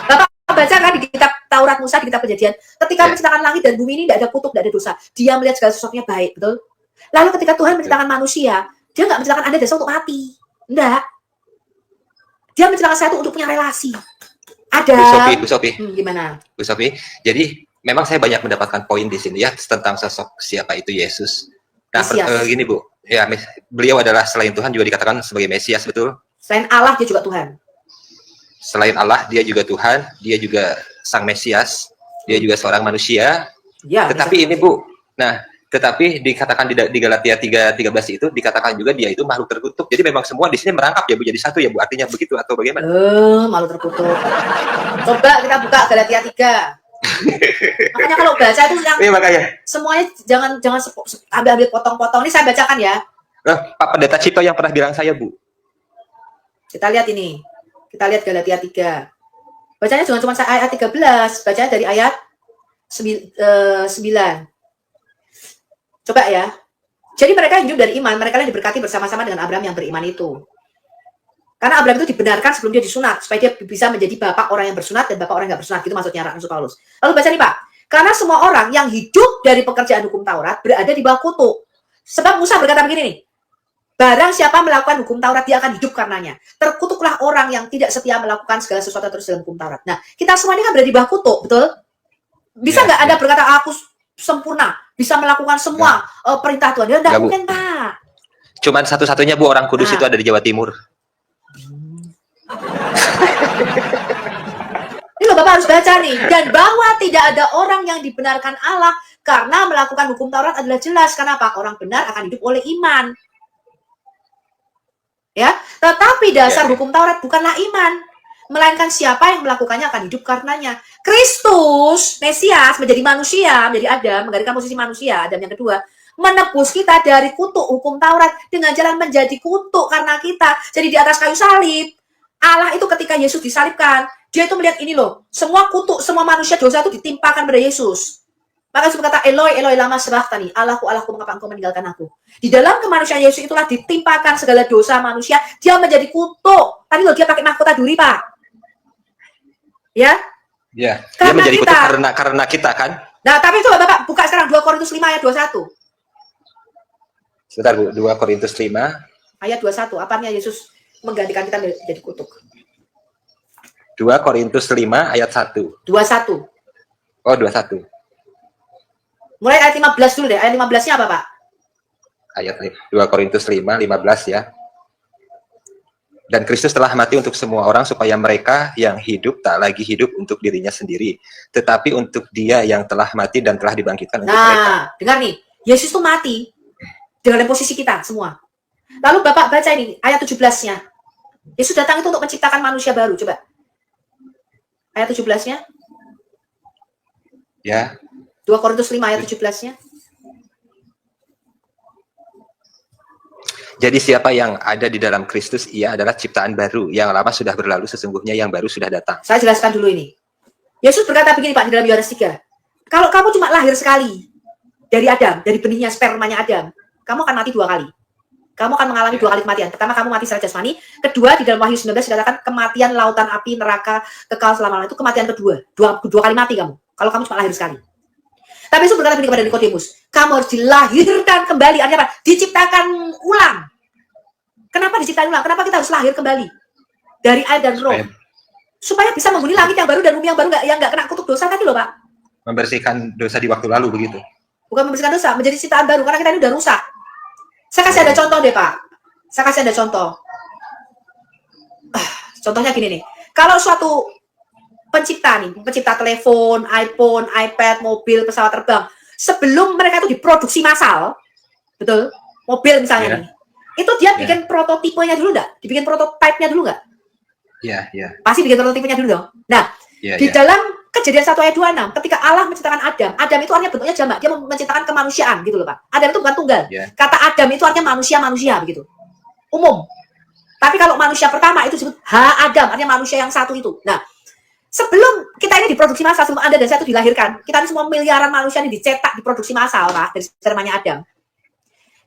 Bapak baca kan di kitab Taurat Musa, di kitab Kejadian, ketika menciptakan langit dan bumi ini tidak ada kutuk, tidak ada dosa. Dia melihat segala sesuatunya baik, betul? Lalu ketika Tuhan menciptakan manusia, dia nggak menciptakan Anda dan saya untuk mati. Enggak. Dia menciptakan saya itu untuk punya relasi. Ada. Bu Sophie. Gimana? Bu Sophie, jadi memang saya banyak mendapatkan poin di sini ya tentang sosok siapa itu Yesus. Nah, gini Bu, ya beliau adalah selain Tuhan juga dikatakan sebagai Mesias, betul? Selain Allah, dia juga Tuhan. Selain Allah, dia juga Tuhan, dia juga Sang Mesias, dia juga seorang manusia. Ya, tetapi ini Bu, nah, tetapi dikatakan di Galatia 3:13 itu dikatakan juga dia itu makhluk terkutuk. Jadi memang semua di sini merangkap ya Bu, jadi satu ya Bu, artinya begitu atau bagaimana? Makhluk terkutuk. Coba kita buka Galatia 3. Makanya kalau baca itu yang makanya semuanya jangan ambil potong-potong. Ini saya bacakan ya. Pak Pendeta Cipto yang pernah bilang saya Bu. Kita lihat ini. Kita lihat Galatia 3. Bacanya jangan cuma ayat 13, bacanya dari ayat 9. Coba ya. Jadi mereka hidup dari iman, mereka yang diberkati bersama-sama dengan Abraham yang beriman itu. Karena Abraham itu dibenarkan sebelum dia disunat, supaya dia bisa menjadi bapak orang yang bersunat dan bapak orang yang gak bersunat. Itu maksudnya Rasul Paulus. Lalu baca nih Pak. Karena semua orang yang hidup dari pekerjaan hukum Taurat berada di bawah kutuk. Sebab Musa berkata begini nih. Barang siapa melakukan hukum Taurat, dia akan hidup karenanya. Terkutuklah orang yang tidak setia melakukan segala sesuatu terus dalam hukum Taurat. Nah, kita semua ini kan berada di bawah kutuk, betul? Bisa nggak Anda berkata, aku sempurna, bisa melakukan semua perintah Tuhan? Ya, nggak mungkin, Pak. Cuman satu-satunya Bu, orang kudus itu ada di Jawa Timur. Ini loh Bapak harus baca nih. Dan bahwa tidak ada orang yang dibenarkan Allah karena melakukan hukum Taurat adalah jelas. Kenapa? Orang benar akan hidup oleh iman. Ya, tetapi dasar hukum Taurat bukanlah iman, melainkan siapa yang melakukannya akan hidup karenanya. Kristus, Mesias, menjadi manusia, menjadi Adam, menggantikan posisi manusia, Adam yang kedua, menebus kita dari kutuk hukum Taurat dengan jalan menjadi kutuk karena kita. Jadi di atas kayu salib, Allah itu ketika Yesus disalibkan, dia itu melihat ini loh, semua kutuk, semua manusia dosa itu ditimpakan pada Yesus. Maka Yesus berkata, Eloi, Eloi, lama sabachthani, Allahku, Allahku, mengapa engkau meninggalkan aku? Di dalam kemanusiaan Yesus itulah ditimpakan segala dosa manusia, dia menjadi kutuk. Tadi loh dia pakai mahkota duri, Pak. Ya? Ya, dia menjadi kutuk karena kita kan? Nah, tapi coba Bapak buka sekarang 2 Korintus 5 ayat 21. Sebentar Bu, 2 Korintus 5 ayat 21, apanya Yesus menggantikan kita menjadi kutuk? 2 Korintus 5 ayat 1. 21. Oh, 21. Mulai ayat 15 dulu deh. Ayat 15-nya apa, Pak? Ayat 2 Korintus 5, 15 ya. Dan Kristus telah mati untuk semua orang supaya mereka yang hidup tak lagi hidup untuk dirinya sendiri, tetapi untuk Dia yang telah mati dan telah dibangkitkan untuk mereka. Nah, dengar nih, Yesus tuh mati dengan posisi kita semua. Lalu Bapak baca ini ayat 17-nya. Yesus datang itu untuk menciptakan manusia baru. Coba. Ayat 17-nya. Ya, 2 Korintus 5 ayat 17-nya. jadi siapa yang ada di dalam Kristus, ia adalah ciptaan baru. Yang lama sudah berlalu, sesungguhnya yang baru sudah datang. Saya jelaskan dulu ini. Yesus berkata begini Pak di dalam Yohanes 3. Kalau kamu cuma lahir sekali dari Adam, dari benihnya spermanya Adam, kamu akan mati 2 kali. Kamu akan mengalami 2 kali kematian. Pertama, kamu mati secara jasmani. Kedua, di dalam Wahyu 19 dikatakan kematian lautan api, neraka, kekal selama-lamanya. Itu kematian kedua. Dua kali mati kamu. Kalau kamu cuma lahir sekali. Tapi Yesus berkata begini kepada Nikodemus, kamu harus dilahirkan kembali. Artinya apa? Diciptakan ulang. Kenapa diciptakan ulang? Kenapa kita harus lahir kembali? Dari air dan roh. Supaya bisa menghuni langit yang baru dan bumi yang baru yang nggak kena kutuk dosa tadi loh Pak. Membersihkan dosa di waktu lalu begitu. Bukan membersihkan dosa, menjadi ciptaan baru. Karena kita ini udah rusak. Saya kasih ada contoh deh Pak. Saya kasih ada contoh. Contohnya gini nih. Kalau suatu pencipta nih, pencipta telepon, iPhone, iPad, mobil, pesawat terbang, sebelum mereka itu diproduksi massal, betul? Mobil misalnya nih, itu dia bikin prototipenya dulu nggak? Dibikin prototipenya dulu nggak? Iya. Pasti bikin prototipenya dulu dong. Nah, di dalam Kejadian 1 ayat 26, ketika Allah menciptakan Adam, Adam itu artinya bentuknya jamak, dia menciptakan kemanusiaan gitu loh Pak. Adam itu bukan tunggal. Kata Adam itu artinya manusia-manusia begitu. Umum. Tapi kalau manusia pertama itu disebut Ha-Adam, artinya manusia yang satu itu. Nah, sebelum kita ini diproduksi massal, sebelum Anda dan saya itu dilahirkan, kita ini semua miliaran manusia ini dicetak, diproduksi massal Pak, dari spermanya Adam.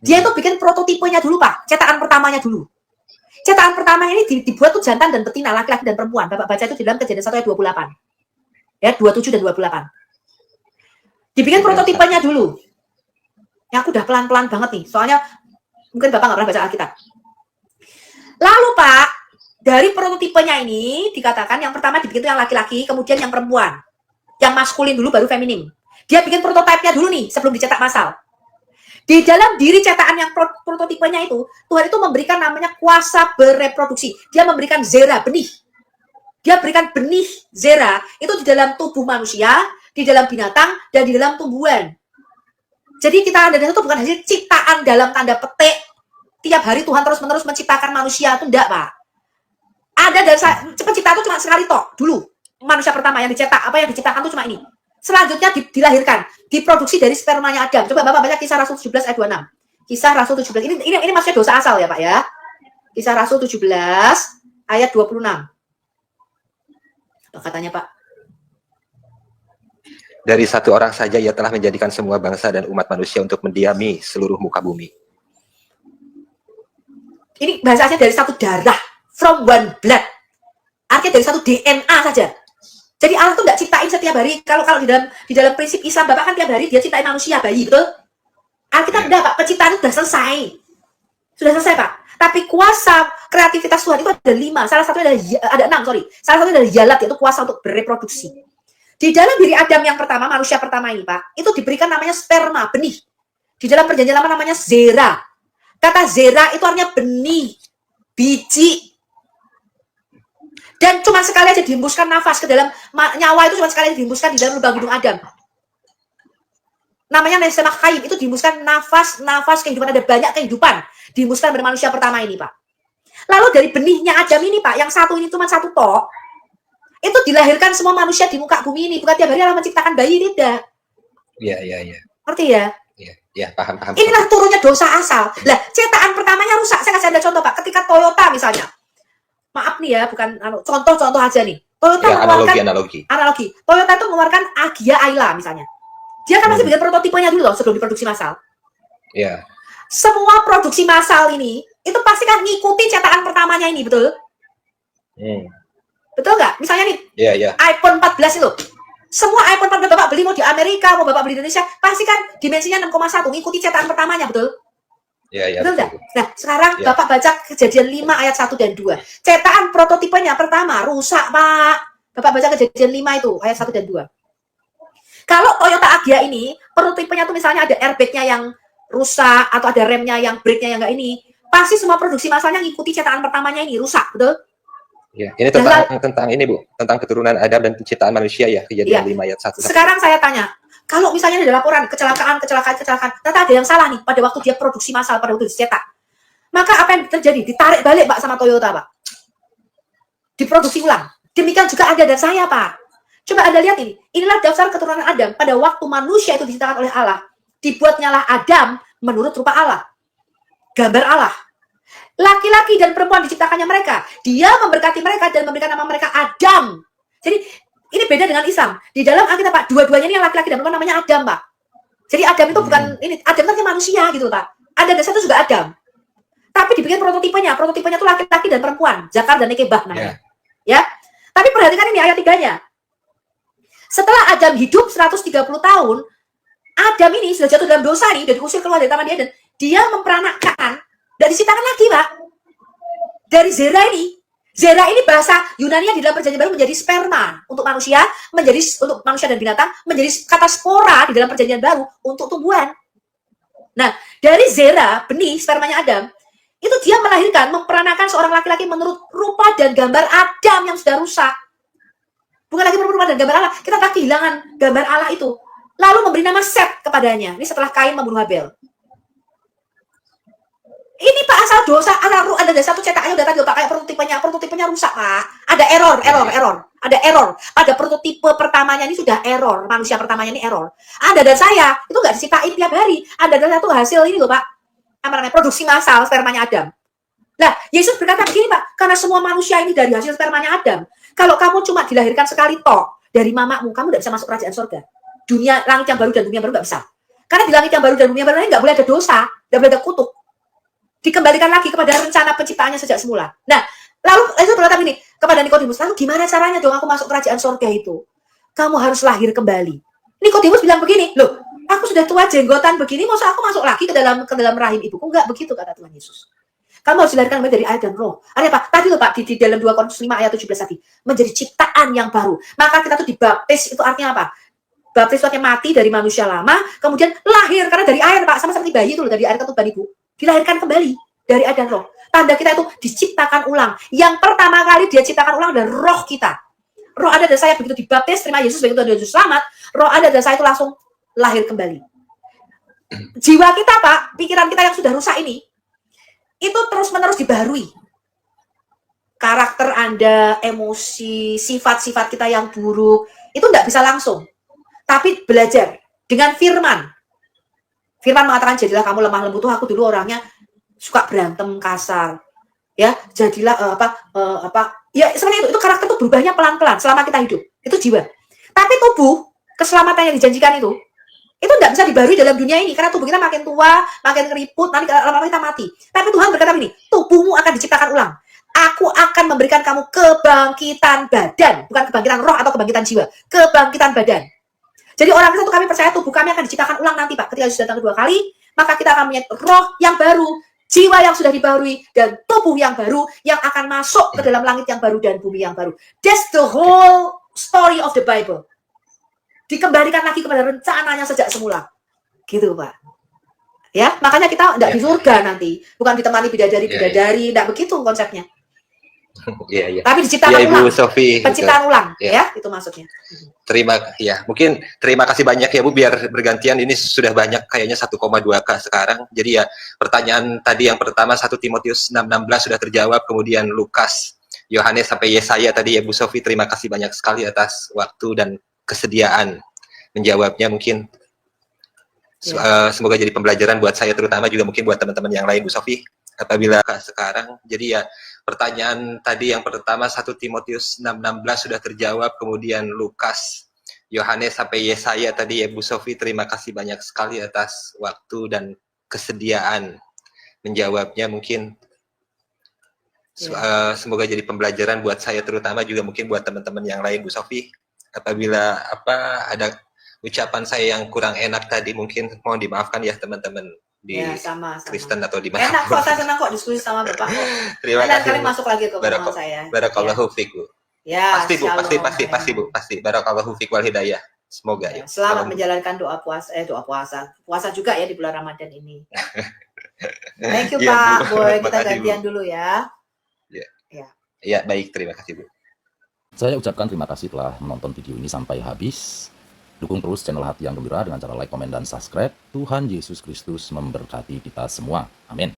Dia itu bikin prototipenya dulu Pak, cetakan pertamanya dulu. Cetakan pertama ini dibuat tuh jantan dan betina, laki-laki dan perempuan. Bapak baca itu di dalam Kejadian 1 ayat 28. Ya, 27 dan 28. Dibikin prototipenya dulu. Ya, aku udah pelan-pelan banget nih, soalnya mungkin Bapak nggak pernah baca Alkitab. Lalu Pak, dari prototipenya ini dikatakan yang pertama dibikin yang laki-laki, kemudian yang perempuan. Yang maskulin dulu baru feminim. Dia bikin prototipenya dulu nih sebelum dicetak massal. Di dalam diri cetakan yang prototipenya itu, Tuhan itu memberikan namanya kuasa bereproduksi. Dia memberikan zera, benih. Dia berikan benih zera itu di dalam tubuh manusia, di dalam binatang, dan di dalam tumbuhan. Jadi kita dan itu bukan hasil ciptaan dalam tanda petik. Tiap hari Tuhan terus-menerus menciptakan manusia, itu enggak Pak. Ada dari penciptaan itu cuma sekali tok dulu. Manusia pertama yang dicetak, apa yang diciptakan itu cuma ini. Selanjutnya dilahirkan, diproduksi dari spermanya Adam. Coba Bapak baca Kisah Rasul 17 ayat 26. Kisah Rasul 17. Ini maksudnya dosa asal ya Pak ya. Kisah Rasul 17 ayat 26. Apa katanya Pak? Dari satu orang saja ia telah menjadikan semua bangsa dan umat manusia untuk mendiami seluruh muka bumi. Ini bahasanya dari satu darah, from one blood. Artinya dari satu DNA saja. Jadi Allah tuh nggak ciptain setiap hari. Kalau di dalam prinsip Islam, Bapak kan tiap hari dia ciptain manusia, bayi, betul? Alkitab enggak Pak, penciptaan itu sudah selesai. Sudah selesai Pak. Tapi kuasa kreativitas Tuhan itu ada 5. Salah satunya ada 6, sorry. Salah satunya adalah yalat, yaitu kuasa untuk bereproduksi. Di dalam diri Adam yang pertama, manusia pertama ini Pak, itu diberikan namanya sperma, benih. Di dalam perjanjian lama namanya zera. Kata zera itu artinya benih, biji. Dan cuma sekali aja dihembuskan nafas ke dalam nyawa itu, cuma sekali aja dihembuskan di dalam lubang hidung Adam. Namanya Nesema Kaim, itu dihembuskan nafas kehidupan, ada banyak kehidupan dihembuskan pada manusia pertama ini Pak. Lalu dari benihnya Adam ini Pak, yang satu ini cuma satu tok, itu dilahirkan semua manusia di muka bumi ini. Bukan tiap hari Allah menciptakan bayi, tidak. Iya. Ngerti ya? Iya, paham. Inilah turunnya dosa asal. Lah, cetakan pertamanya rusak. Saya kasih ada contoh Pak, ketika Toyota misalnya. Maaf nih ya, bukan contoh-contoh aja nih. Toyota ya, analogi. Toyota itu mengeluarkan Agya Ayla misalnya. Dia kan masih bikin prototipenya dulu loh sebelum diproduksi massal. Iya. Semua produksi massal ini itu pasti kan ngikuti cetakan pertamanya ini, betul? Betul nggak? Misalnya nih, Iya. iPhone 14 itu. Semua iPhone 14 Bapak beli mau di Amerika, mau Bapak beli di Indonesia, pasti kan dimensinya 6,1, ngikuti cetakan pertamanya, betul? Iya. Betul nggak? Nah, sekarang Bapak baca Kejadian 5 ayat 1 dan 2. Cetakan prototipenya pertama rusak, Pak. Bapak baca Kejadian 5 itu, ayat 1 dan 2. Kalau Toyota Agya ini, prototipenya tuh misalnya ada airbag-nya yang rusak, atau ada remnya yang brake-nya yang nggak ini, pasti semua produksi massalnya ngikuti cetakan pertamanya ini rusak, betul? Ya, ini Dan tentang ini Bu, tentang keturunan Adam dan penciptaan manusia ya, Kejadian 5 ayat 1. sekarang saya tanya, kalau misalnya ada laporan kecelakaan, ternyata ada yang salah nih pada waktu dia produksi massal, pada waktu dicetak, maka apa yang terjadi? Ditarik balik Pak sama Toyota Pak, diproduksi ulang. Demikian juga Anda dan saya Pak. Coba Anda lihat ini, inilah daftar keturunan Adam pada waktu manusia itu diciptakan oleh Allah. Dibuatnyalah Adam menurut rupa Allah, gambar Allah. Laki-laki dan perempuan diciptakannya mereka. Dia memberkati mereka dan memberikan nama mereka Adam. Jadi ini beda dengan Islam. Di dalam Alkitab Pak, dua-duanya ini yang laki-laki dan perempuan namanya Adam Pak. Jadi Adam itu bukan ini, Adam itu manusia gitu Pak. Ada dan satu juga Adam. Tapi dibikin prototipenya itu laki-laki dan perempuan, Zakar dan Nekebah namanya. Ya. Tapi perhatikan ini ayat 3-nya. Setelah Adam hidup 130 tahun, Adam ini sudah jatuh dalam dosa nih, dan diusir keluar dari Taman Eden. Dia memperanakkan dan diciptakan lagi, Pak. Dari Zera ini. Zera ini bahasa Yunani di dalam perjanjian baru menjadi sperma untuk manusia, untuk manusia dan binatang, menjadi kata spora di dalam perjanjian baru untuk tumbuhan. Nah, dari Zera, benih spermanya Adam, itu dia melahirkan, memperanakkan seorang laki-laki menurut rupa dan gambar Adam yang sudah rusak. Bukan lagi menurut rupa dan gambar Allah. Kita tak kehilangan gambar Allah itu. Lalu memberi nama Set kepadanya. Ini setelah Kain membunuh Habel. Ini Pak asal dosa, ada satu cetakannya udah tadi Pak, kayak prototipenya rusak Pak. Ada error. Ada error. Pada prototipe pertamanya ini sudah error, manusia pertamanya ini error. Anda dan saya itu nggak diciptain tiap hari. Ada satu hasil ini loh Pak, apa namanya, produksi massal spermanya Adam. Nah, Yesus berkata begini Pak, karena semua manusia ini dari hasil spermanya Adam. Kalau kamu cuma dilahirkan sekali tok dari mamamu, kamu nggak bisa masuk kerajaan surga. Dunia langit yang baru dan bumi yang baru nggak bisa. Karena di langit yang baru dan bumi yang baru ini nggak boleh ada dosa, nggak boleh ada kutuk. Dikembalikan lagi kepada rencana penciptaannya sejak semula. Nah, lalu Yesus berkata begini kepada Nikodemus, lalu gimana caranya dong aku masuk kerajaan surga itu? Kamu harus lahir kembali. Nikodemus bilang begini, loh, aku sudah tua jenggotan begini, masa aku masuk lagi ke dalam rahim ibuku? Enggak begitu kata Tuhan Yesus. Kamu harus dilahirkan kembali dari air dan roh. Ada apa? Tadi loh Pak, di dalam 2 Korintus 5 ayat 17 tadi, menjadi ciptaan yang baru. Maka kita tuh dibaptis, itu artinya apa? Baptis itu artinya mati dari manusia lama, kemudian lahir karena dari air Pak, sama seperti bayi itu loh, dari air ketuban ibu. Dilahirkan kembali dari air dan roh. Tanda kita itu diciptakan ulang. Yang pertama kali dia ciptakan ulang adalah roh kita. Roh ada dan saya begitu dibaptis, terima Yesus, begitu Yesus selamat, roh ada dan saya itu langsung lahir kembali. Jiwa kita Pak, pikiran kita yang sudah rusak ini, itu terus-menerus dibaharui. Karakter Anda, emosi, sifat-sifat kita yang buruk, itu nggak bisa langsung. Tapi belajar dengan firman. Firman mengatakan, jadilah kamu lemah lembut. Tuh aku dulu orangnya suka berantem kasar. Ya, jadilah ya sebenarnya itu karakter itu berubahnya pelan-pelan selama kita hidup. Itu jiwa. Tapi tubuh, keselamatan yang dijanjikan itu nggak bisa dibarui dalam dunia ini karena tubuh kita makin tua, makin keriput, nanti lama-lama kita mati. Tapi Tuhan berkata begini, tubuhmu akan diciptakan ulang. Aku akan memberikan kamu kebangkitan badan, bukan kebangkitan roh atau kebangkitan jiwa, kebangkitan badan. Jadi orang Kristen itu kami percaya tubuh kami akan diciptakan ulang nanti Pak. Ketika Yesus datang kedua kali, maka kita akan punya roh yang baru, jiwa yang sudah dibaharui, dan tubuh yang baru yang akan masuk ke dalam langit yang baru dan bumi yang baru. That's the whole story of the Bible. Dikembalikan lagi kepada rencananya sejak semula. Gitu Pak. Ya, makanya kita tidak di surga nanti. Bukan ditemani bidadari-bidadari, tidak begitu konsepnya. Iya. Tapi diciptakan ulang. Ibu Sofi. Penciptaan ulang, ya, itu maksudnya. Mungkin terima kasih banyak ya Bu, biar bergantian, ini sudah banyak kayaknya 1,2K sekarang. Jadi ya, pertanyaan tadi yang pertama 1 Timotius 6:16 sudah terjawab, kemudian Lukas, Yohanes sampai Yesaya tadi ya Bu Sofi, terima kasih banyak sekali atas waktu dan kesediaan menjawabnya. Mungkin semoga jadi pembelajaran buat saya, terutama juga mungkin buat teman-teman yang lain Bu Sofi. Apabila sekarang, jadi ya pertanyaan tadi yang pertama 1 Timotius 6:16 sudah terjawab, kemudian Lukas, Yohanes sampai Yesaya tadi ya Bu Sofi, terima kasih banyak sekali atas waktu dan kesediaan menjawabnya. Mungkin semoga jadi pembelajaran buat saya, terutama juga mungkin buat teman-teman yang lain Bu Sofi. Apabila ada ucapan saya yang kurang enak tadi, mungkin mohon dimaafkan ya teman-teman di sama. Kristen atau di mana. Enak kok, saya senang kok diskusi sama Bapak kok. Terima kasih. Kali masuk lagi ke pertemuan saya. Barakallahu fiik Bu. Ya, pasti Bu, pasti Bu, pasti. Barakallahu fiik wal hidayah. Semoga ya. Selamat menjalankan doa puasa juga ya di bulan Ramadan ini. Thank you Iya, Pak Bu. Boy, kita Makasih, Bu. gantian dulu ya. Iya, baik, terima kasih, Bu. Saya ucapkan terima kasih telah menonton video ini sampai habis. Dukung terus channel Hati yang Gembira dengan cara like, komen, dan subscribe. Tuhan Yesus Kristus memberkati kita semua. Amin.